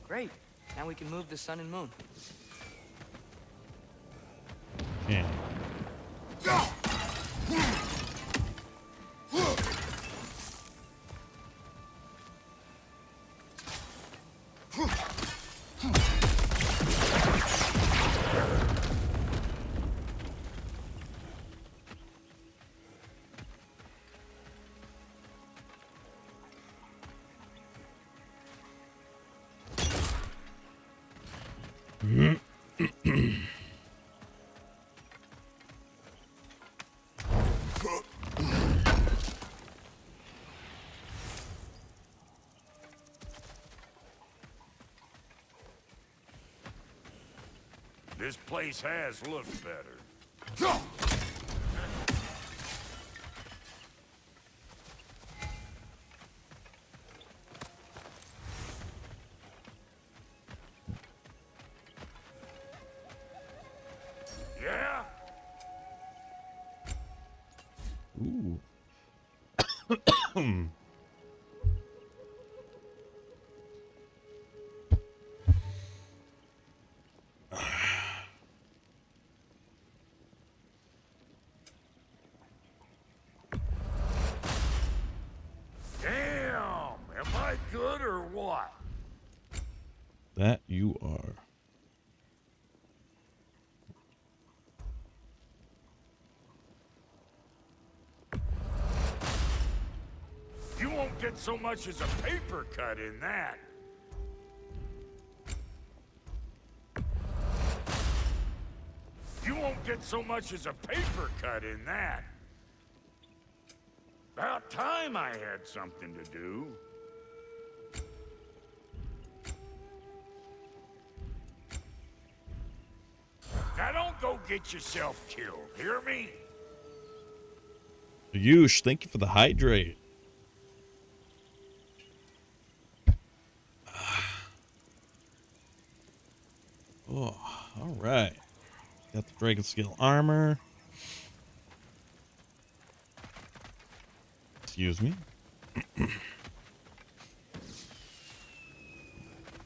Great. Now we can move the sun and moon. Yeah. This place has looked better. Yeah? Ooh. Damn! Am I good or what? That you are. You won't get so much as a paper cut in that. You won't get so much as a paper cut in that. About time I had something to do. get yourself killed. Hear me? Yush, thank you for the hydrate. Oh, all right. Got the dragon scale armor. Excuse me.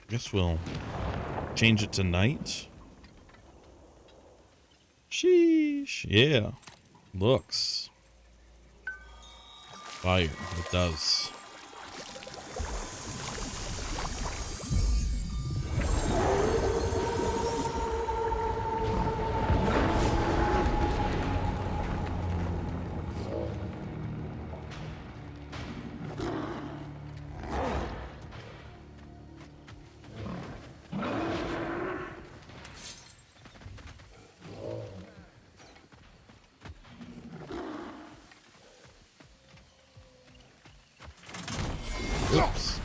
Guess we'll change it to night. Sheesh. Yeah. Looks. Fire. It does. Oops.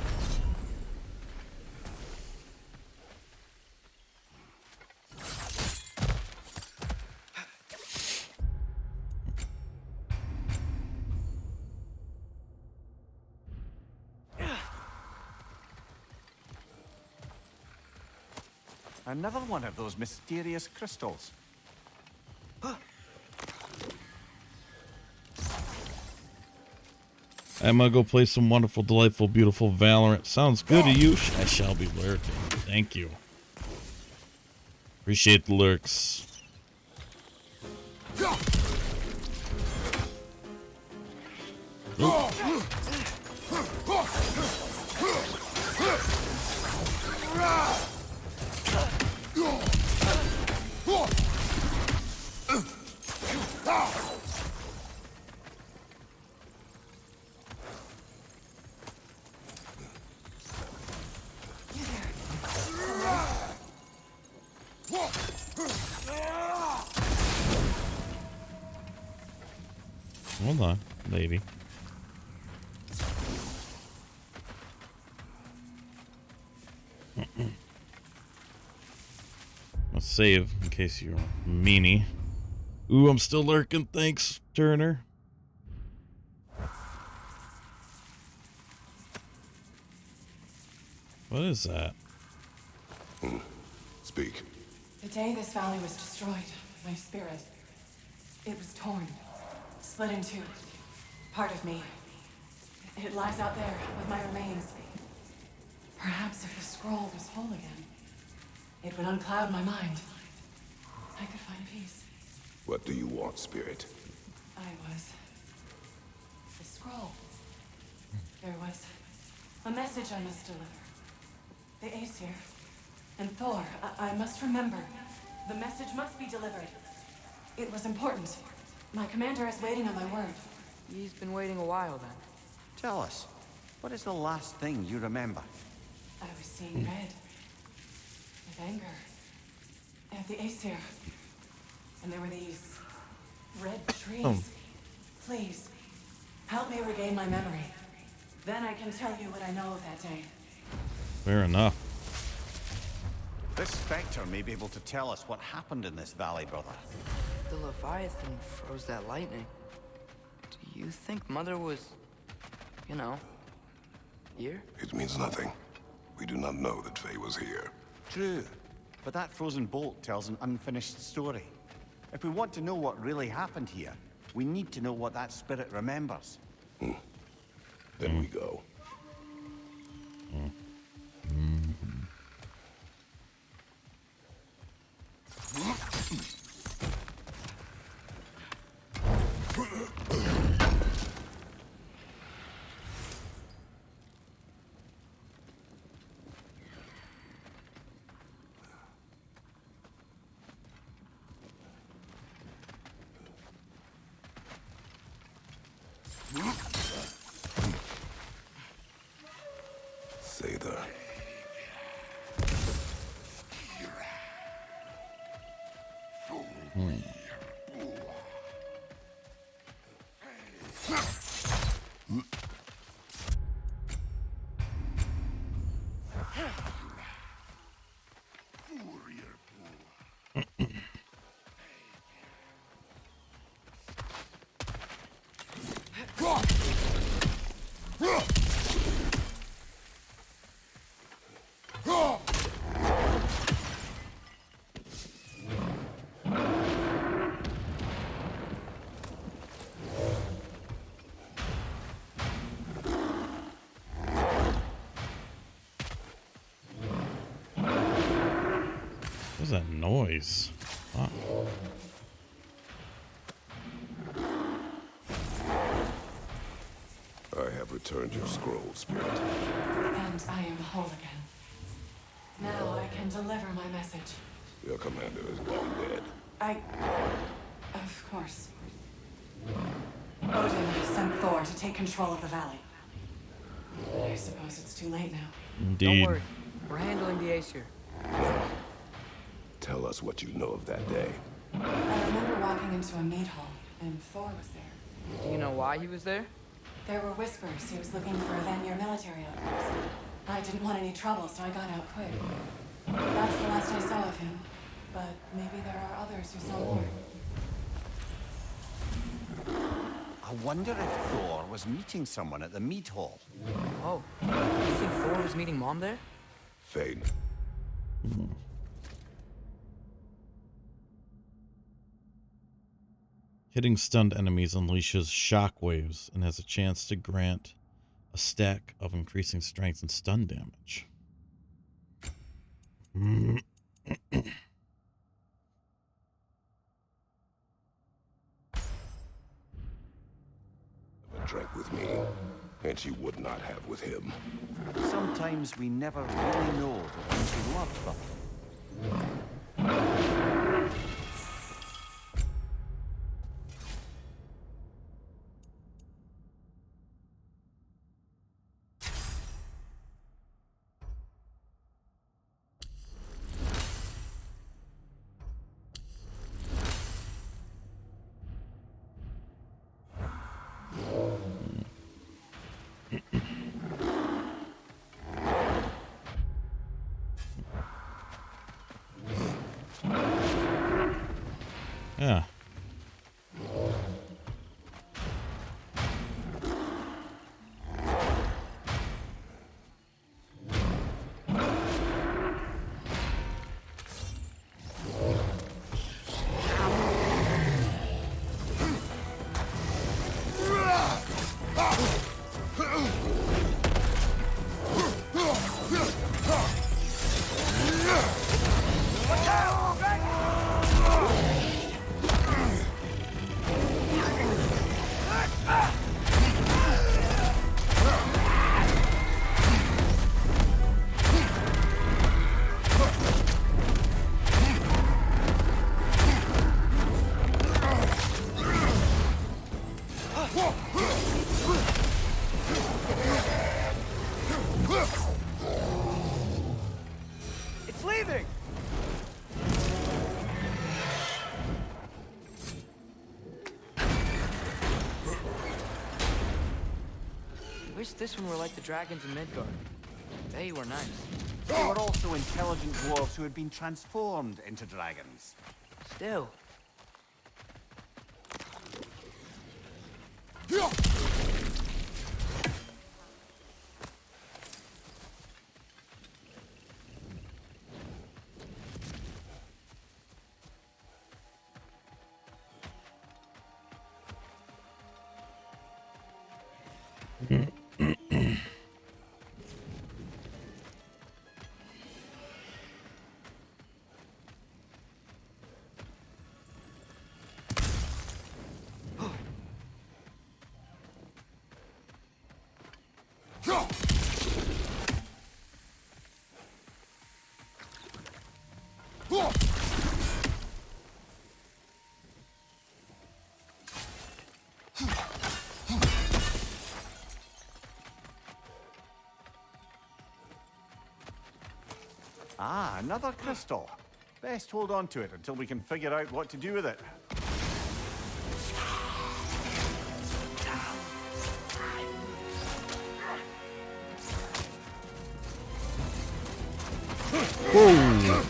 Another one of those mysterious crystals. I'm gonna go play some wonderful, delightful, beautiful Valorant. Sounds good to you. I shall be lurking. Thank you. Appreciate the lurks. Hold on, lady. Let's save in case you're a meanie. Ooh, I'm still lurking. Thanks, Turner. What is that? Speak. The day this valley was destroyed, my spirit, it was torn, split in two. Part of me, it lies out there with my remains. Perhaps if the scroll was whole again, it would uncloud my mind. I could find peace. What do you want, Spirit? I was... the scroll. There was a message I must deliver. The Aesir and Thor, I must remember. The message must be delivered. It was important. My commander is waiting on my word. He's been waiting a while then. Tell us, what is the last thing you remember? I was seeing red. With anger. At the Aesir. And there were these red trees. Oh. Please, help me regain my memory. Then I can tell you what I know of that day. Fair enough. This Spectre may be able to tell us what happened in this valley, brother. The Leviathan froze that lightning. Do you think Mother was, you know, here? It means nothing. We do not know that Faye was here. True, but that frozen bolt tells an unfinished story. If we want to know what really happened here, we need to know what that spirit remembers. Then we go. Sather. What's that noise? Wow. I have returned your scroll, Spirit. And I am whole again. Now I can deliver my message. Your commander is long dead. Of course. Odin sent Thor to take control of the valley. I suppose it's too late now. Indeed. Don't worry. We're handling the Aesir. No. Tell us what you know of that day. I remember walking into a meat hall, and Thor was there. Do you know why he was there? There were whispers he was looking for a Vanir military outpost. I didn't want any trouble, so I got out quick. That's the last I saw of him. But maybe there are others who saw more. I wonder if Thor was meeting someone at the meat hall. Oh, you think Thor was meeting Mom there? Fane. Hitting stunned enemies unleashes shockwaves and has a chance to grant a stack of increasing strength and stun damage. Drank with me, and she would not have with him. Sometimes we never really know the ones we love, Yeah. It's leaving! Wish this one were like the dragons in Midgard. They were nice. They were also intelligent dwarves who had been transformed into dragons. Still. Ah, another crystal. Best hold on to it until we can figure out what to do with it. Whoa.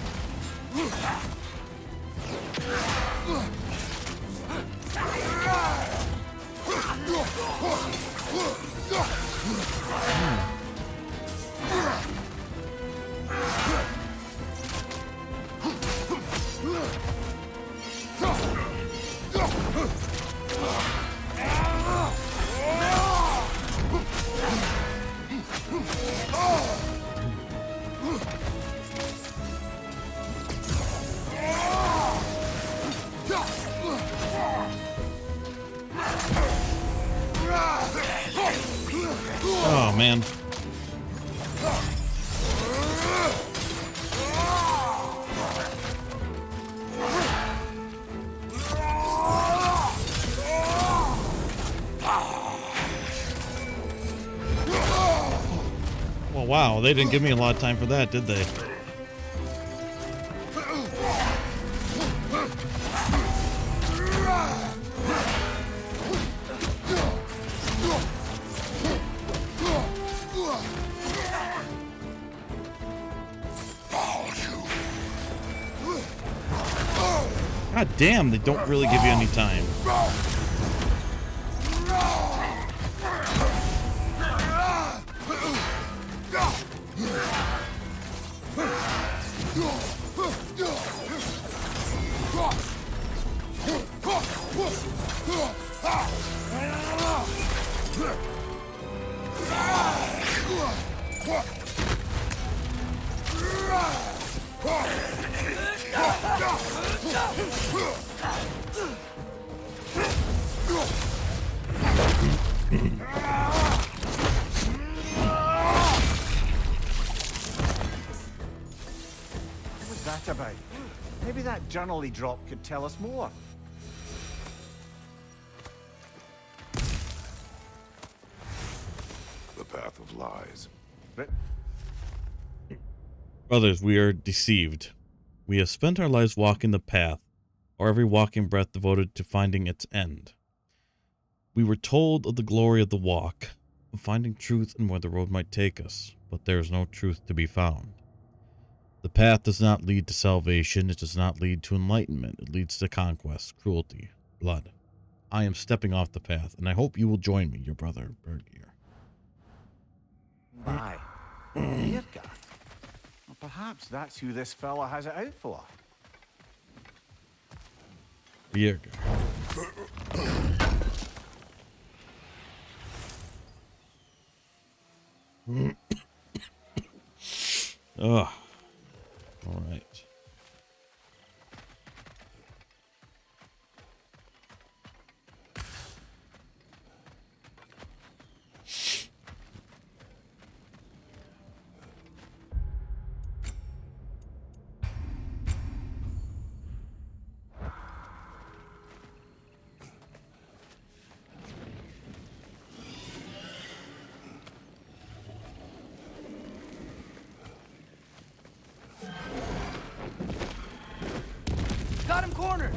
wow, they didn't give me a lot of time for that, did they? God damn, they don't really give you any time. What was that about? Maybe that journal he dropped could tell us more. The path of lies. Brothers, we are deceived. We have spent our lives walking the path, or every walking breath devoted to finding its end. We were told of the glory of the walk, of finding truth and where the road might take us, but there is no truth to be found. The path does not lead to salvation, it does not lead to enlightenment, it leads to conquest, cruelty, blood. I am stepping off the path, and I hope you will join me, your brother, Bergir. Bye. Birka. Well, perhaps that's who this fella has it out for. Birgir. Ugh. All right. Got him cornered!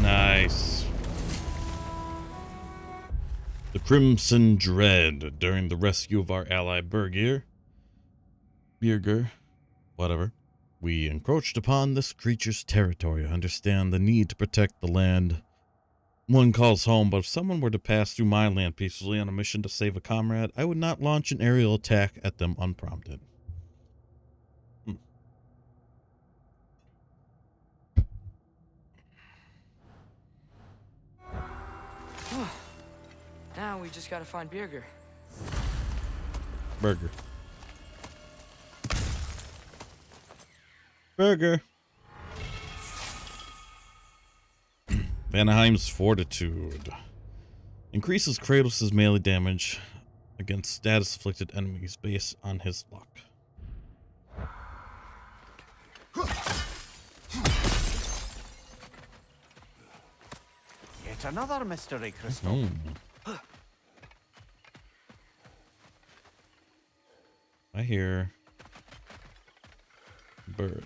Nice. The Crimson Dread. During the rescue of our ally Birgir, whatever, we encroached upon this creature's territory. I understand the need to protect the land one calls home, but if someone were to pass through my land peacefully on a mission to save a comrade, I would not launch an aerial attack at them unprompted. Now we just gotta find Birgir. Burger. Vanaheim's Fortitude. Increases Kratos' melee damage against status-afflicted enemies based on his luck. Yet another mystery crystal. I hear bird.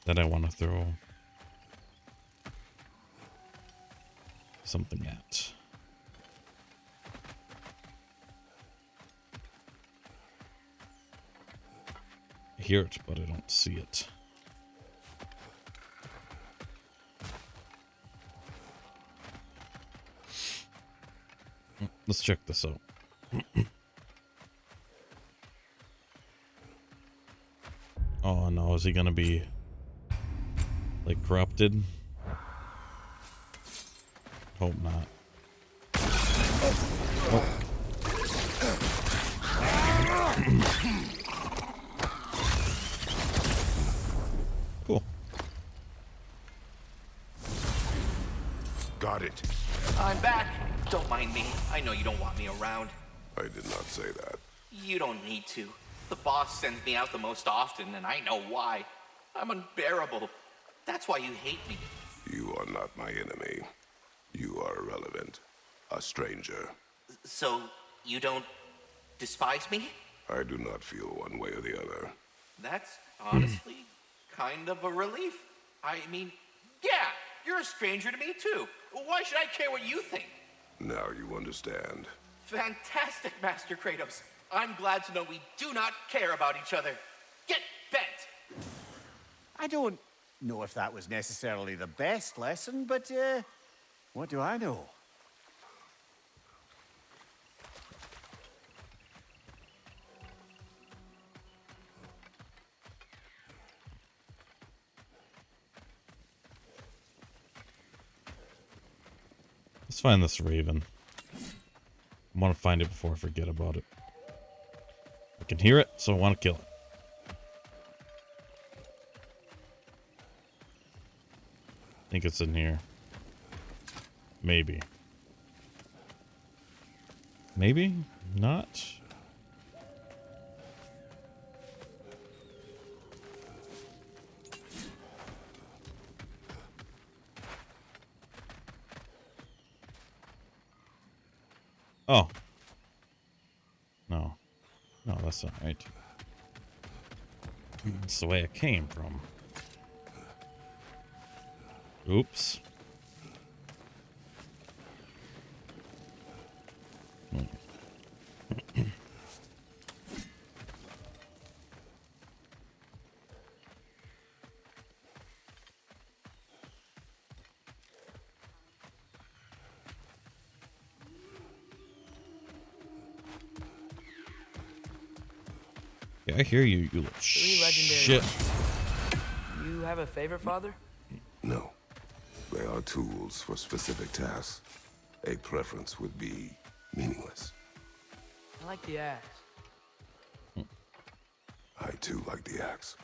That I want to throw something at. I hear it, but I don't see it. Let's check this out. Oh no, is he gonna be like corrupted? Hope not. Oh. Cool. Got it. I'm back. Don't mind me. I know you don't want me around. I did not say that. You don't need to. The boss sends me out the most often, and I know why. I'm unbearable. That's why you hate me. You are not my enemy. You are irrelevant. A stranger. So, you don't despise me? I do not feel one way or the other. That's honestly kind of a relief. I mean, yeah, you're a stranger to me too. Why should I care what you think? Now you understand. Fantastic, Master Kratos. I'm glad to know we do not care about each other. Get bent! I don't know if that was necessarily the best lesson, but, what do I know? Let's find this raven. I want to find it before I forget about it. I can hear it, so I want to kill it. I think it's in here. Maybe. Maybe? Not? Oh. No. No, that's not right. That's the way it came from. Oops. Okay, I hear you, you little 3 legendary shit. You have a favorite, Father? No. They are tools for specific tasks. A preference would be meaningless. I like the axe. I too like the axe.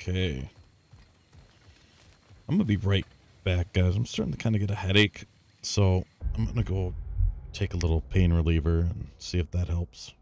Okay. I'm gonna be right back, guys. I'm starting to kind of get a headache, so I'm gonna go take a little pain reliever and see if that helps.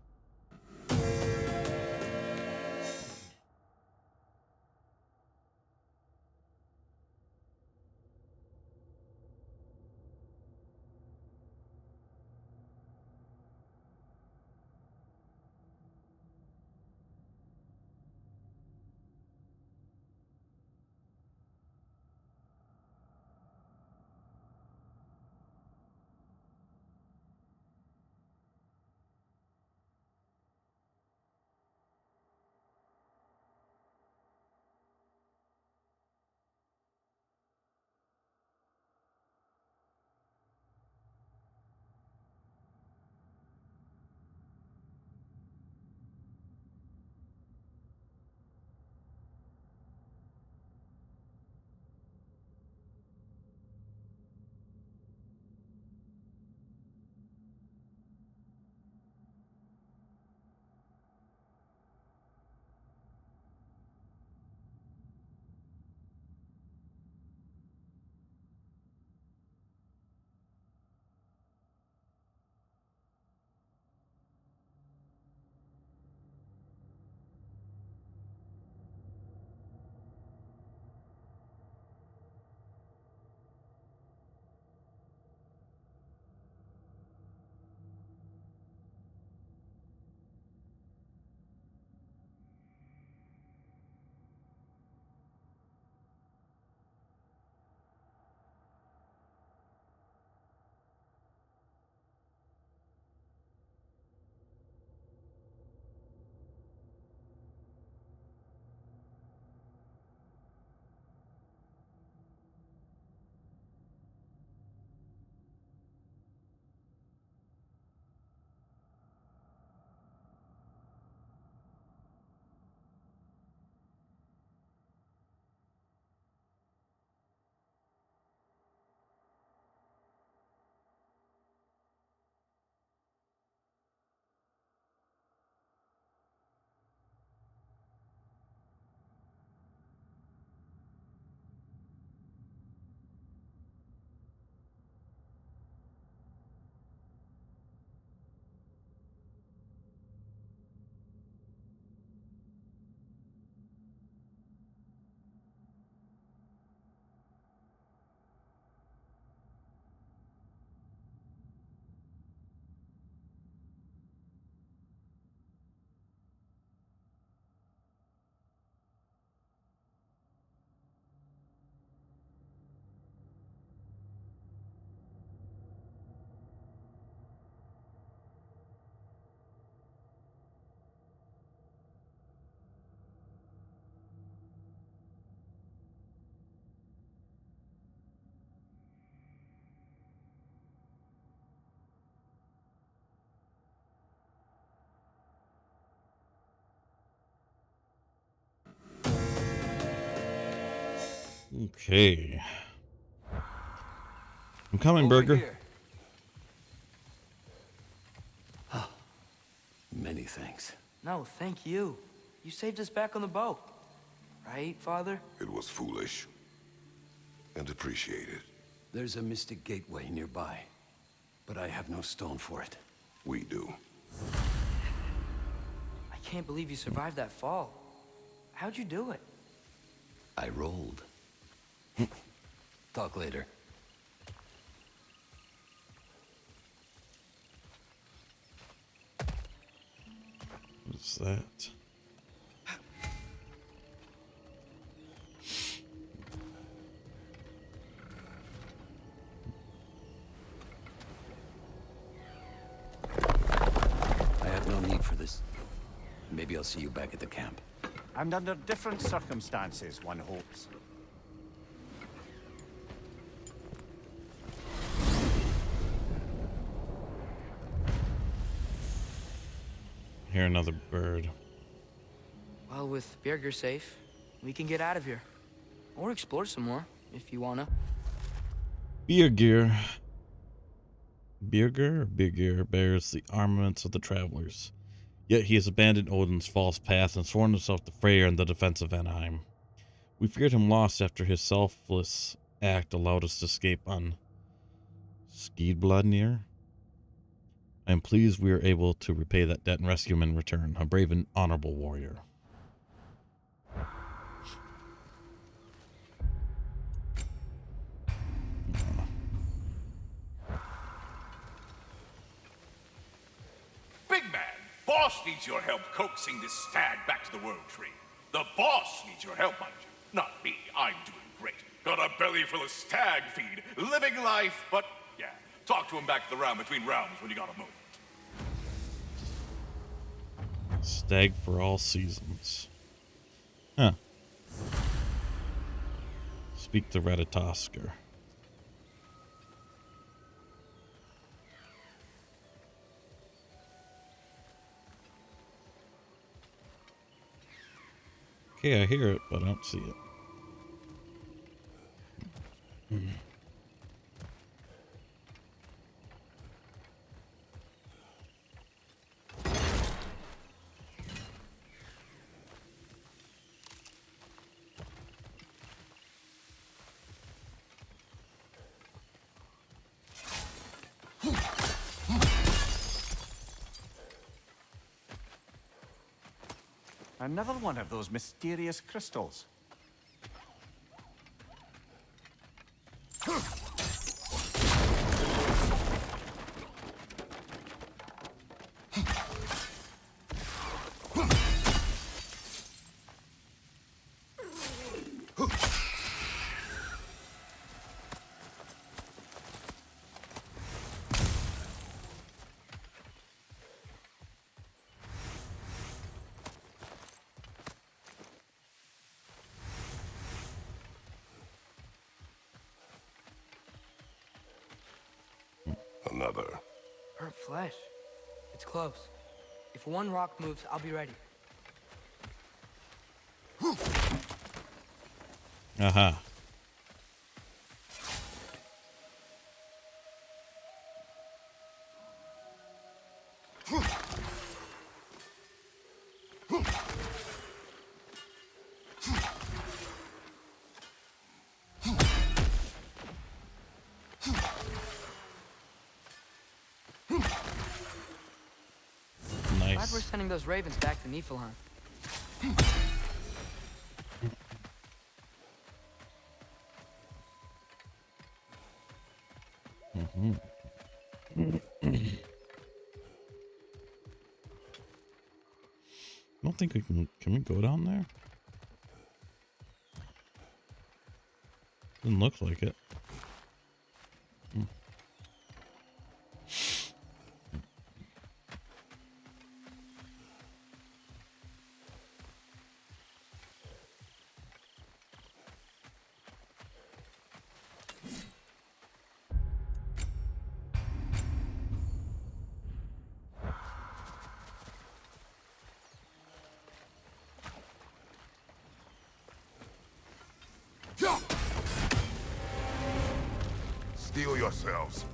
Okay. I'm coming, Over Burger. here. Many thanks. No, thank you. You saved us back on the boat. Right, Father? It was foolish. And appreciated. There's a mystic gateway nearby, but I have no stone for it. We do. I can't believe you survived that fall. How'd you do it? I rolled. Talk later. What's that? I have no need for this. Maybe I'll see you back at the camp. And under different circumstances, one hopes. Hear another bird. Well, with Birger safe, we can get out of here. Or explore some more, if you wanna. Birger bears the armaments of the travelers. Yet he has abandoned Odin's false path and sworn himself to Freyr in the defense of Vanaheim. We feared him lost after his selfless act allowed us to escape on Skidbladnir. I am pleased we are able to repay that debt and rescue him in return, a brave and honorable warrior. Big man, boss needs your help coaxing this stag back to the World Tree. The boss needs your help, mind you. Not me, I'm doing great. Got a belly full of stag feed, living life, but yeah, talk to him back at the round between rounds when you got a moment. Stag for all seasons. Huh. Speak to Ratatosker. Okay, I hear it, but I don't see it. Another one of those mysterious crystals. Another. Burnt flesh. It's close. If one rock moves, I'll be ready. Aha. Glad we're sending those ravens back to Niflheim. I don't think we can we go down there? Doesn't look like it. Steel yourselves.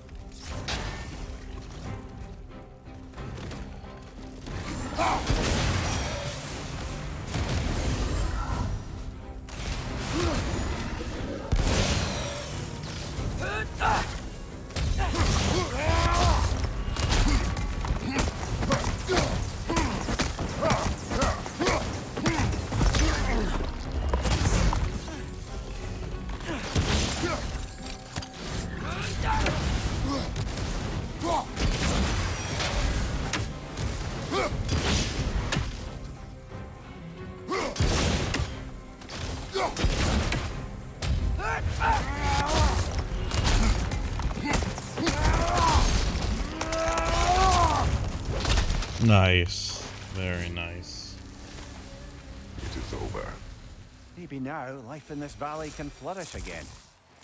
Nice. Very nice. It is over. Maybe now life in this valley can flourish again.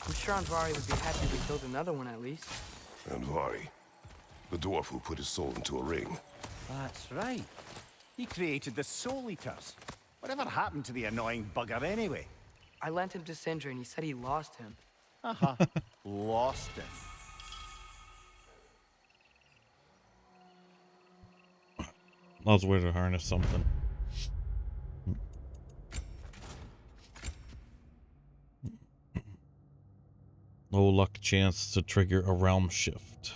I'm sure Andvari would be happy we killed another one at least. Andvari, the dwarf who put his soul into a ring. That's right. He created the Soul Eaters. Whatever happened to the annoying bugger anyway? I lent him to Sindri and he said he lost him. Uh-huh. Lost it. Lots of way to harness something. Low luck chance to trigger a realm shift.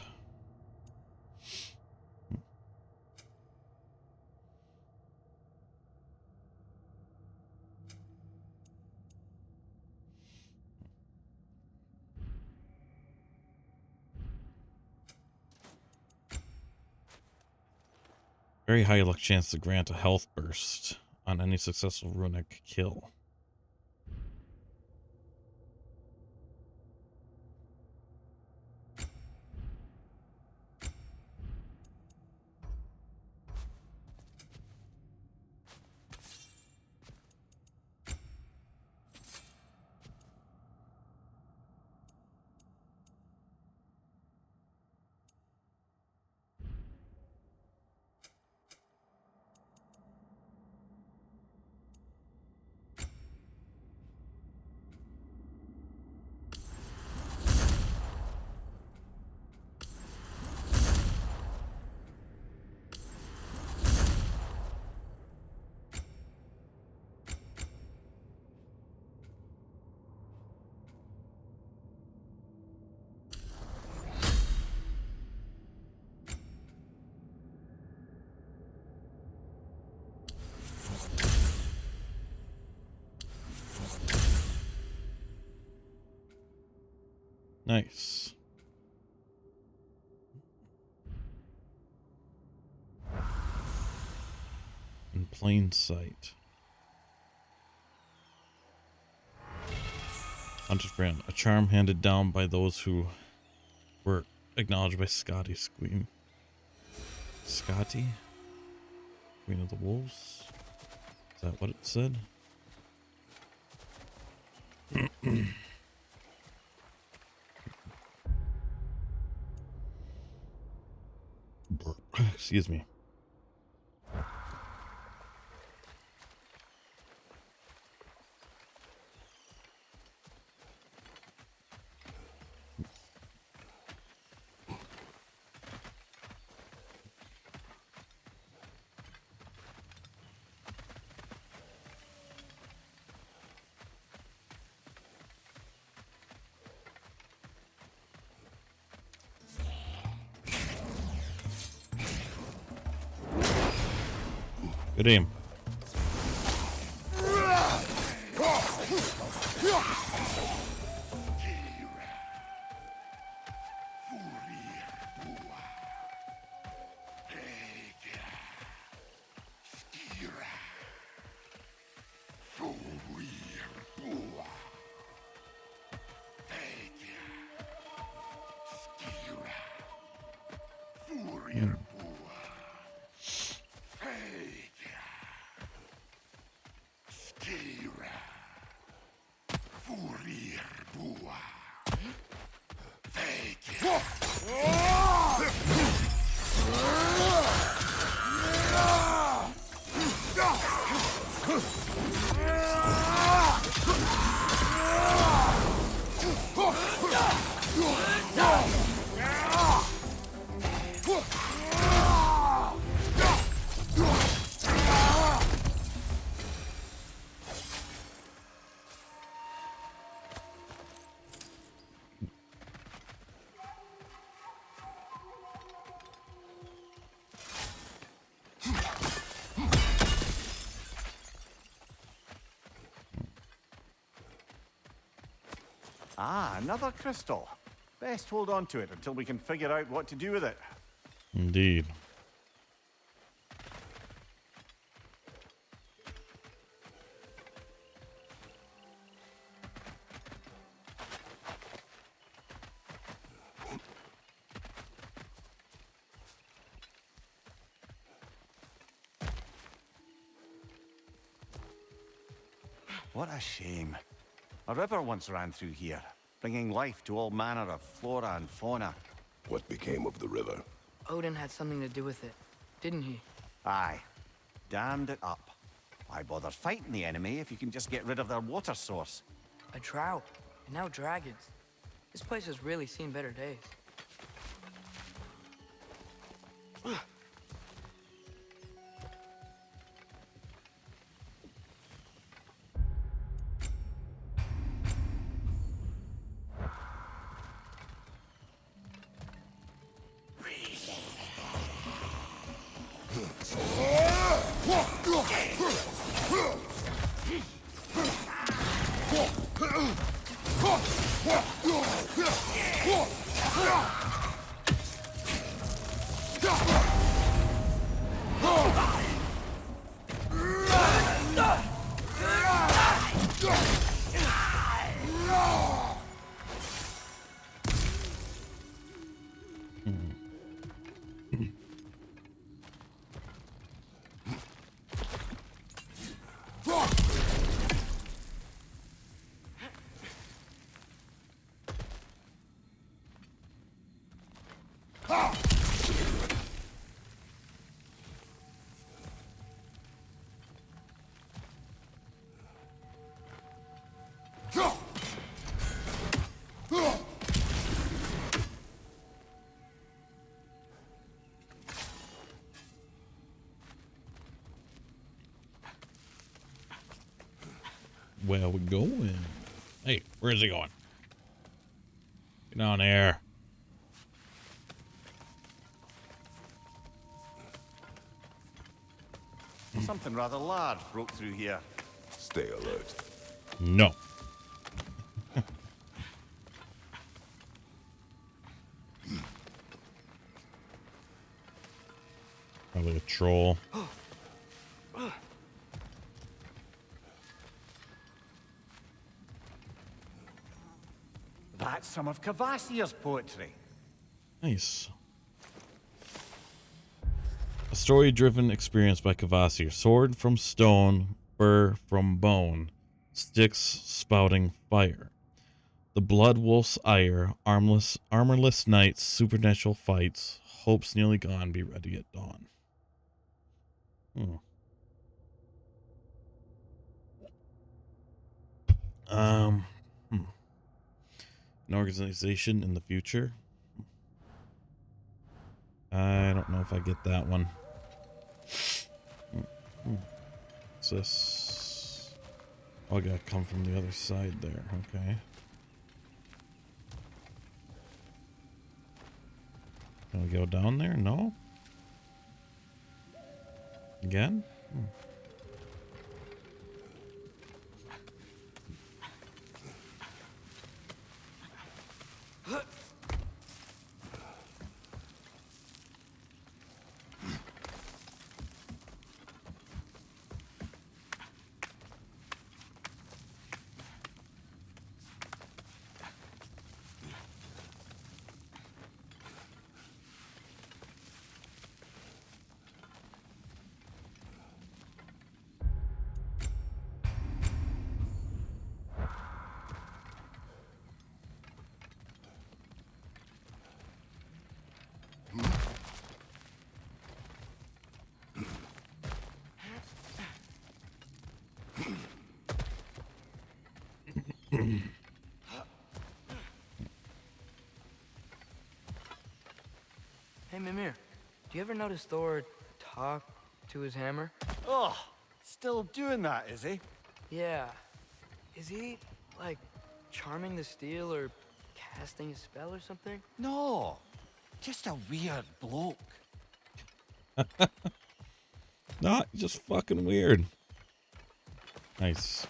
Very high luck chance to grant a health burst on any successful runic kill. Nice. In plain sight. Hunter's Brand, a charm handed down by those who were acknowledged by Scotty Scream. Scotty? Queen of the Wolves? Is that what it said? Excuse me. Good aim. Ah, another crystal. Best hold on to it until we can figure out what to do with it. Indeed. What a shame. A river once ran through here, bringing life to all manner of flora and fauna. What became of the river? Odin had something to do with it, didn't he? Aye. Dammed it up. Why bother fighting the enemy if you can just get rid of their water source? A drought, and now dragons. This place has really seen better days. Where are we going? Hey, where's he going? Get down there. Something rather large broke through here. Stay alert. No. Probably a troll. That's some of Kvasir's poetry. Nice. A story-driven experience by Kvasir. Sword from stone, fur from bone, sticks spouting fire. The blood wolf's ire, armorless knights, supernatural fights, hopes nearly gone, be ready at dawn. An organization in the future. I don't know if I get that one. What's this? Oh, I gotta come from the other side there. Okay. Can we go down there? No? Again? Hey, Mimir, do you ever notice Thor talk to his hammer? Oh, still doing that, is he? Yeah. Is he, like, charming the steel or casting a spell or something? No, just a weird bloke. Not just fucking weird. Nice.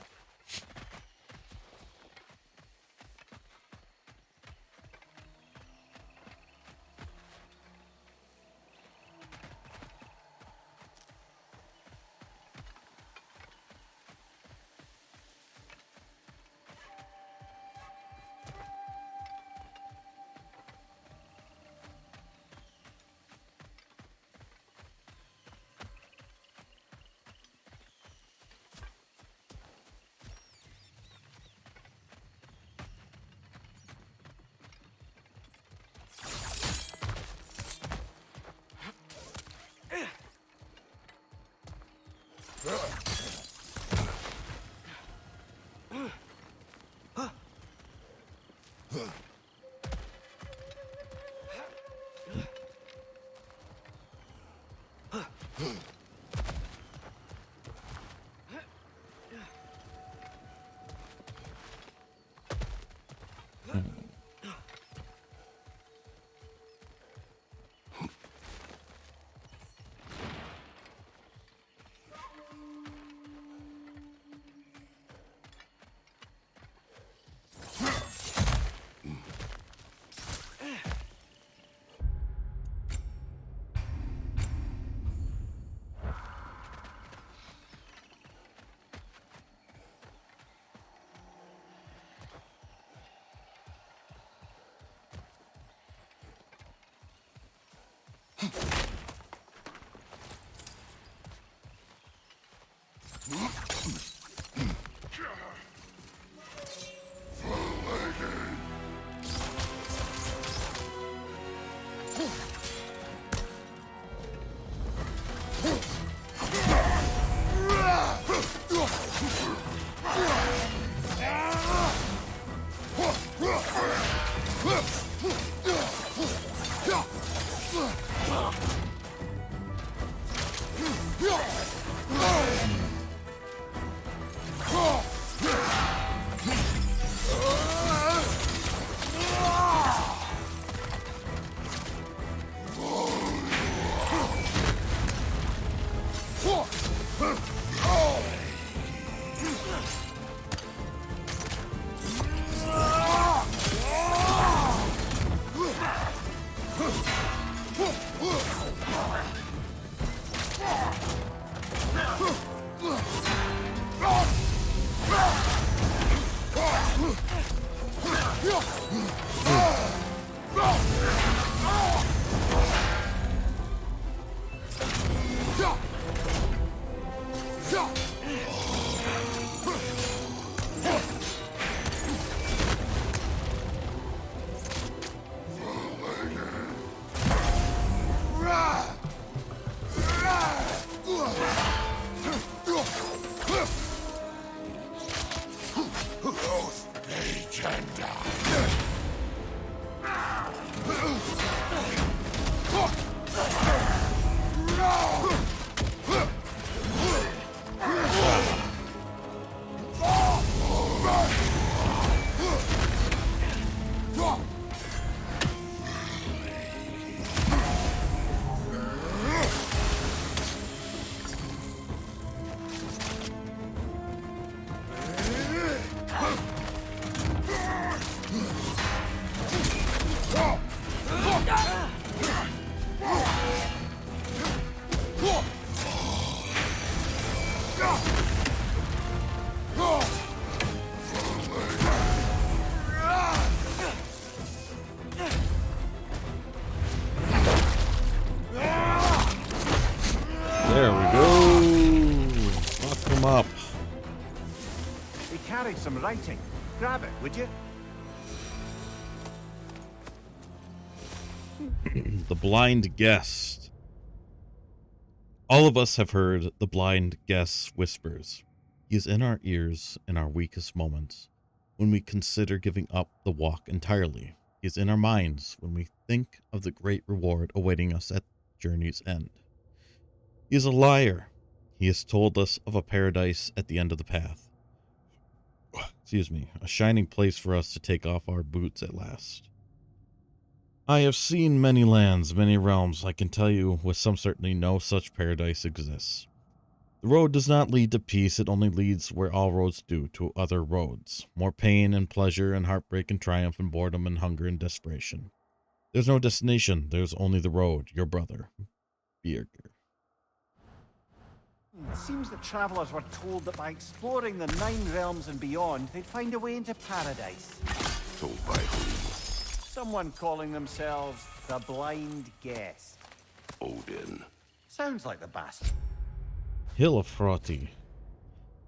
There we go. Fuck them up. He carried some writing. Grab it, would you? The blind guest. All of us have heard the blind guest's whispers. He is in our ears in our weakest moments, when we consider giving up the walk entirely. He is in our minds when we think of the great reward awaiting us at journey's end. He is a liar. He has told us of a paradise at the end of the path. Excuse me, a shining place for us to take off our boots at last. I have seen many lands, many realms. I can tell you with some certainty no such paradise exists. The road does not lead to peace, it only leads where all roads do, to other roads. More pain and pleasure and heartbreak and triumph and boredom and hunger and desperation. There's no destination, there's only the road, your brother, Birger. It seems that travelers were told that by exploring the 9 realms and beyond, they'd find a way into paradise. Told by whom? Someone calling themselves the Blind Guest. Odin. Sounds like the bastard. Hillafroti.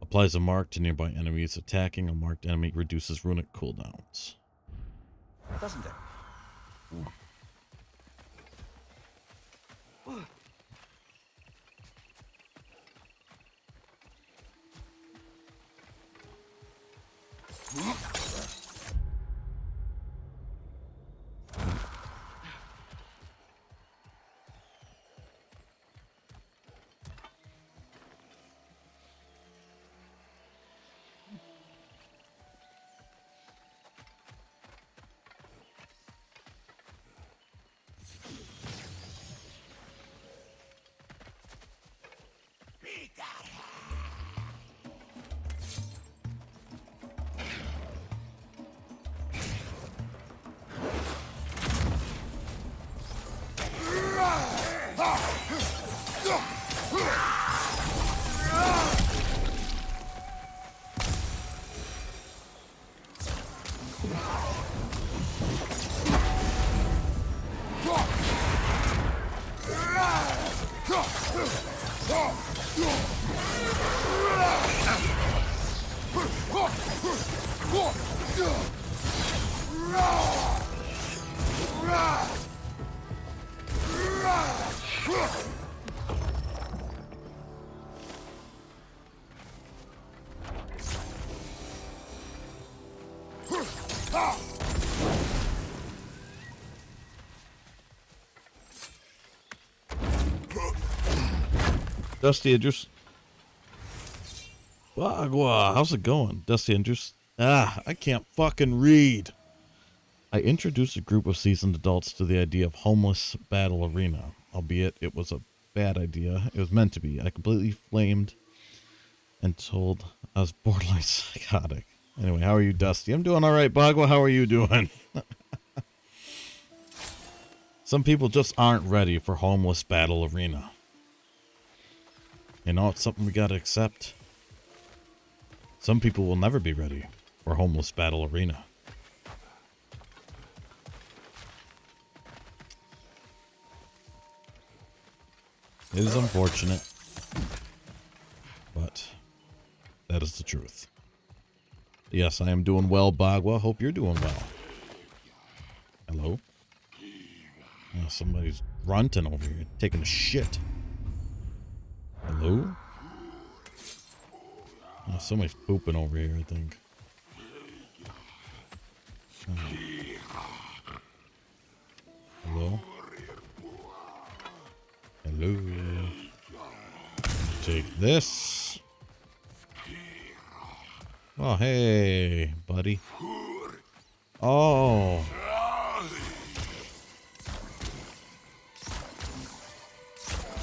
Applies a mark to nearby enemies. Attacking a marked enemy reduces runic cooldowns. Doesn't it? Dusty Andrews. Wagwa, how's it going? Dusty Andrews. I can't fucking read. I introduced a group of seasoned adults to the idea of homeless battle arena, albeit it was a bad idea. It was meant to be. I completely flamed and told I was borderline psychotic. Anyway, how are you, Dusty? I'm doing all right, Bagua. How are you doing? Some people just aren't ready for homeless battle arena. You know, it's something we gotta accept. Some people will never be ready for homeless battle arena. It is unfortunate, but that is the truth. Yes, I am doing well, Bagua. Hope you're doing well. Hello? Oh, somebody's grunting over here, taking a shit. Hello? Oh, somebody's pooping over here, I think. Hello? Hello? Take this. Oh, hey, buddy. Oh.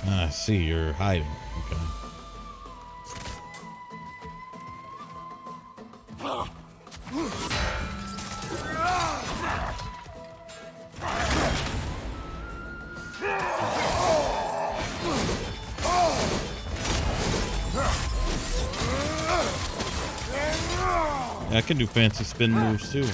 I see, you're hiding. Okay. I can do fancy spin moves too.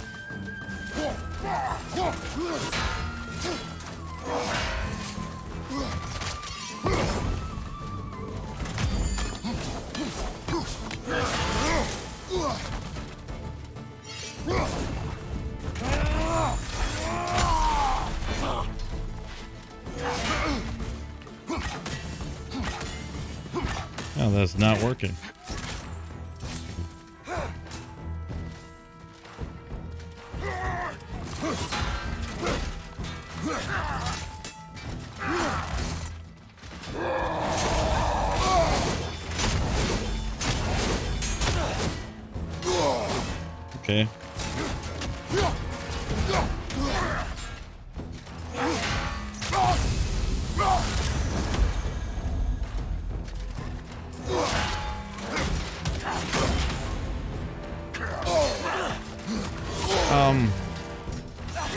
Oh, that's not working. Okay.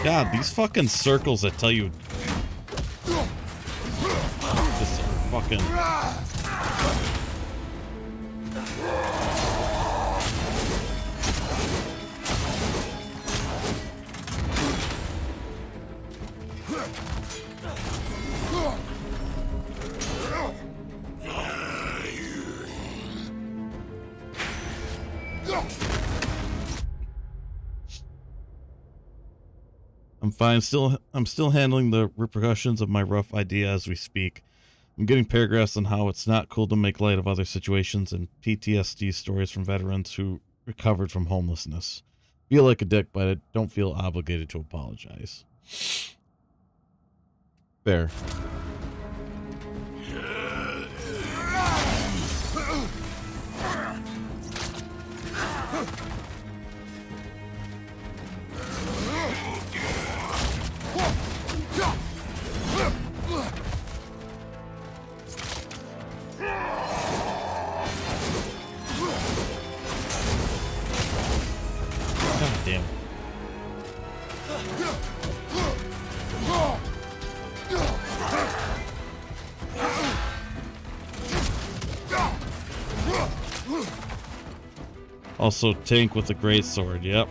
God, these fucking circles that tell you just are fucking. I'm fine. I'm still handling the repercussions of my rough idea as we speak. I'm getting paragraphs on how it's not cool to make light of other situations and PTSD stories from veterans who recovered from homelessness. Feel like a dick, but I don't feel obligated to apologize. Fair. God damn. Also tank with a great sword, yep.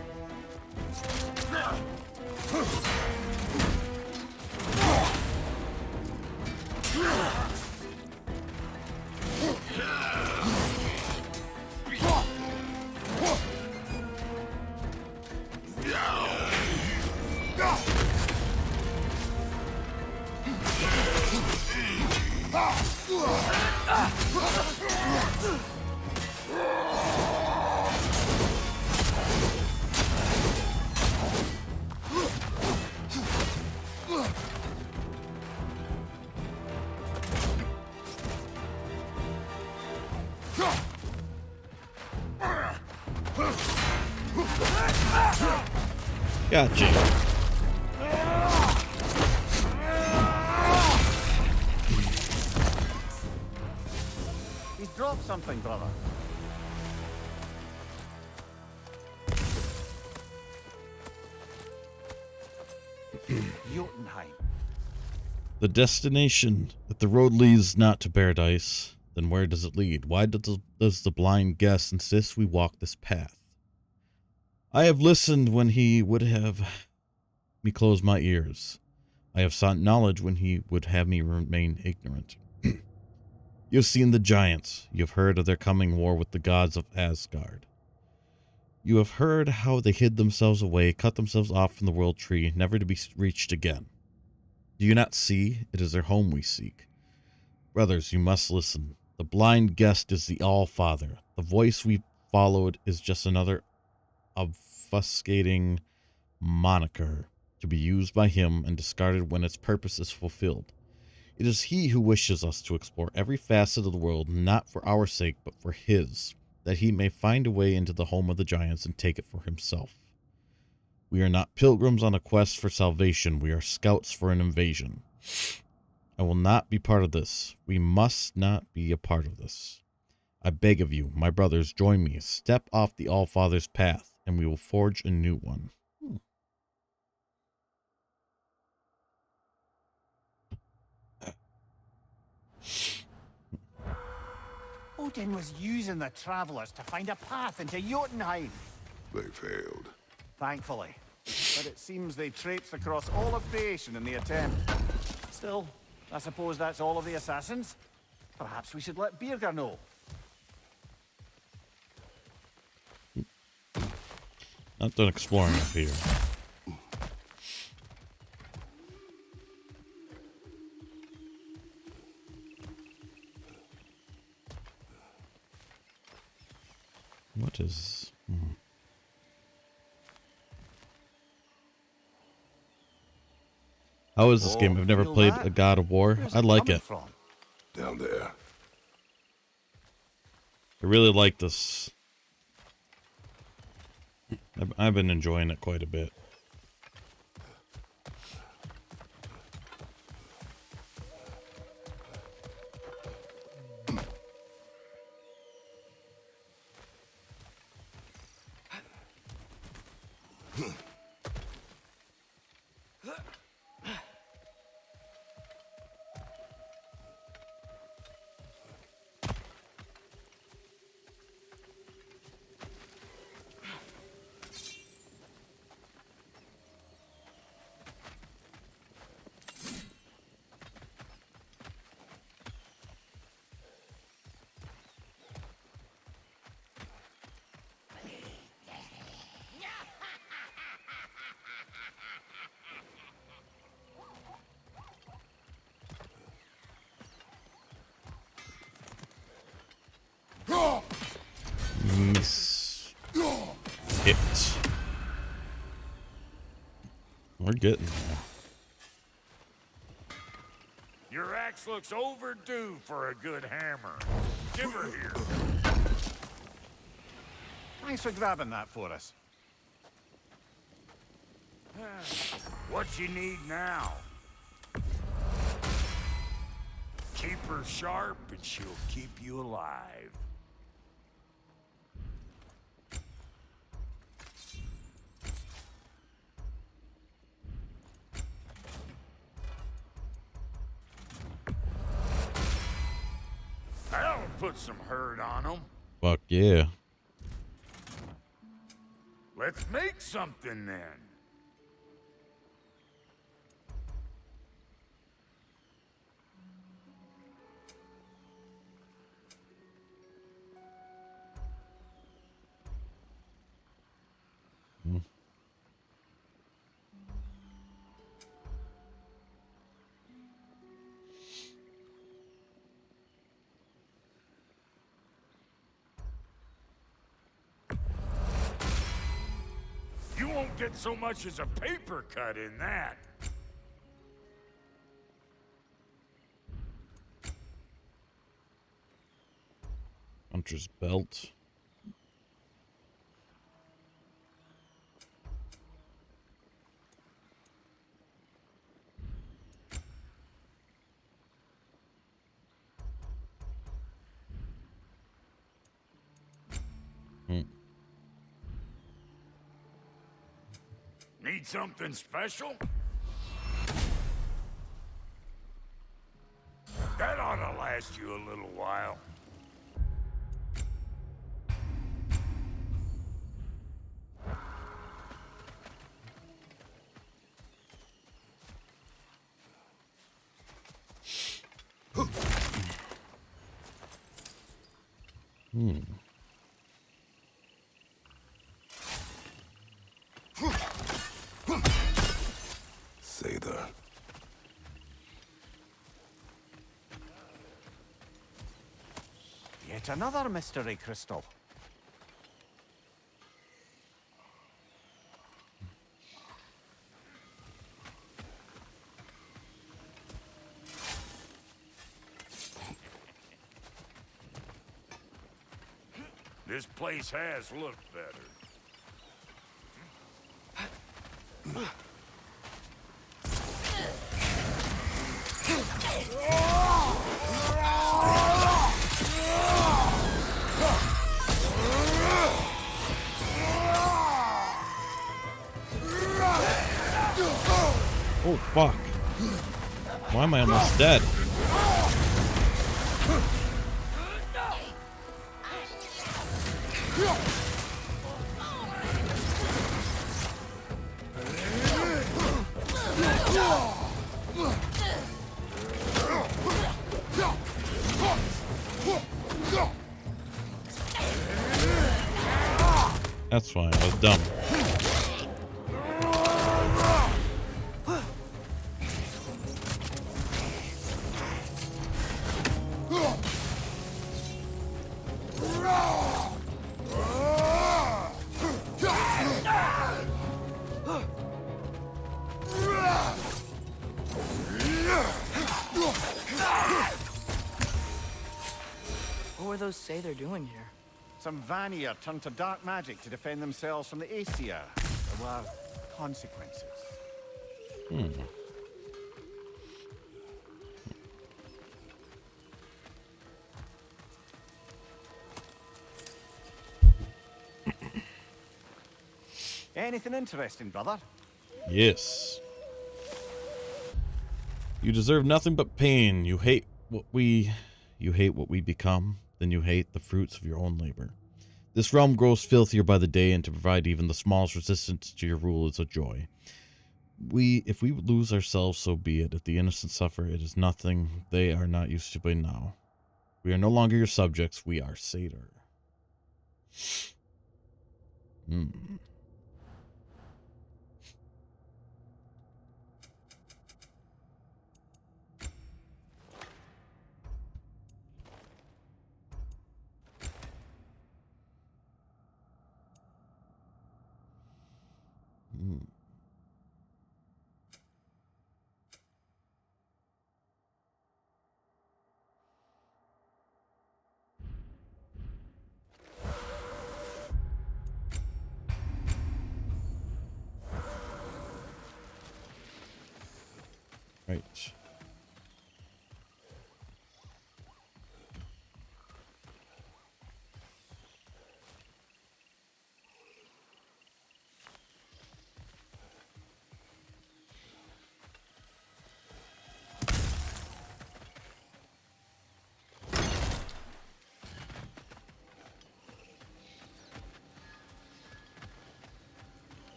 Gotcha. He's dropped something, brother. Jotunheim. The destination. If the road leads not to paradise, then where does it lead? Why does the blind guest insist we walk this path? I have listened when he would have me close my ears. I have sought knowledge when he would have me remain ignorant. You have seen the giants. You have heard of their coming war with the gods of Asgard. You have heard how they hid themselves away, cut themselves off from the world tree, never to be reached again. Do you not see? It is their home we seek. Brothers, you must listen. The blind guest is the All-Father. The voice we followed is just another obfuscating moniker to be used by him and discarded when its purpose is fulfilled. It is he who wishes us to explore every facet of the world, not for our sake, but for his, that he may find a way into the home of the giants and take it for himself. We are not pilgrims on a quest for salvation. We are scouts for an invasion. I will not be part of this. We must not be a part of this. I beg of you, my brothers, join me. Step off the All-Father's path, and we will forge a new one. Odin was using the travelers to find a path into Jotunheim. They failed. Thankfully. But it seems they traipsed across all of creation in the attempt. Still, I suppose that's all of the assassins? Perhaps we should let Birgir know. Not done exploring up here. What is... How is this game? I've never played a God of War. I like it. Down there. I really like this. I've been enjoying it quite a bit. Hit. We're getting there. Your axe looks overdue for a good hammer. Give her here. Thanks for grabbing that for us. What you need now? Keep her sharp and she'll keep you alive. That'll put some hurt on them. Fuck yeah. Let's make something then. You won't get so much as a paper cut in that. Hunter's belt. Need something special? That ought to last you a little while. Sather. Yet another mystery crystal. This place has looked better. Oh, fuck. Why am I almost dead? That's fine. I was dumb. What were those Sather doing here? Some Vanir turned to dark magic to defend themselves from the Aesir. There were consequences. Anything interesting, brother? Yes. You deserve nothing but pain. You hate what we become, then you hate the fruits of your own labor. This realm grows filthier by the day, and to provide even the smallest resistance to your rule is a joy. If we lose ourselves, so be it. If the innocent suffer, it is nothing they are not used to by now. We are no longer your subjects, we are Sather. Right.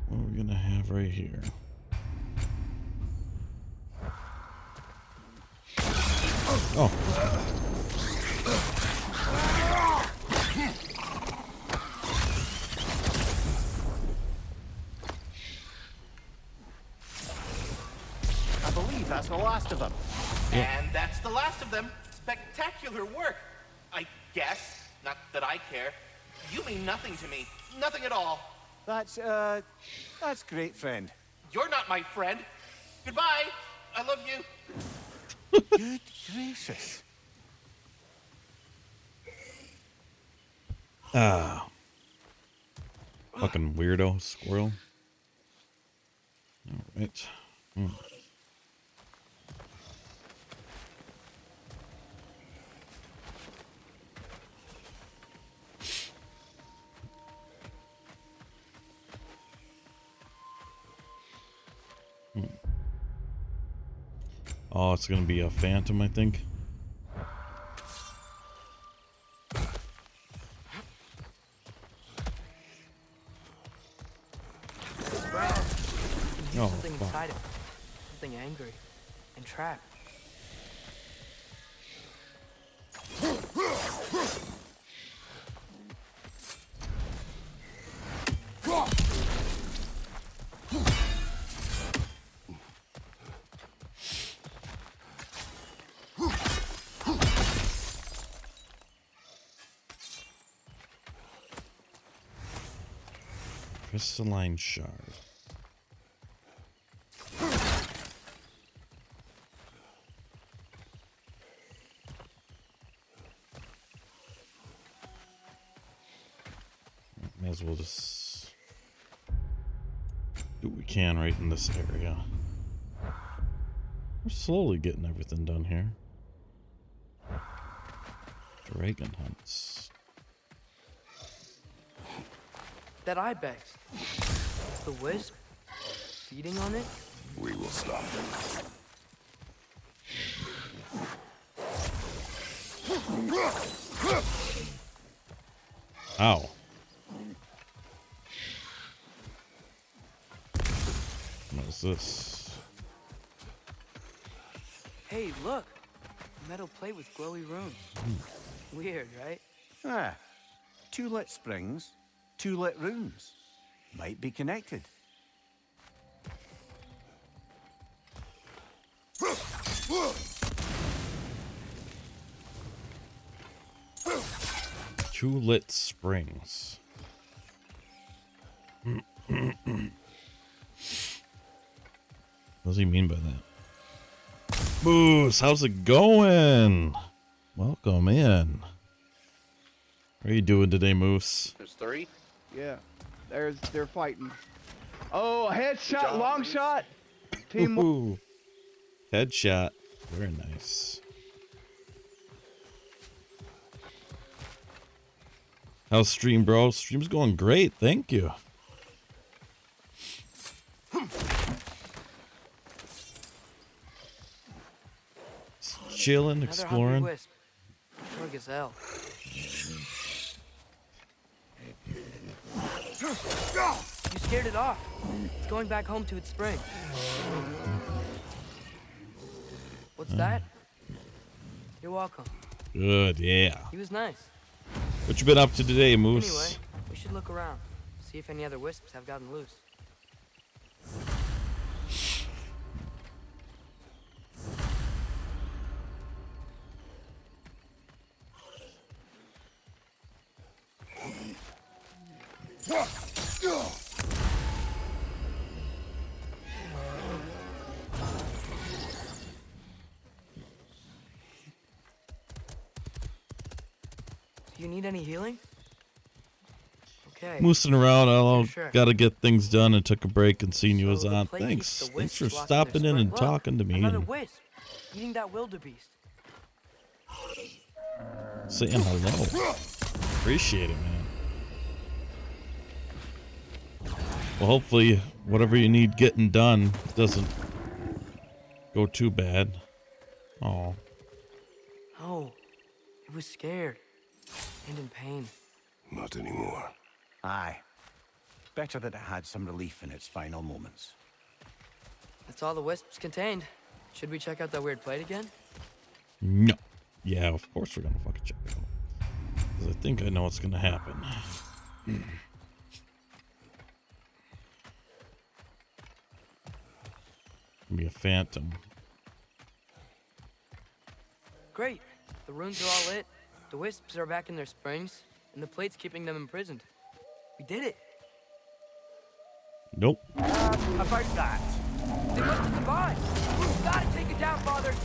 What are we gonna have right here? Oh. I believe that's the last of them. And that's the last of them. Spectacular work. I guess. Not that I care. You mean nothing to me. Nothing at all. That's great, friend. You're not my friend. Goodbye. I love you. Good gracious. Ah. Fucking weirdo squirrel. All right. Oh, it's gonna be a phantom, I think. Oh, something inside it. Something angry and trapped. Crystalline shard. May as well just do what we can right in this area. We're slowly getting everything done here. Dragon hunts. That ibex. The wisp? Feeding on it? We will stop them. Ow. What is this? Hey, look! A metal plate with glowy runes. Weird, right? Ah. 2 lit springs, 2 lit runes. Might be connected. Two lit springs. What does he mean by that? Moose, how's it going? Welcome in. What are you doing today, Moose? There's 3. Yeah, they're fighting. Oh, a headshot, long shot. Team. Ooh. Headshot. Very nice. How's stream, bro? Stream's going great. Thank you. Just chilling, exploring. Wisp. Poor gazelle. You scared it off. It's going back home to its spring. What's that? You're welcome. Good, yeah. He was nice. What you been up to today, Moose? Anyway, we should look around. See if any other wisps have gotten loose. Do you need any healing? Okay. Moosing around, I Sure. gotta get things done and took a break and seen you was So the on. plate Thanks. keeps the Thanks wisps for locked in their stopping in spring. and Look, talking to me another and wisp eating that wildebeest. saying hello. Appreciate it, man. Well, hopefully, whatever you need getting done doesn't go too bad. Oh. Oh, it was scared and in pain. Not anymore. Aye. Better that it had some relief in its final moments. That's all the wisps contained. Should we check out that weird plate again? No. Yeah, of course we're gonna fucking check it out. 'Cause I think I know what's gonna happen. Be a phantom. Great. The runes are all lit. The wisps are back in their springs, and the plate's keeping them imprisoned. We did it. Nope. About that. They must have survived. We've got to take it down, Father.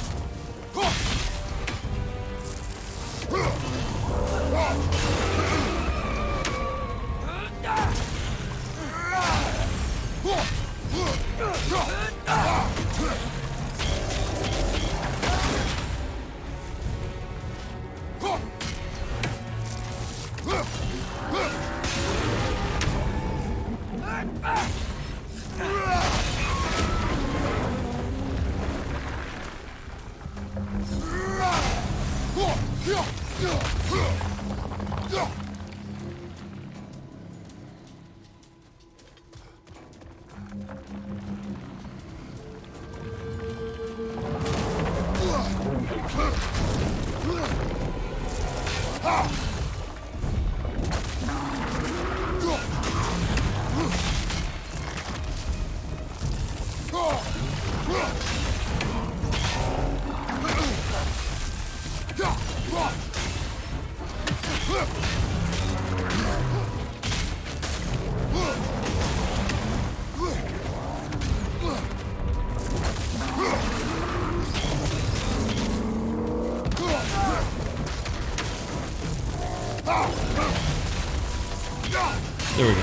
There we go.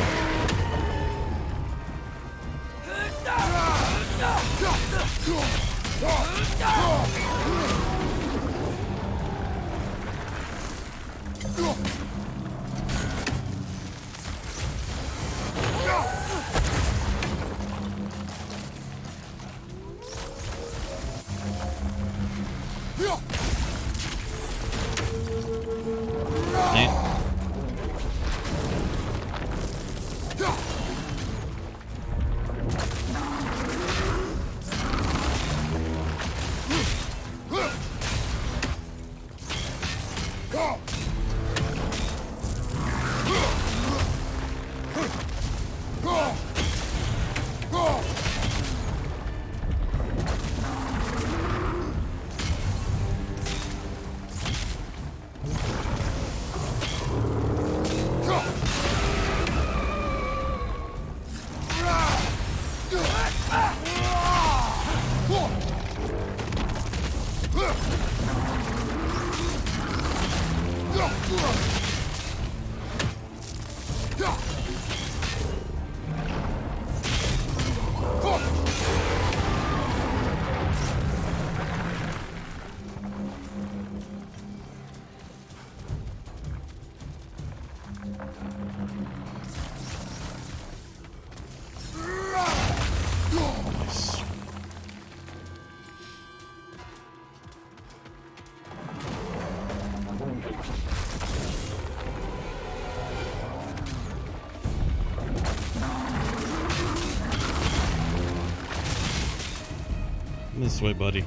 This way, buddy.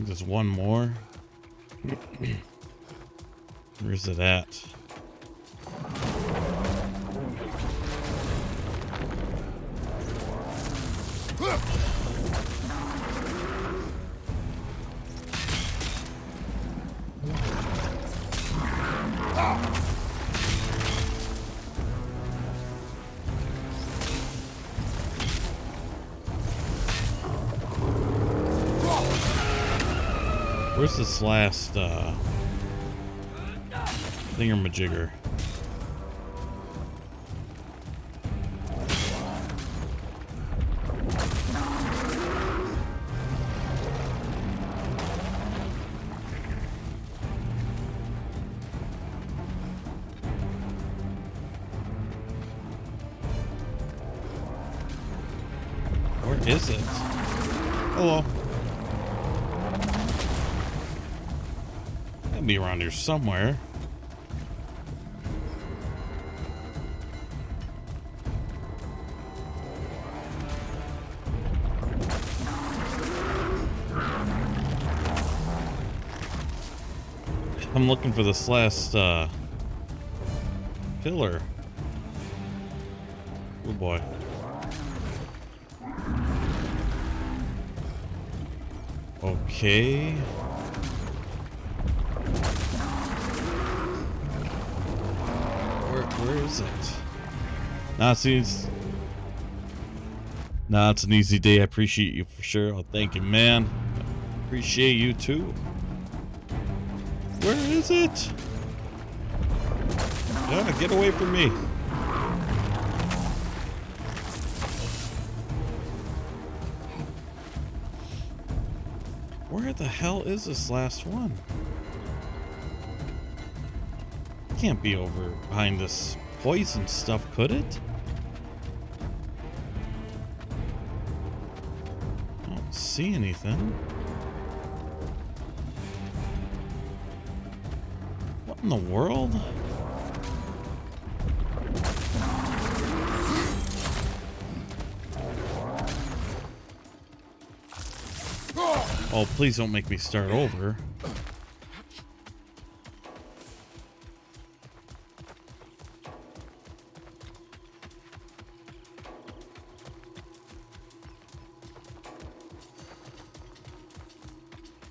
There's one more. Where's it at? Where's this last thingamajigger? Where is it? Hello. Be around here somewhere. I'm looking for this last pillar. Oh boy. Okay. Where is it? Nazis. Nah, it's an easy day. I appreciate you for sure. Oh, thank you, man. Appreciate you too. Where is it? Yeah, get away from me. Where the hell is this last one? Can't be over behind this poison stuff, could it? I don't see anything. What in the world? Oh, please don't make me start over.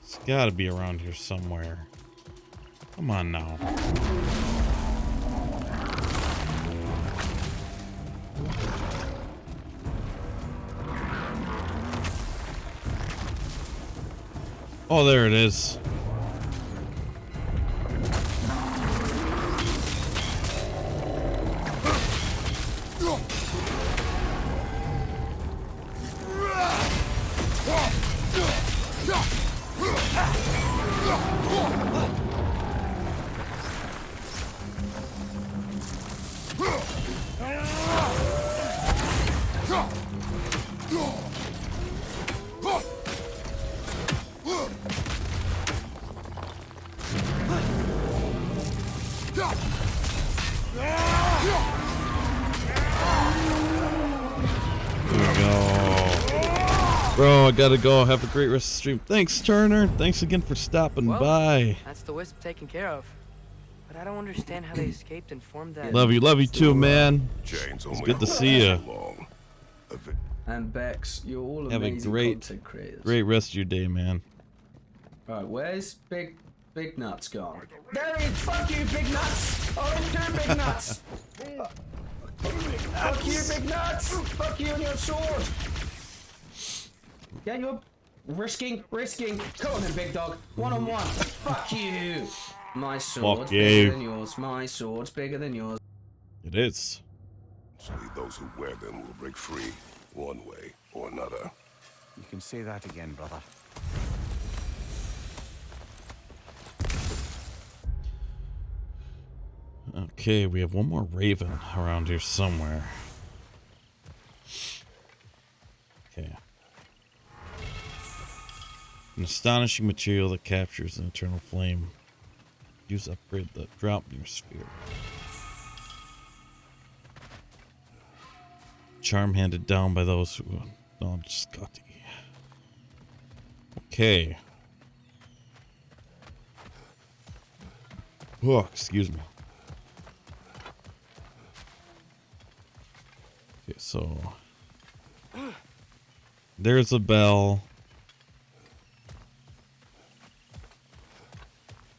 It's gotta be around here somewhere. Come on now. Oh, there it is. Bro, I gotta go. Have a great rest of the stream. Thanks, Turner. Thanks again for stopping by. That's the wisp taken care of. But I don't understand how they escaped and formed that. Love you too, man. It's good to see you. And Bex, you're all Have a amazing content creators. great rest of your day, man. Alright, where's Big Nuts gone? There he is! Fuck you, Big Nuts! Oh, two Big Nuts! Fuck you, Big Nuts! Fuck you and your sword! Yeah, you're risking. Come on then, big dog. One-on-one. Fuck you! My sword's bigger than yours. My sword's bigger than yours. It is. Only those who wear them will break free, one way or another. You can say that again, brother. Okay, we have one more raven around here somewhere. Okay. An astonishing material that captures an eternal flame. Use to upgrade the drop in your sphere. Charm handed down by those who... Oh, Scotty. Okay. Oh, excuse me. Okay, so... There's a bell.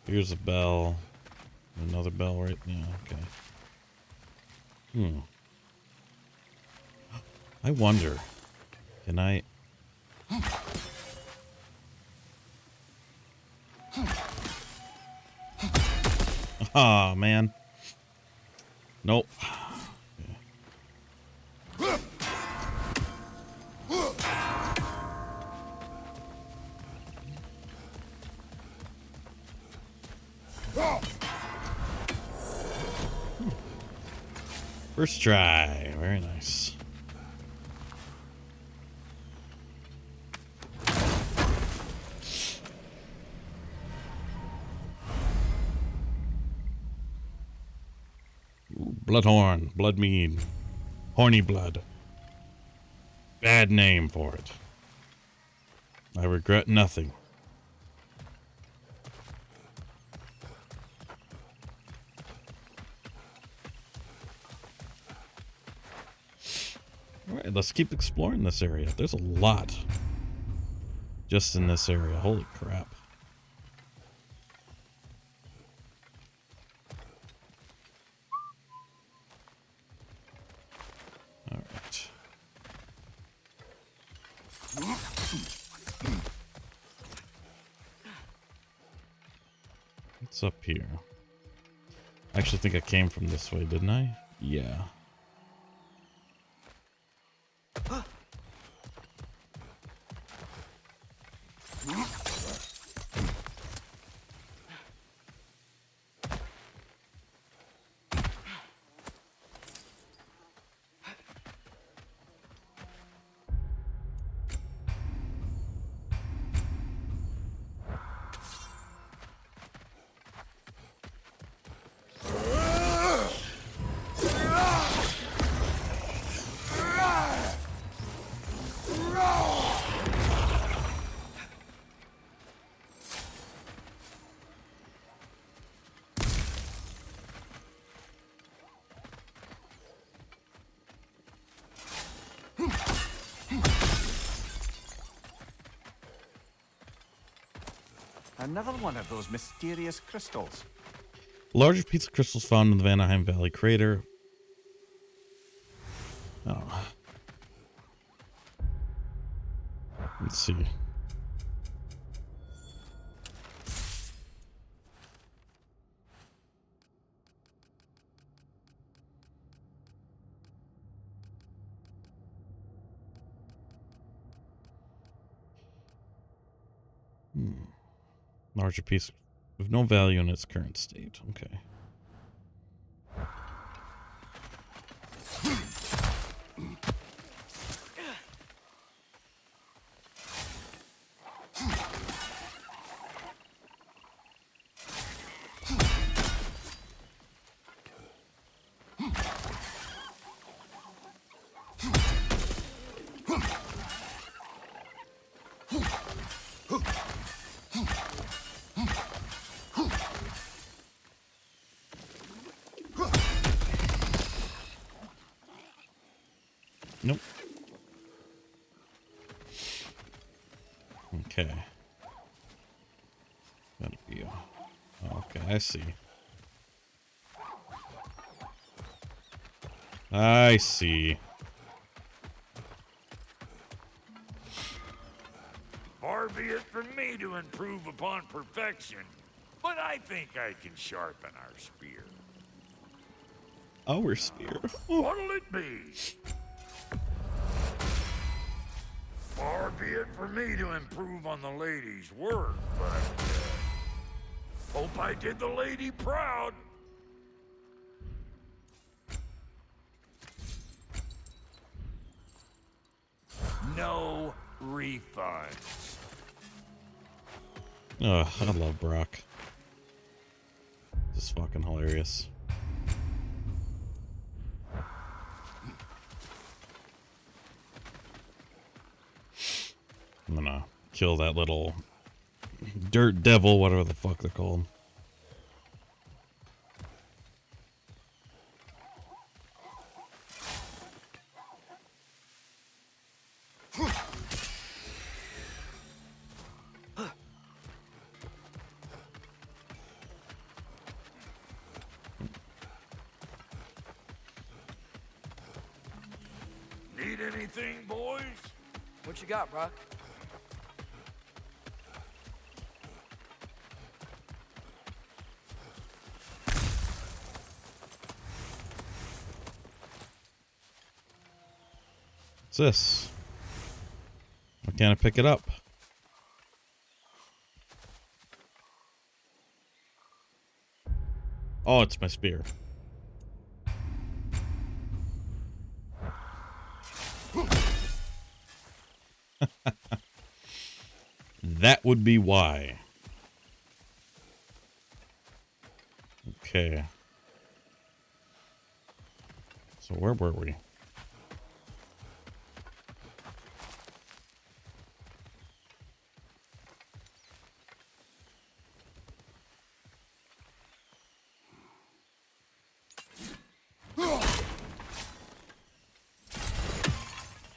Here's a bell. Another bell right now. Okay. I wonder. Can I... Oh, man. Nope. First try. Very nice. Bloodhorn, Bloodmead, Horny Blood. Bad name for it. I regret nothing. Alright, let's keep exploring this area. There's a lot just in this area. Holy crap. Alright. What's up here? I actually think I came from this way, didn't I? Yeah. Another one of those mysterious crystals. Larger piece of crystals found in the Vanaheim Valley crater. Oh. Let's see. Larger piece with no value in its current state. Okay. Nope. Okay. Gotta be. Okay, I see. I see. Far be it from me to improve upon perfection, but I think I can sharpen our spear. Our spear? What'll it be? Far be it for me to improve on the lady's work, but hope I did the lady proud. No refunds. Oh, I love Brock. This is fucking hilarious. I'm gonna kill that little dirt devil, whatever the fuck they're called. Need anything, boys? What you got, Brock? What's this? Why can't I pick it up? Oh, it's my spear. That would be why. Okay. So where were we?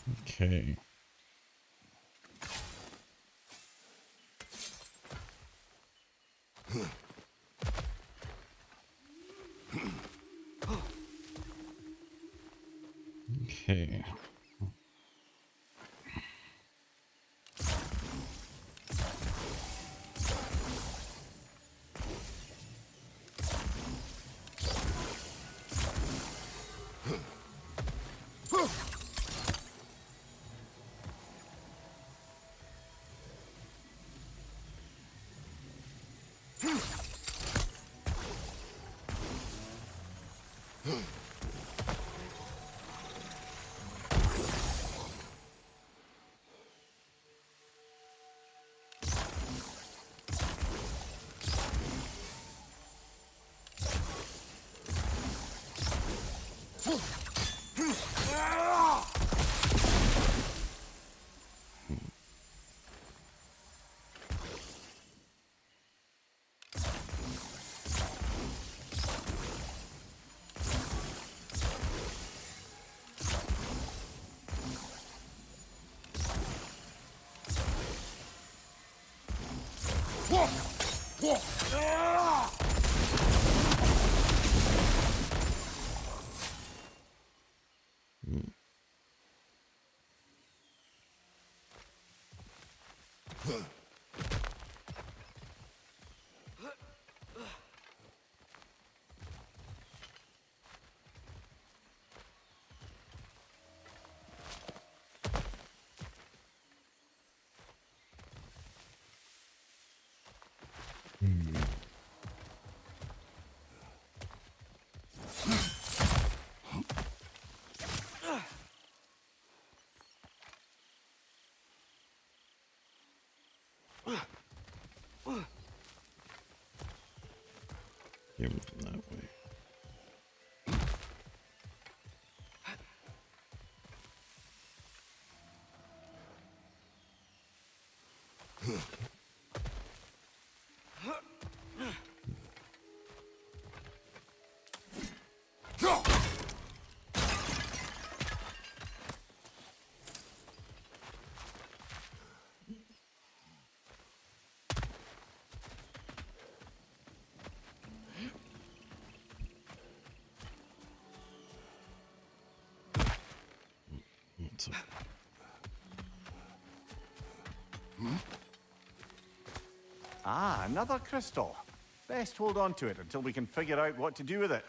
Okay. Okay. Came from that way. Ah, another crystal. Best hold on to it until we can figure out what to do with it.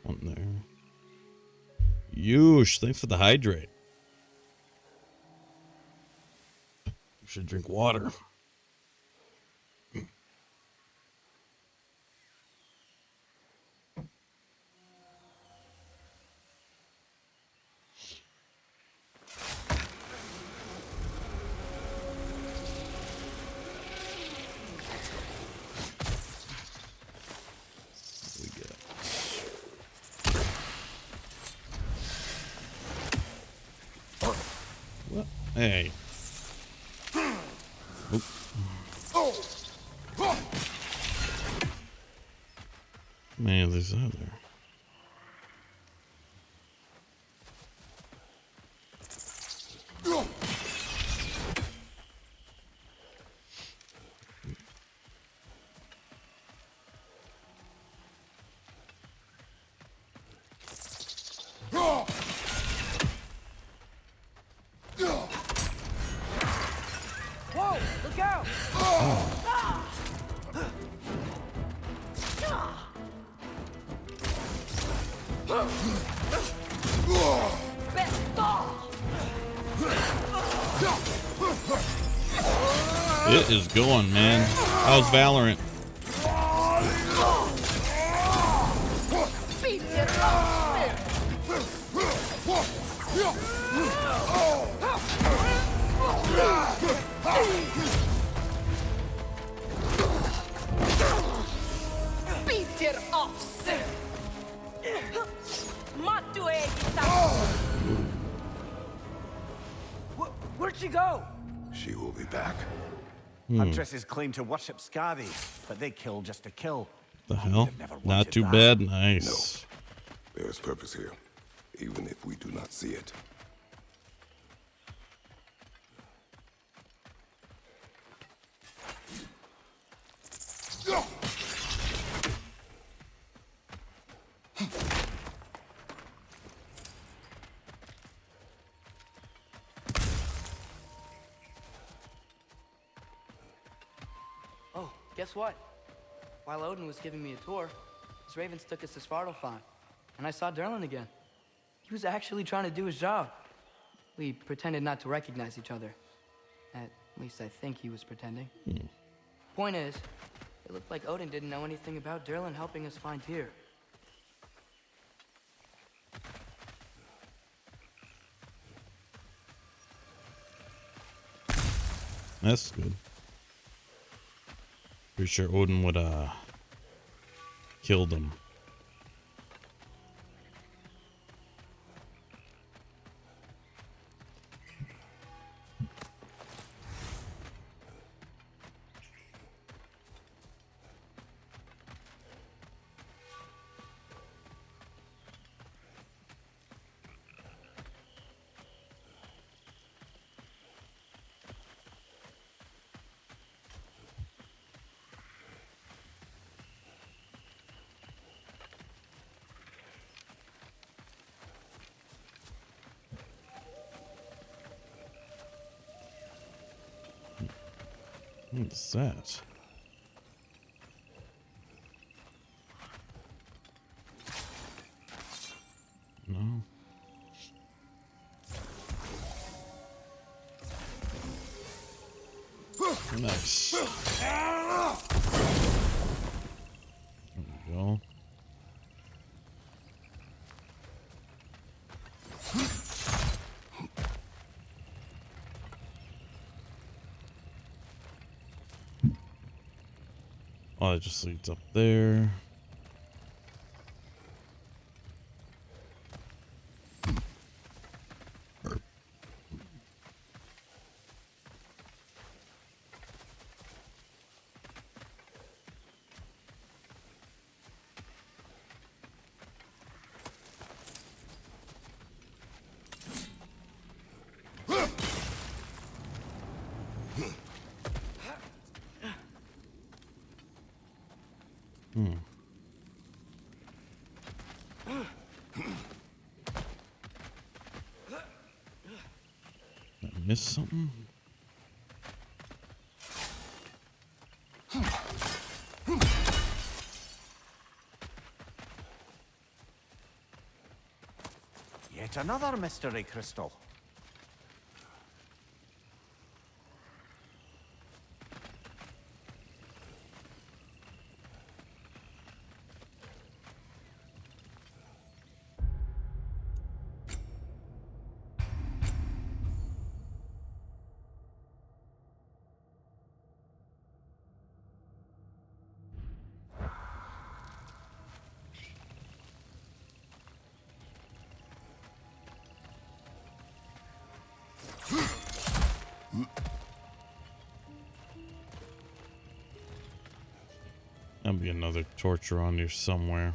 One there. Yoosh, thanks for the hydrate. Should drink water. Hey. Oop. Man, there's that there. Whoa, look out! It is going, man. How's Valorant? Beat it off, sir! Matu Where'd she go? She will be back. Huntresses claim to worship Skadi, but they kill just to kill. The hell? Never Not wanted too that. bad. Nice. There is purpose here, even if we do not see it. Oh, guess what? While Odin was giving me a tour, his ravens took us to Svartalfheim, and I saw Derlin again. He was actually trying to do his job. We pretended not to recognize each other. At least I think he was pretending. Point is, it looked like Odin didn't know anything about Derlin helping us find Tyr. That's good. Pretty sure Odin would kill them. What's that? No. Nice. There we go. Oh, it just leads up there. Did I miss something? Yet another mystery crystal. There'll be another torch around here somewhere.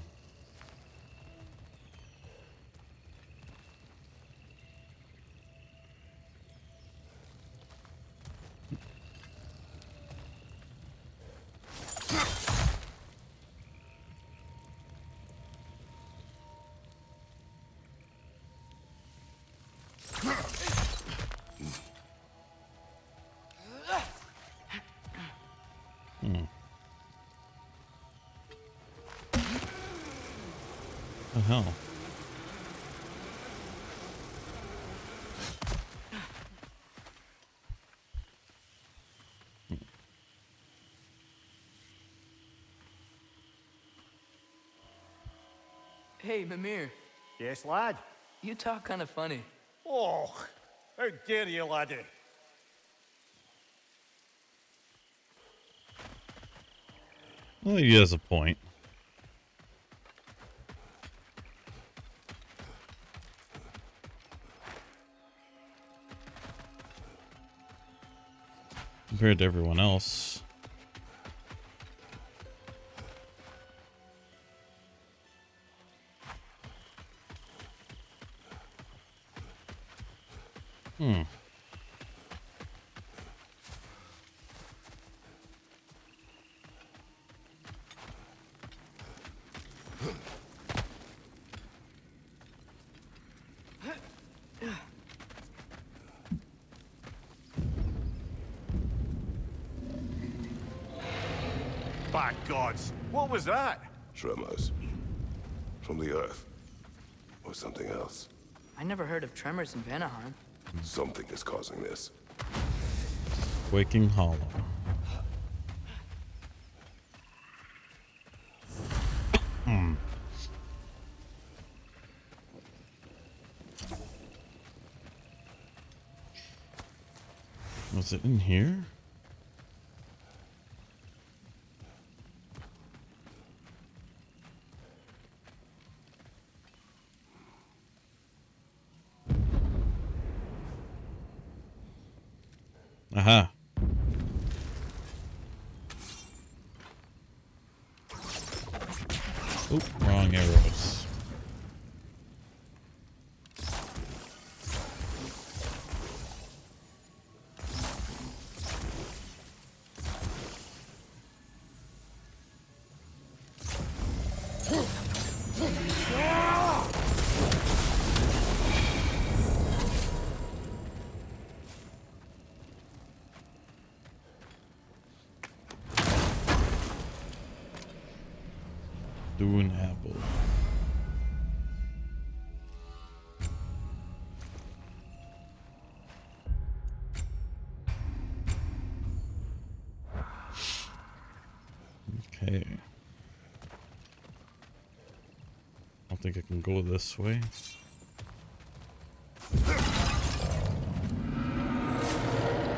The hell? Hey, Mimir. Yes, lad? You talk kind of funny. Oh, how dare you, laddie? Well, he has a point. compared to everyone else. By gods, what was that? Tremors. From the earth. Or something else. I never heard of tremors in Vanaheim. Something is causing this. Waking Hollow. Was it in here? Aha. Oop, wrong arrows. Dune apple. Okay. I don't think I can go this way.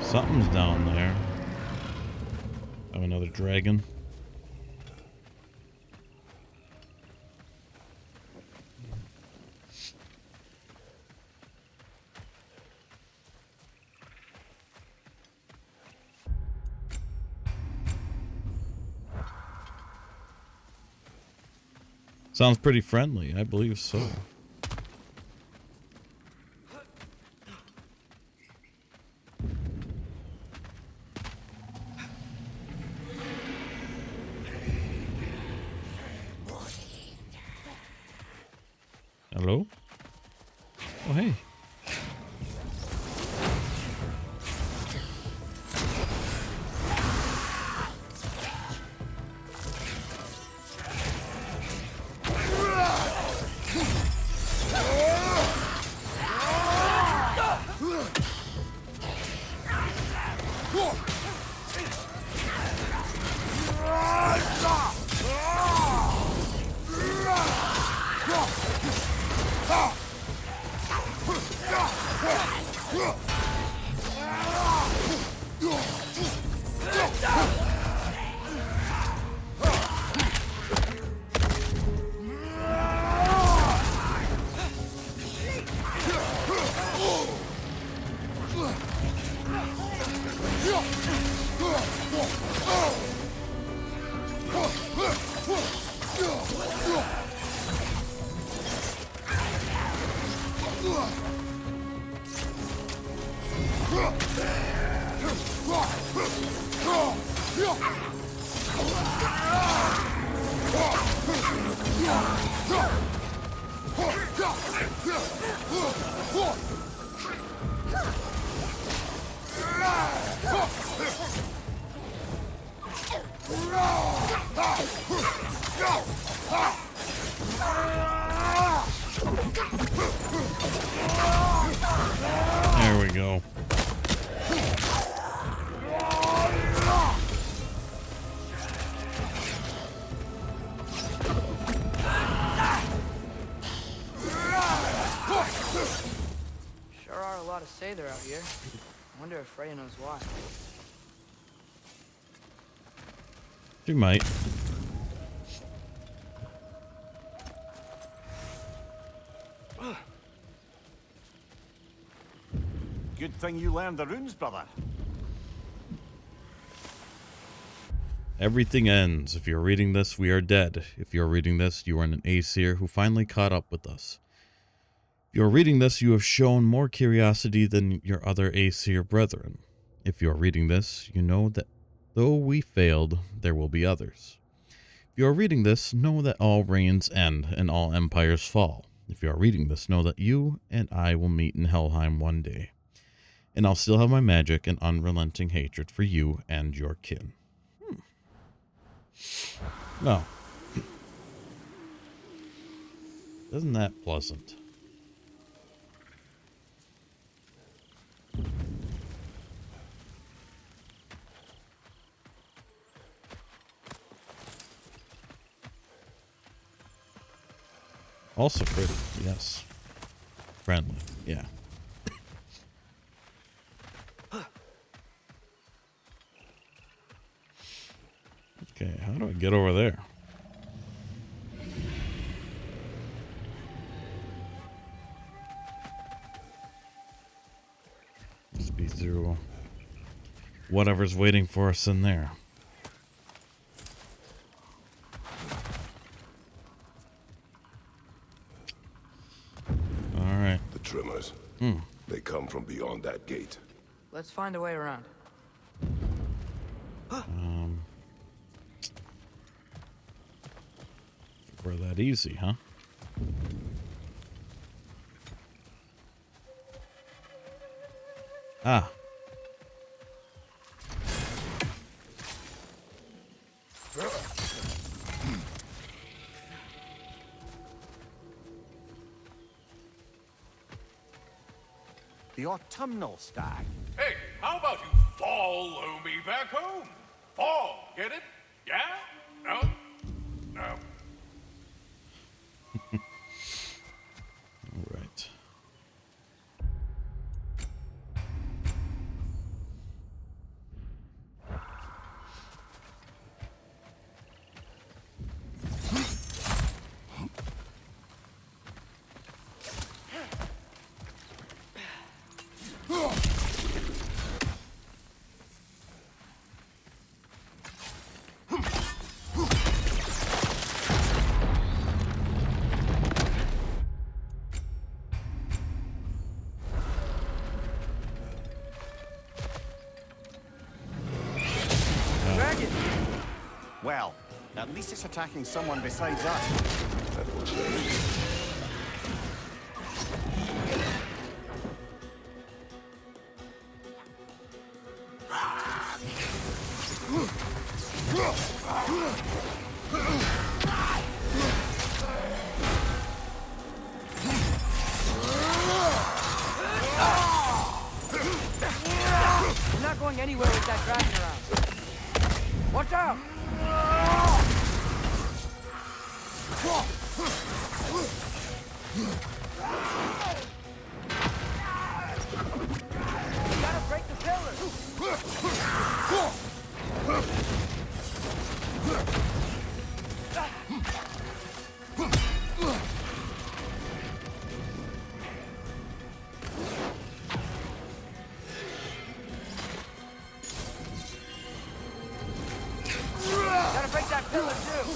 Something's down there. I have another dragon. Sounds pretty friendly. I believe so. Hello? Oh, hey. There we go. Sure are a lot of Sather out here. I wonder if Freya knows why. You might. Good thing you learned the runes, brother. Everything ends. If you're reading this, we are dead. If you're reading this, you are an Aesir who finally caught up with us. If you're reading this, you have shown more curiosity than your other Aesir brethren. If you're reading this, you know that though we failed, there will be others. If you are reading this, know that all reigns end and all empires fall. If you are reading this, know that you and I will meet in Helheim one day. And I'll still have my magic and unrelenting hatred for you and your kin. No. Isn't that pleasant? Also pretty, yes. Friendly, yeah. Okay, how do I get over there? Just be through whatever's waiting for us in there. All right. The tremors. They come from beyond that gate. Let's find a way around. We're that easy, huh? Ah. The autumnal stag. Hey, how about you follow me back home? Fall, get it? Yeah? No? No. All right. Well, at least it's attacking someone besides us. That will change. We're not going anywhere with that dragon around. Watch out! We gotta break the Gotta break that pillar too.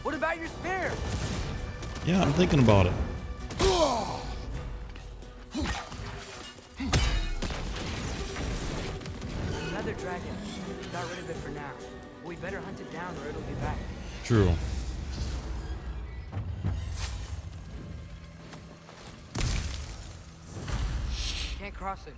What about your spear? Yeah, I'm thinking about it. Another dragon. Got rid of it for now. We better hunt it down or it'll be back. True. Can't cross it.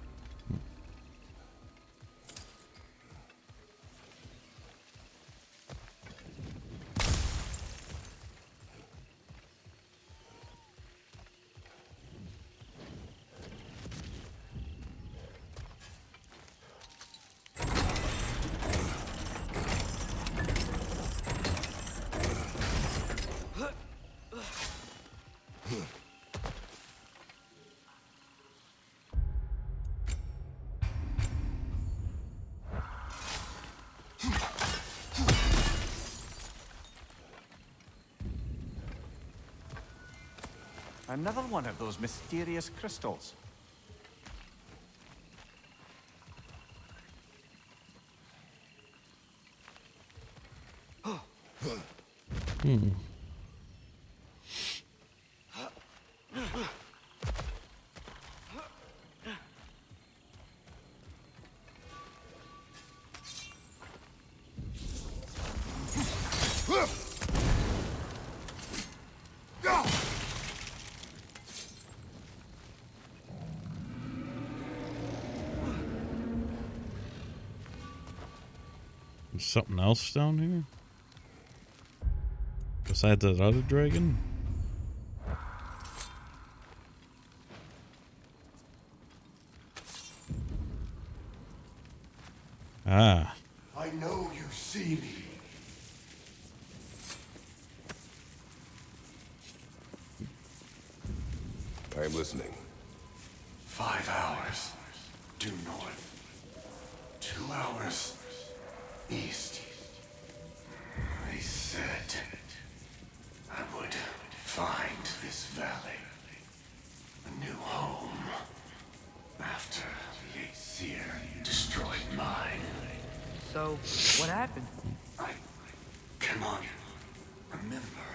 Another one of those mysterious crystals. There's something else down here? Besides that other dragon? Ah. I know you see me. I am listening. 5 hours due north. 2 hours east. They said I would find this valley a new home after the Aesir destroyed mine. So, what happened? I cannot remember.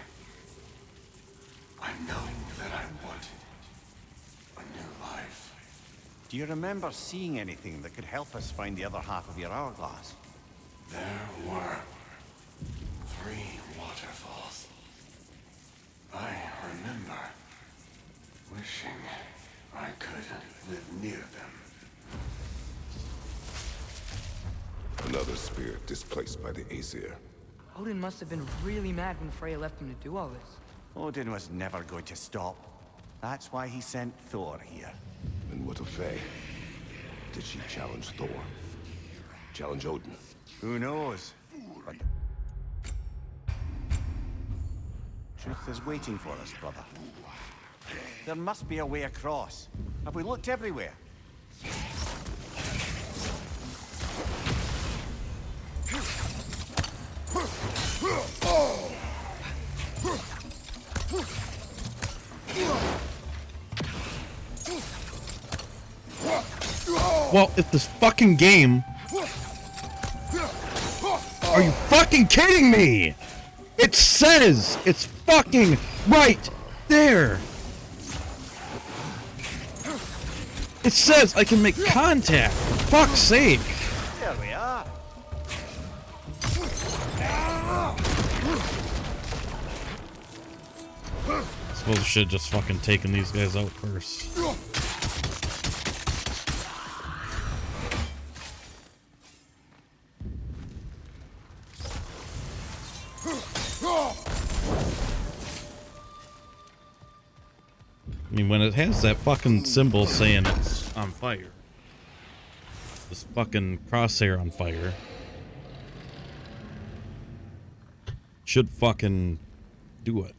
I know that I wanted a new life. Do you remember seeing anything that could help us find the other half of your hourglass? There were 3 waterfalls. I remember wishing I could live near them. Another spirit displaced by the Aesir. Odin must have been really mad when Freya left him to do all this. Odin was never going to stop. That's why he sent Thor here. And what of Faye? Did she challenge Thor? Challenge Odin? Who knows? But truth is waiting for us, brother. There must be a way across. Have we looked everywhere? Well, if this fucking game... Are you fucking kidding me? It says it's fucking right there. It says I can make contact. For fuck's sake. There we are. Suppose I should have just fucking taken these guys out first. I mean, when it has that fucking symbol saying it's on fire, this fucking crosshair on fire, should fucking do it.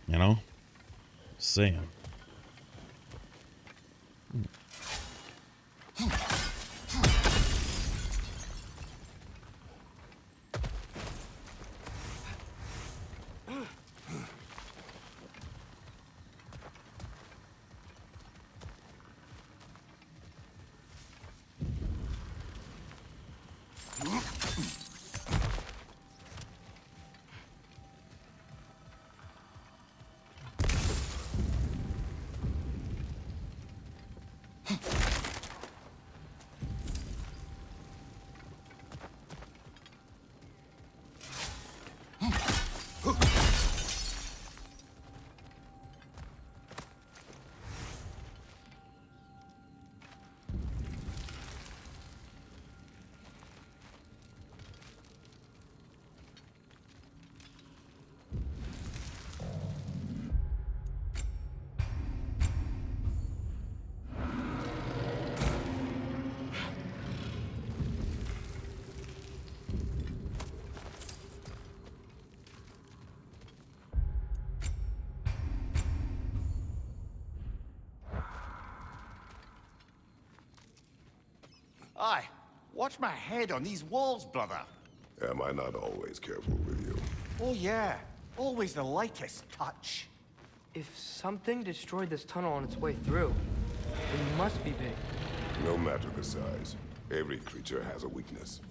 You know? Just saying. Aye. Watch my head on these walls, brother. Am I not always careful with you? Oh, yeah. Always the lightest touch. If something destroyed this tunnel on its way through, it must be big. No matter the size, every creature has a weakness.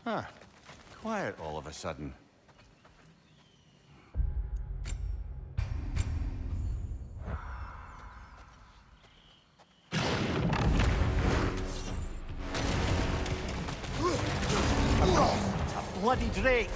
Huh. Quiet all of a sudden. A bloody drake!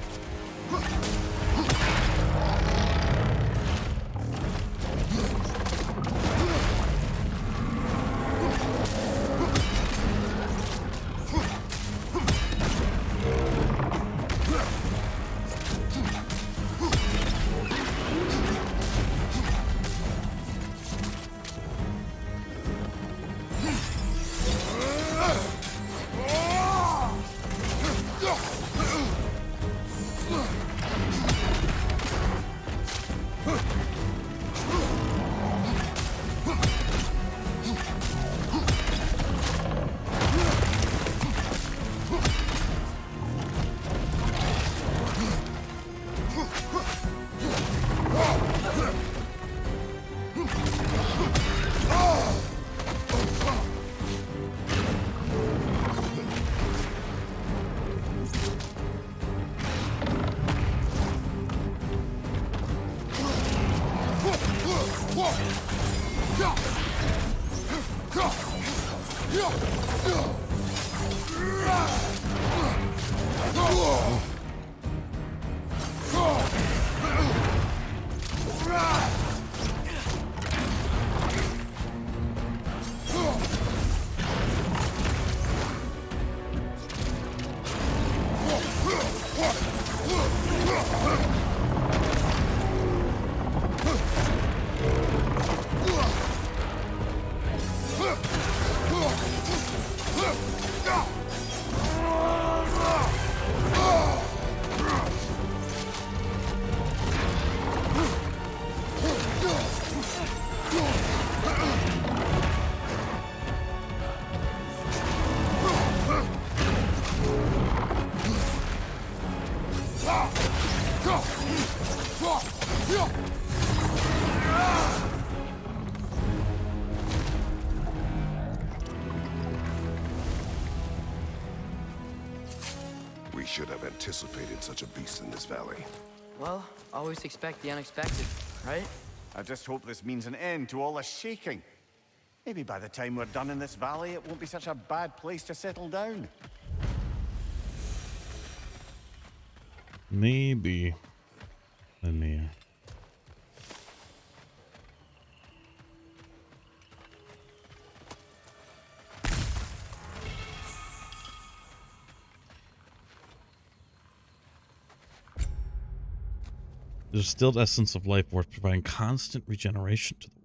We should have anticipated such a beast in this valley. Well, always expect the unexpected, right? I just hope this means an end to all this shaking. Maybe by the time we're done in this valley, it won't be such a bad place to settle down. Maybe. Let me. There's still the essence of life force providing constant regeneration to the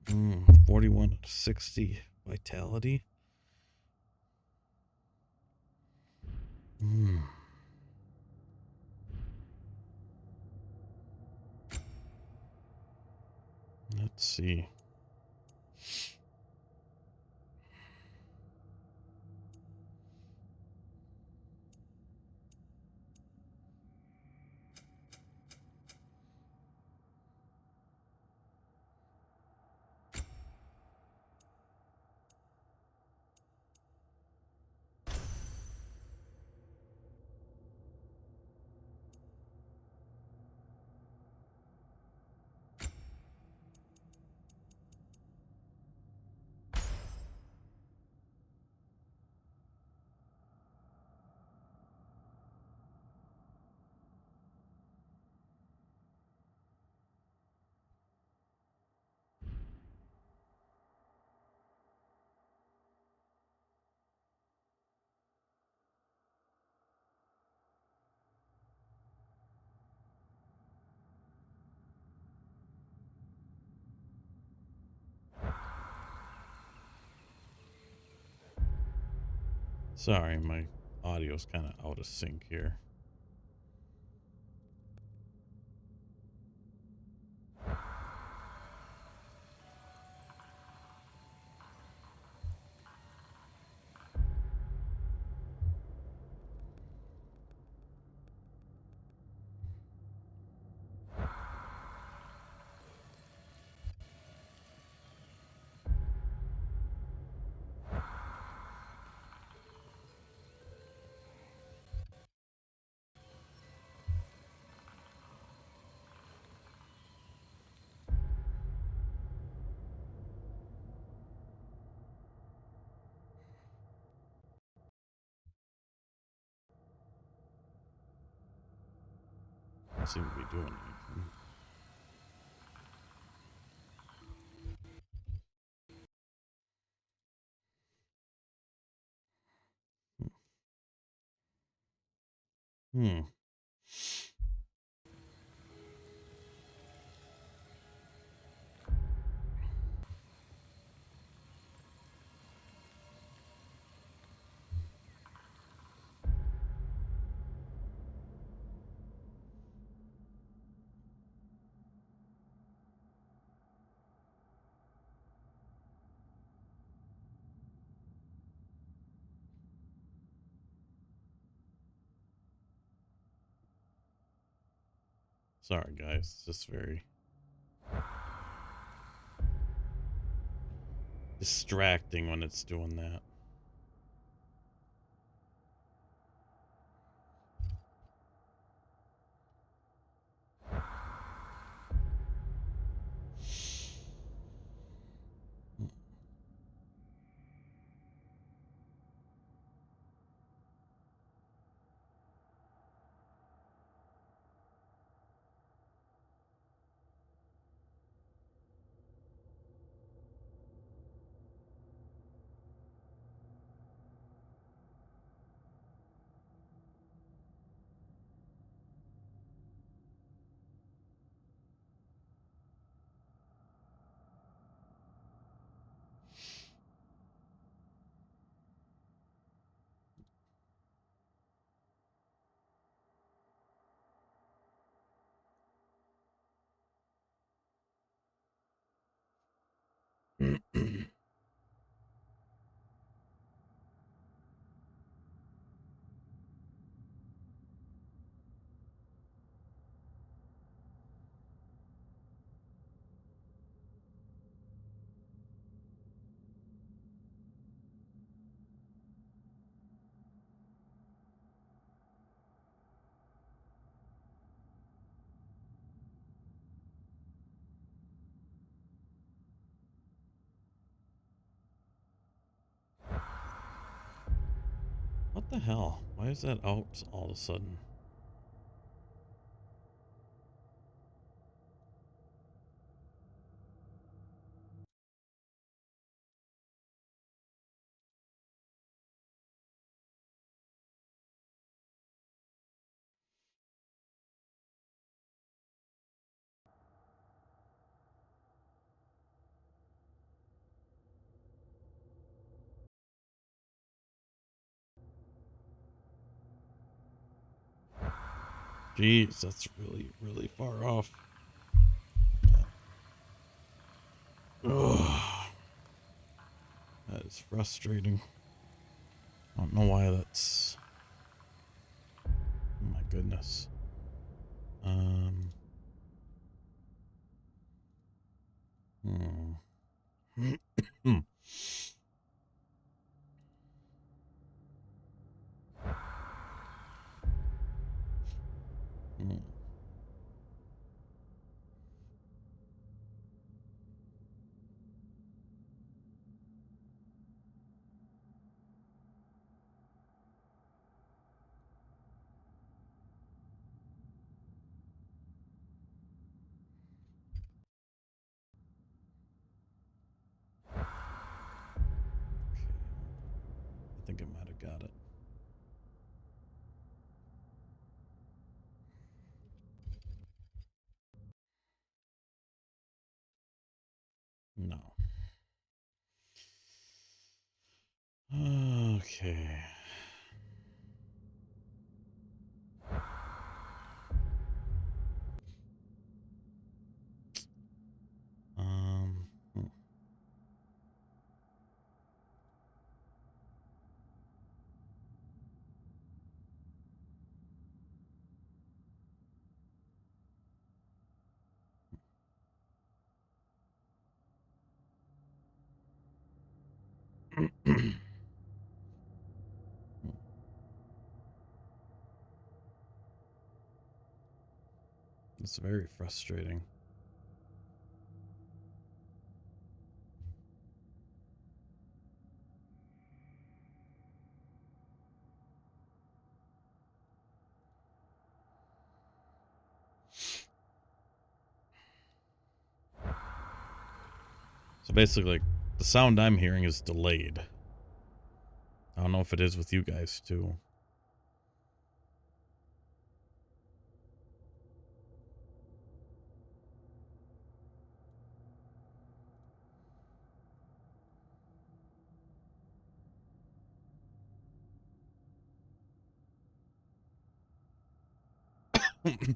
wearer. 41 to 60 vitality. Let's see. Sorry, my audio's kind of out of sync here. seem to be doing anything. Hmm. Sorry, guys. It's just very distracting when it's doing that. What the hell? Why is that out all of a sudden? Jeez, that's really, really far off. Ugh. That is frustrating. I don't know why that's... Oh my goodness. Hmm. I think I might have got it. No. Okay. Hmm. It's very frustrating. So basically, like, the sound I'm hearing is delayed. I don't know if it is with you guys, too.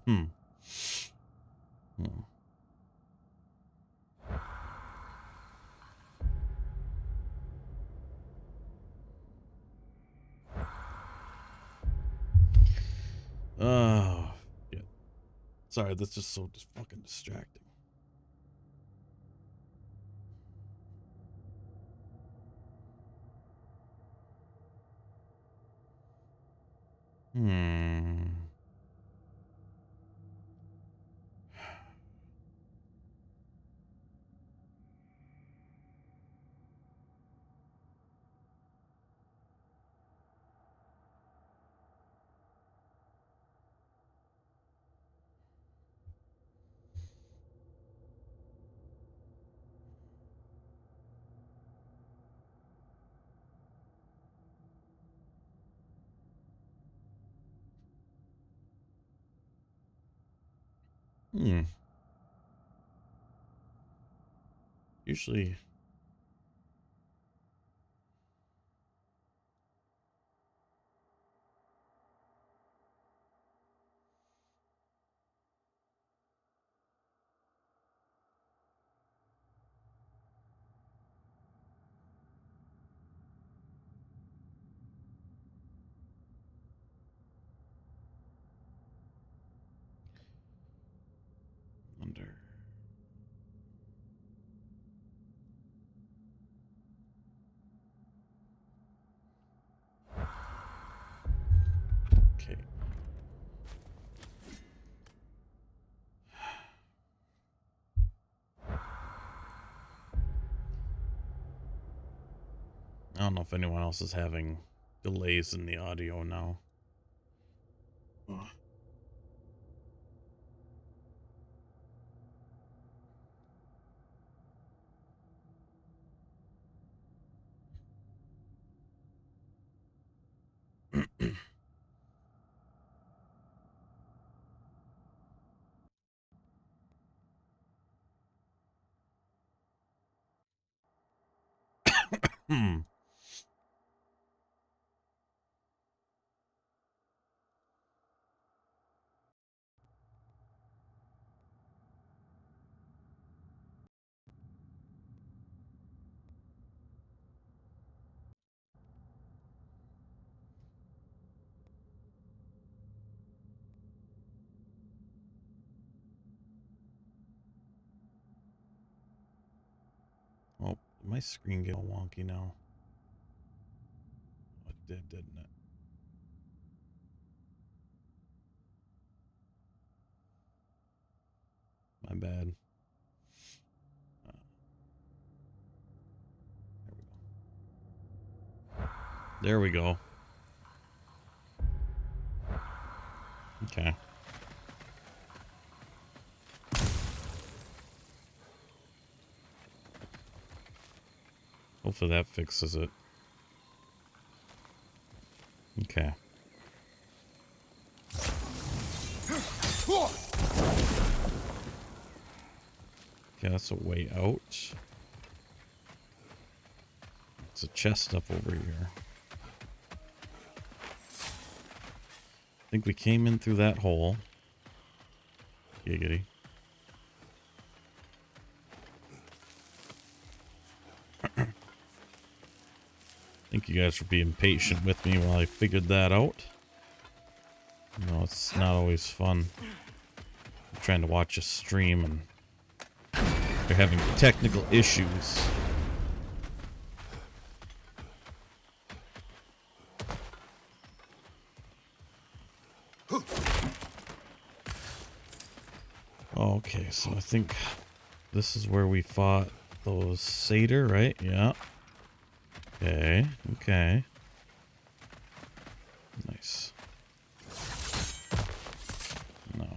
Hmm. Oh, yeah. Sorry, that's just so fucking distracting. Hmm. Hmm. Usually. Under. Okay. I don't know if anyone else is having delays in the audio now. Ugh. Hmm. Oh, my screen get all wonky now. It did, didn't it? My bad. There we go. Okay. Hopefully that fixes it. Okay. Okay, that's a way out. It's a chest up over here. I think we came in through that hole. Giggity. Thank you guys for being patient with me while I figured that out. No, it's not always fun. I'm trying to watch a stream and they're having technical issues. Okay, so I think this is where we fought those satyr, right? Yeah. Okay, okay. Nice. No.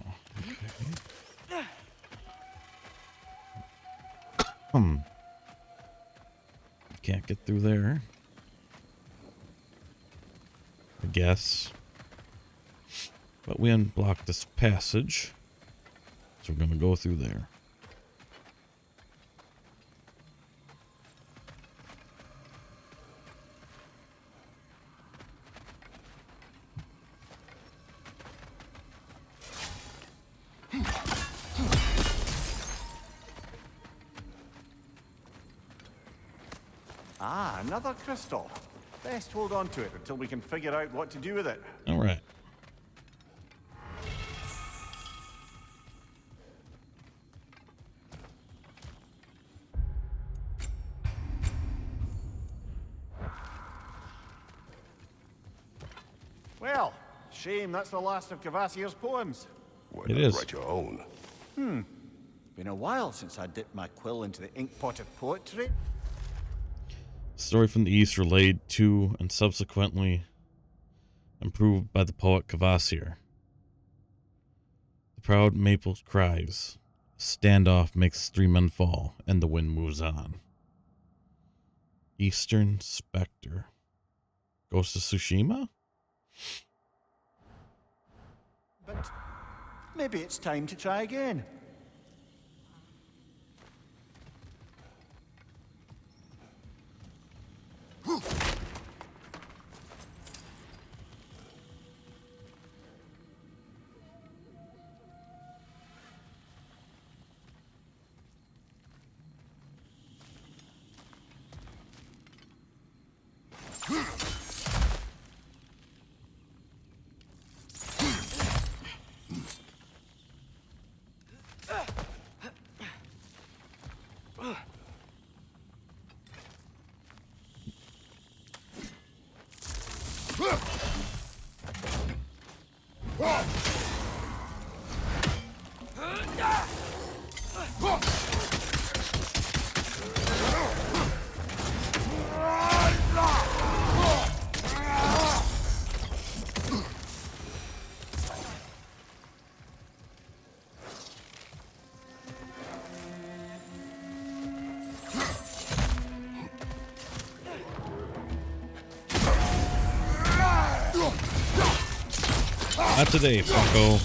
Okay. can't get through there. I guess. But we unblocked this passage. So we're gonna go through there. Ah, another crystal. Best hold on to it until we can figure out what to do with it. All right. Well, shame that's the last of Cavassier's poems. Why It not is. write your own? Been a while since I dipped my quill into the inkpot of poetry. Story from the East relayed to and subsequently improved by the poet Cavassier. The proud maple cries. Standoff makes 3 men fall, and the wind moves on. Eastern Spectre. Ghost of Tsushima? But maybe it's time to try again. Not today, Funko.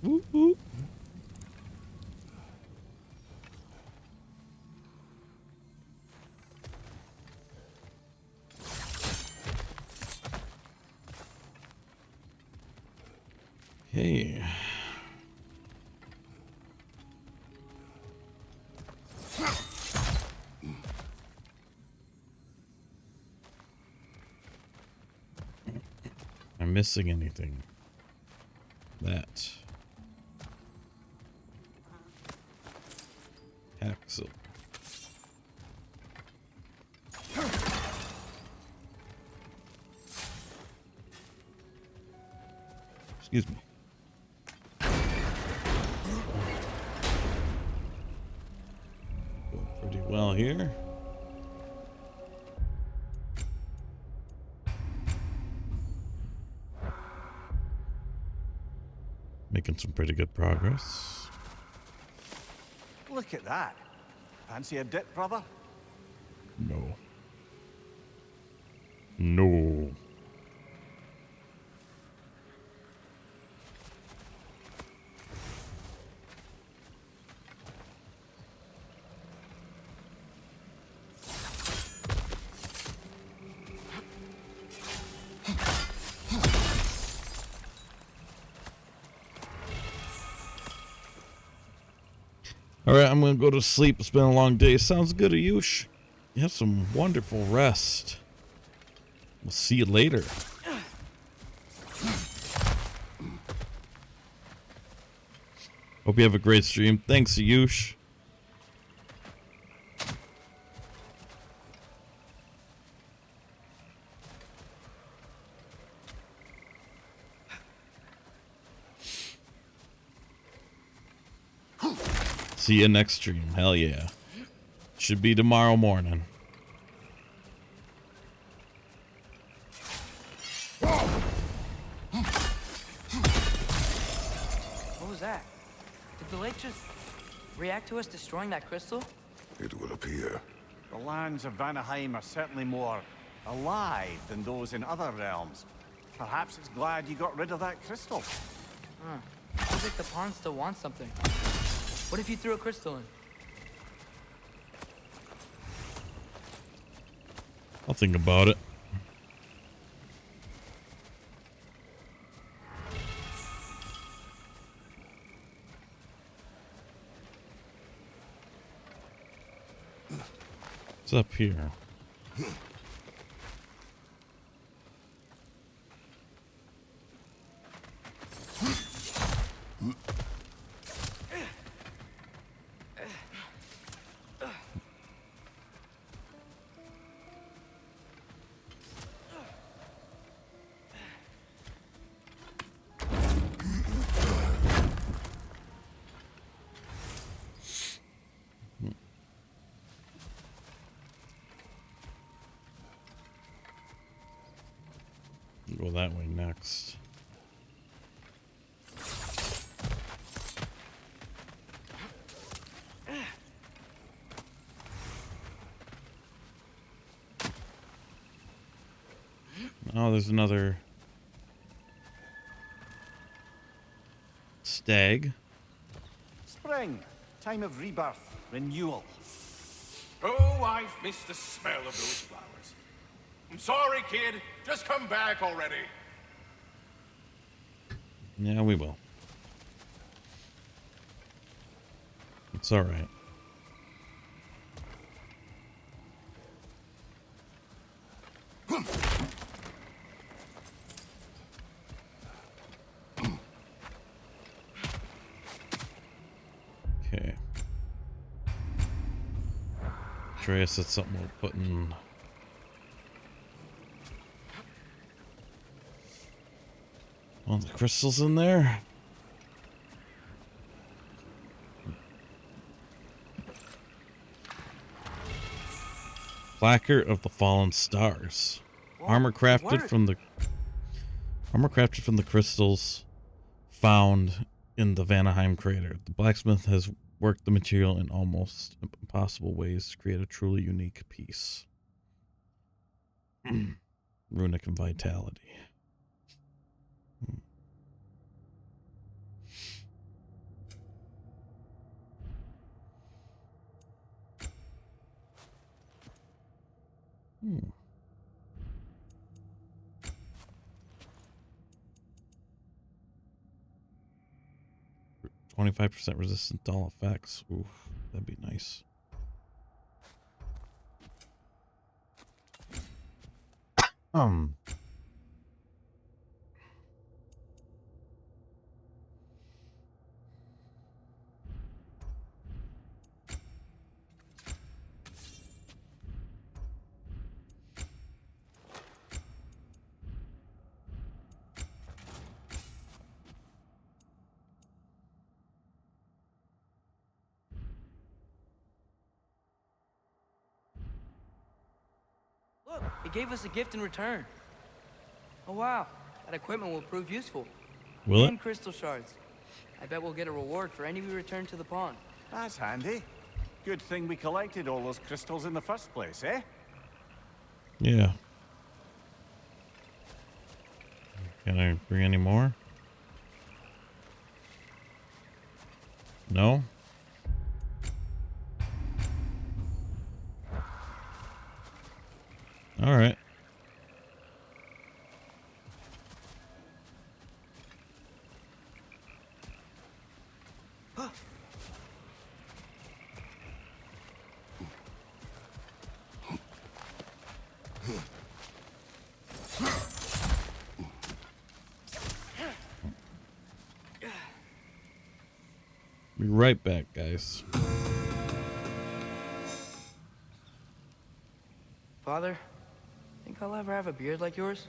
Whoop, whoop. Hey. I'm missing anything. That. Axel. Excuse me. Going pretty well here. Making some pretty good progress. Look at that. Fancy a dip, brother? No. No. All right, I'm going to go to sleep. It's been a long day. Sounds good, Ayush. You have some wonderful rest. We'll see you later. Hope you have a great stream. Thanks, Ayush. See you next stream. Hell yeah. Should be tomorrow morning. What was that? Did the lake just react to us destroying that crystal? It will appear. The lands of Vanaheim are certainly more alive than those in other realms. Perhaps it's glad you got rid of that crystal. Feels like the pond still wants something. What if you threw a crystal in? I'll think about it. What's up here? Go that way next. Oh, there's another stag. Spring, time of rebirth, renewal. Oh, I've missed the smell of those flowers. I'm sorry, kid. Just come back already. Yeah, we will. It's all right. Okay. Atreus said something about putting one of the crystals in there. Placard of the Fallen Stars. Armor crafted from the crystals found in the Vanaheim crater. The blacksmith has worked the material in almost impossible ways to create a truly unique piece. Runic and vitality. Hmm. 25% resistant to all effects. Oof, that'd be nice. Look, it gave us a gift in return. Oh wow, that equipment will prove useful. Will it? And crystal shards. I bet we'll get a reward for any we return to the pond. That's handy. Good thing we collected all those crystals in the first place, eh? Yeah. Can I bring any more? No? All right. Be right back, guys. Father, think I'll ever have a beard like yours?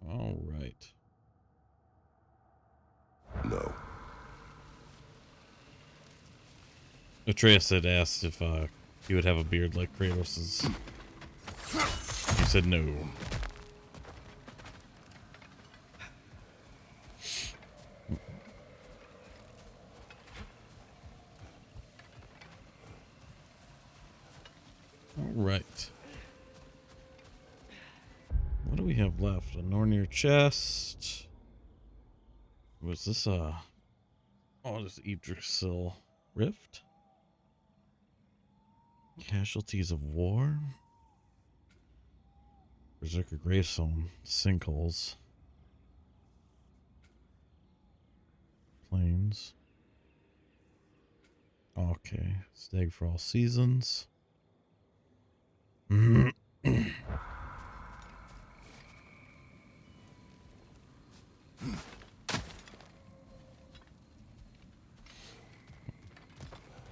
All right. No. Atreus had asked if he would have a beard like Kratos's. He said no. All right. What do we have left? A Nornir chest. Was this oh, this Yggdrasil Rift? Casualties of war. Berserker Greystone. Sinkholes. Plains. Okay. Stag for all seasons.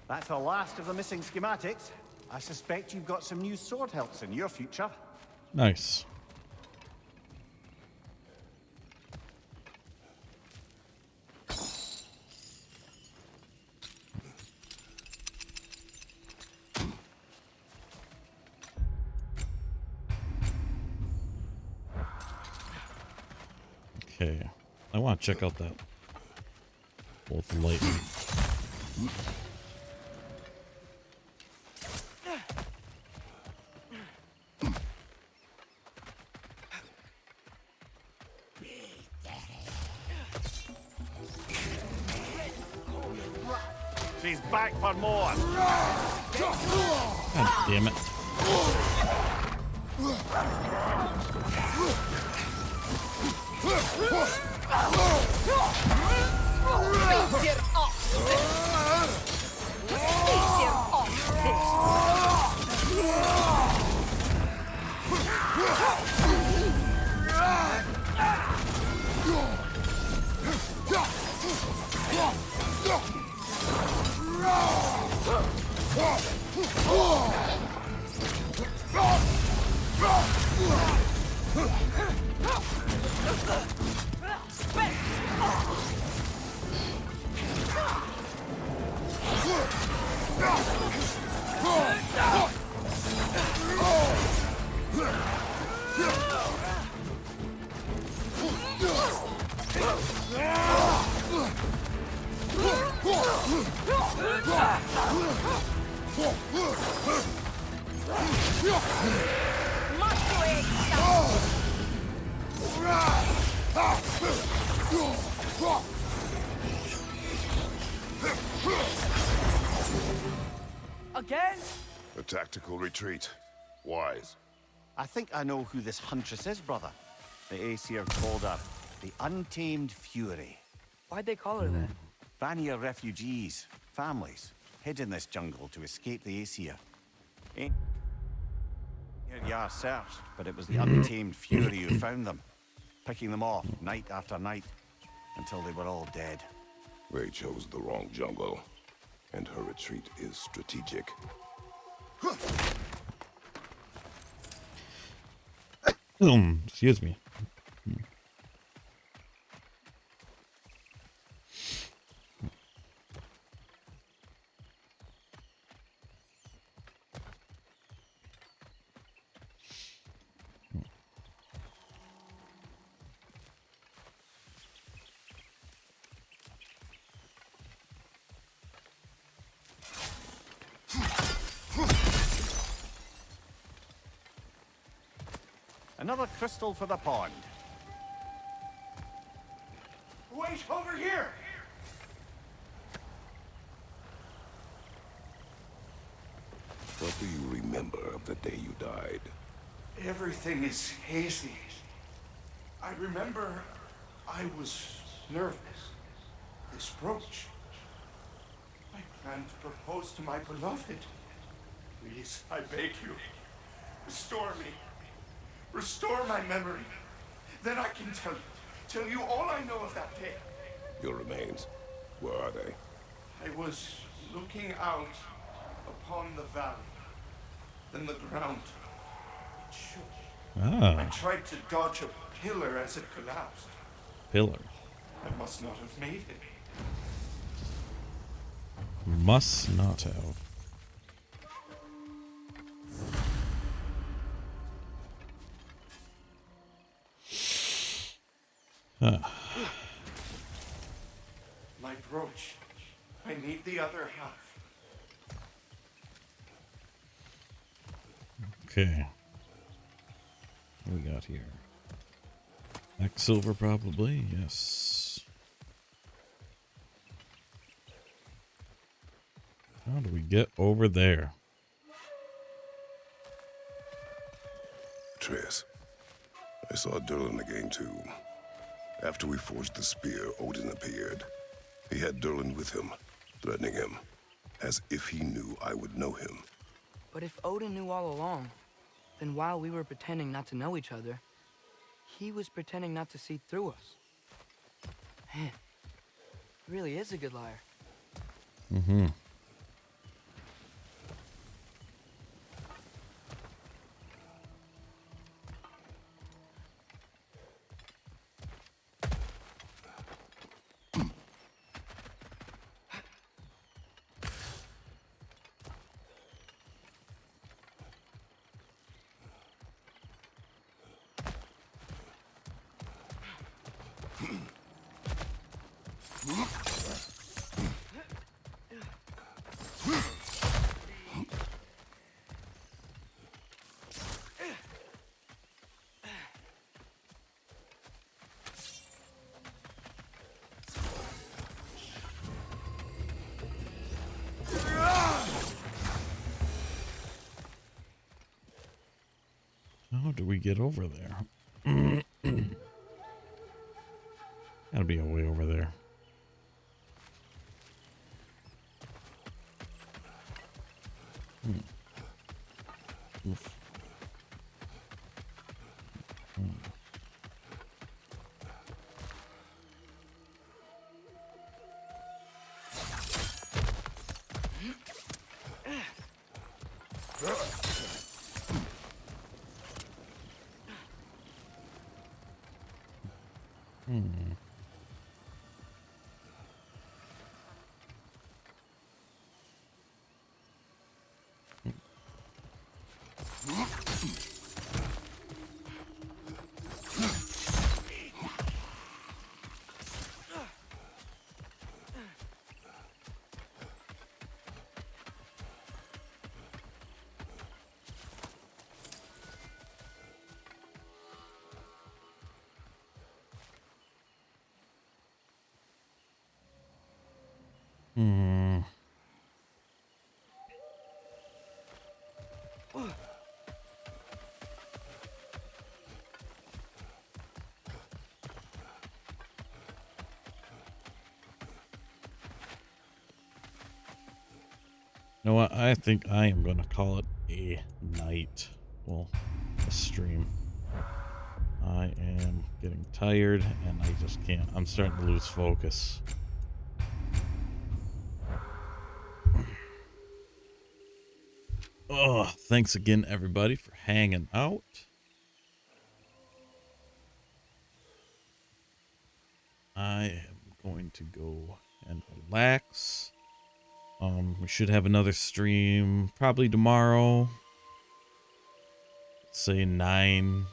That's the last of the missing schematics. I suspect you've got some new sword hilts in your future. Nice. Okay. I want to check out that bolt of lightning. She's back for more. God damn it. Again? A tactical retreat. Wise. I think I know who this huntress is, brother. The Aesir called her the Untamed Fury. Why'd they call her that? Vanir refugees, families, hid in this jungle to escape the Aesir. Yar searched, but it was the Untamed Fury who found them, picking them off night after night, until they were all dead. They chose the wrong jungle, and her retreat is strategic. Excuse me. Another crystal for the pond. Wait, over here! What do you remember of the day you died? Everything is hazy. I remember I was nervous. This brooch. I planned to propose to my beloved. Please, I beg you, restore me. Restore my memory. Then I can tell you all I know of that day. Your remains, where are they? I was looking out upon the valley. Then the ground shook. Ah. I tried to dodge a pillar as it collapsed. Pillar. I must not have made it. Must not have. Huh. My brooch. I need the other half. Okay. What we got here? Black silver, probably. Yes. How do we get over there? Triss, I saw Durlin again too. After we forged the spear, Odin appeared. He had Durlin with him, threatening him, as if he knew I would know him. But if Odin knew all along, then while we were pretending not to know each other, he was pretending not to see through us. Man, he really is a good liar. Mm-hmm. How do we get over there? Gotta be a way over there. Oof. Hmm. You know what? I think I am going to call it a night. Well, a stream. I am getting tired and I just can't. I'm starting to lose focus. Oh, thanks again, everybody, for hanging out. I am going to go and relax. We should have another stream probably tomorrow. Say 9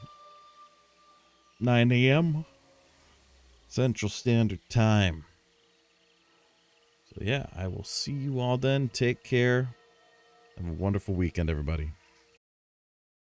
a.m. Central Standard Time. So yeah, I will see you all then. Take care. Have a wonderful weekend, everybody.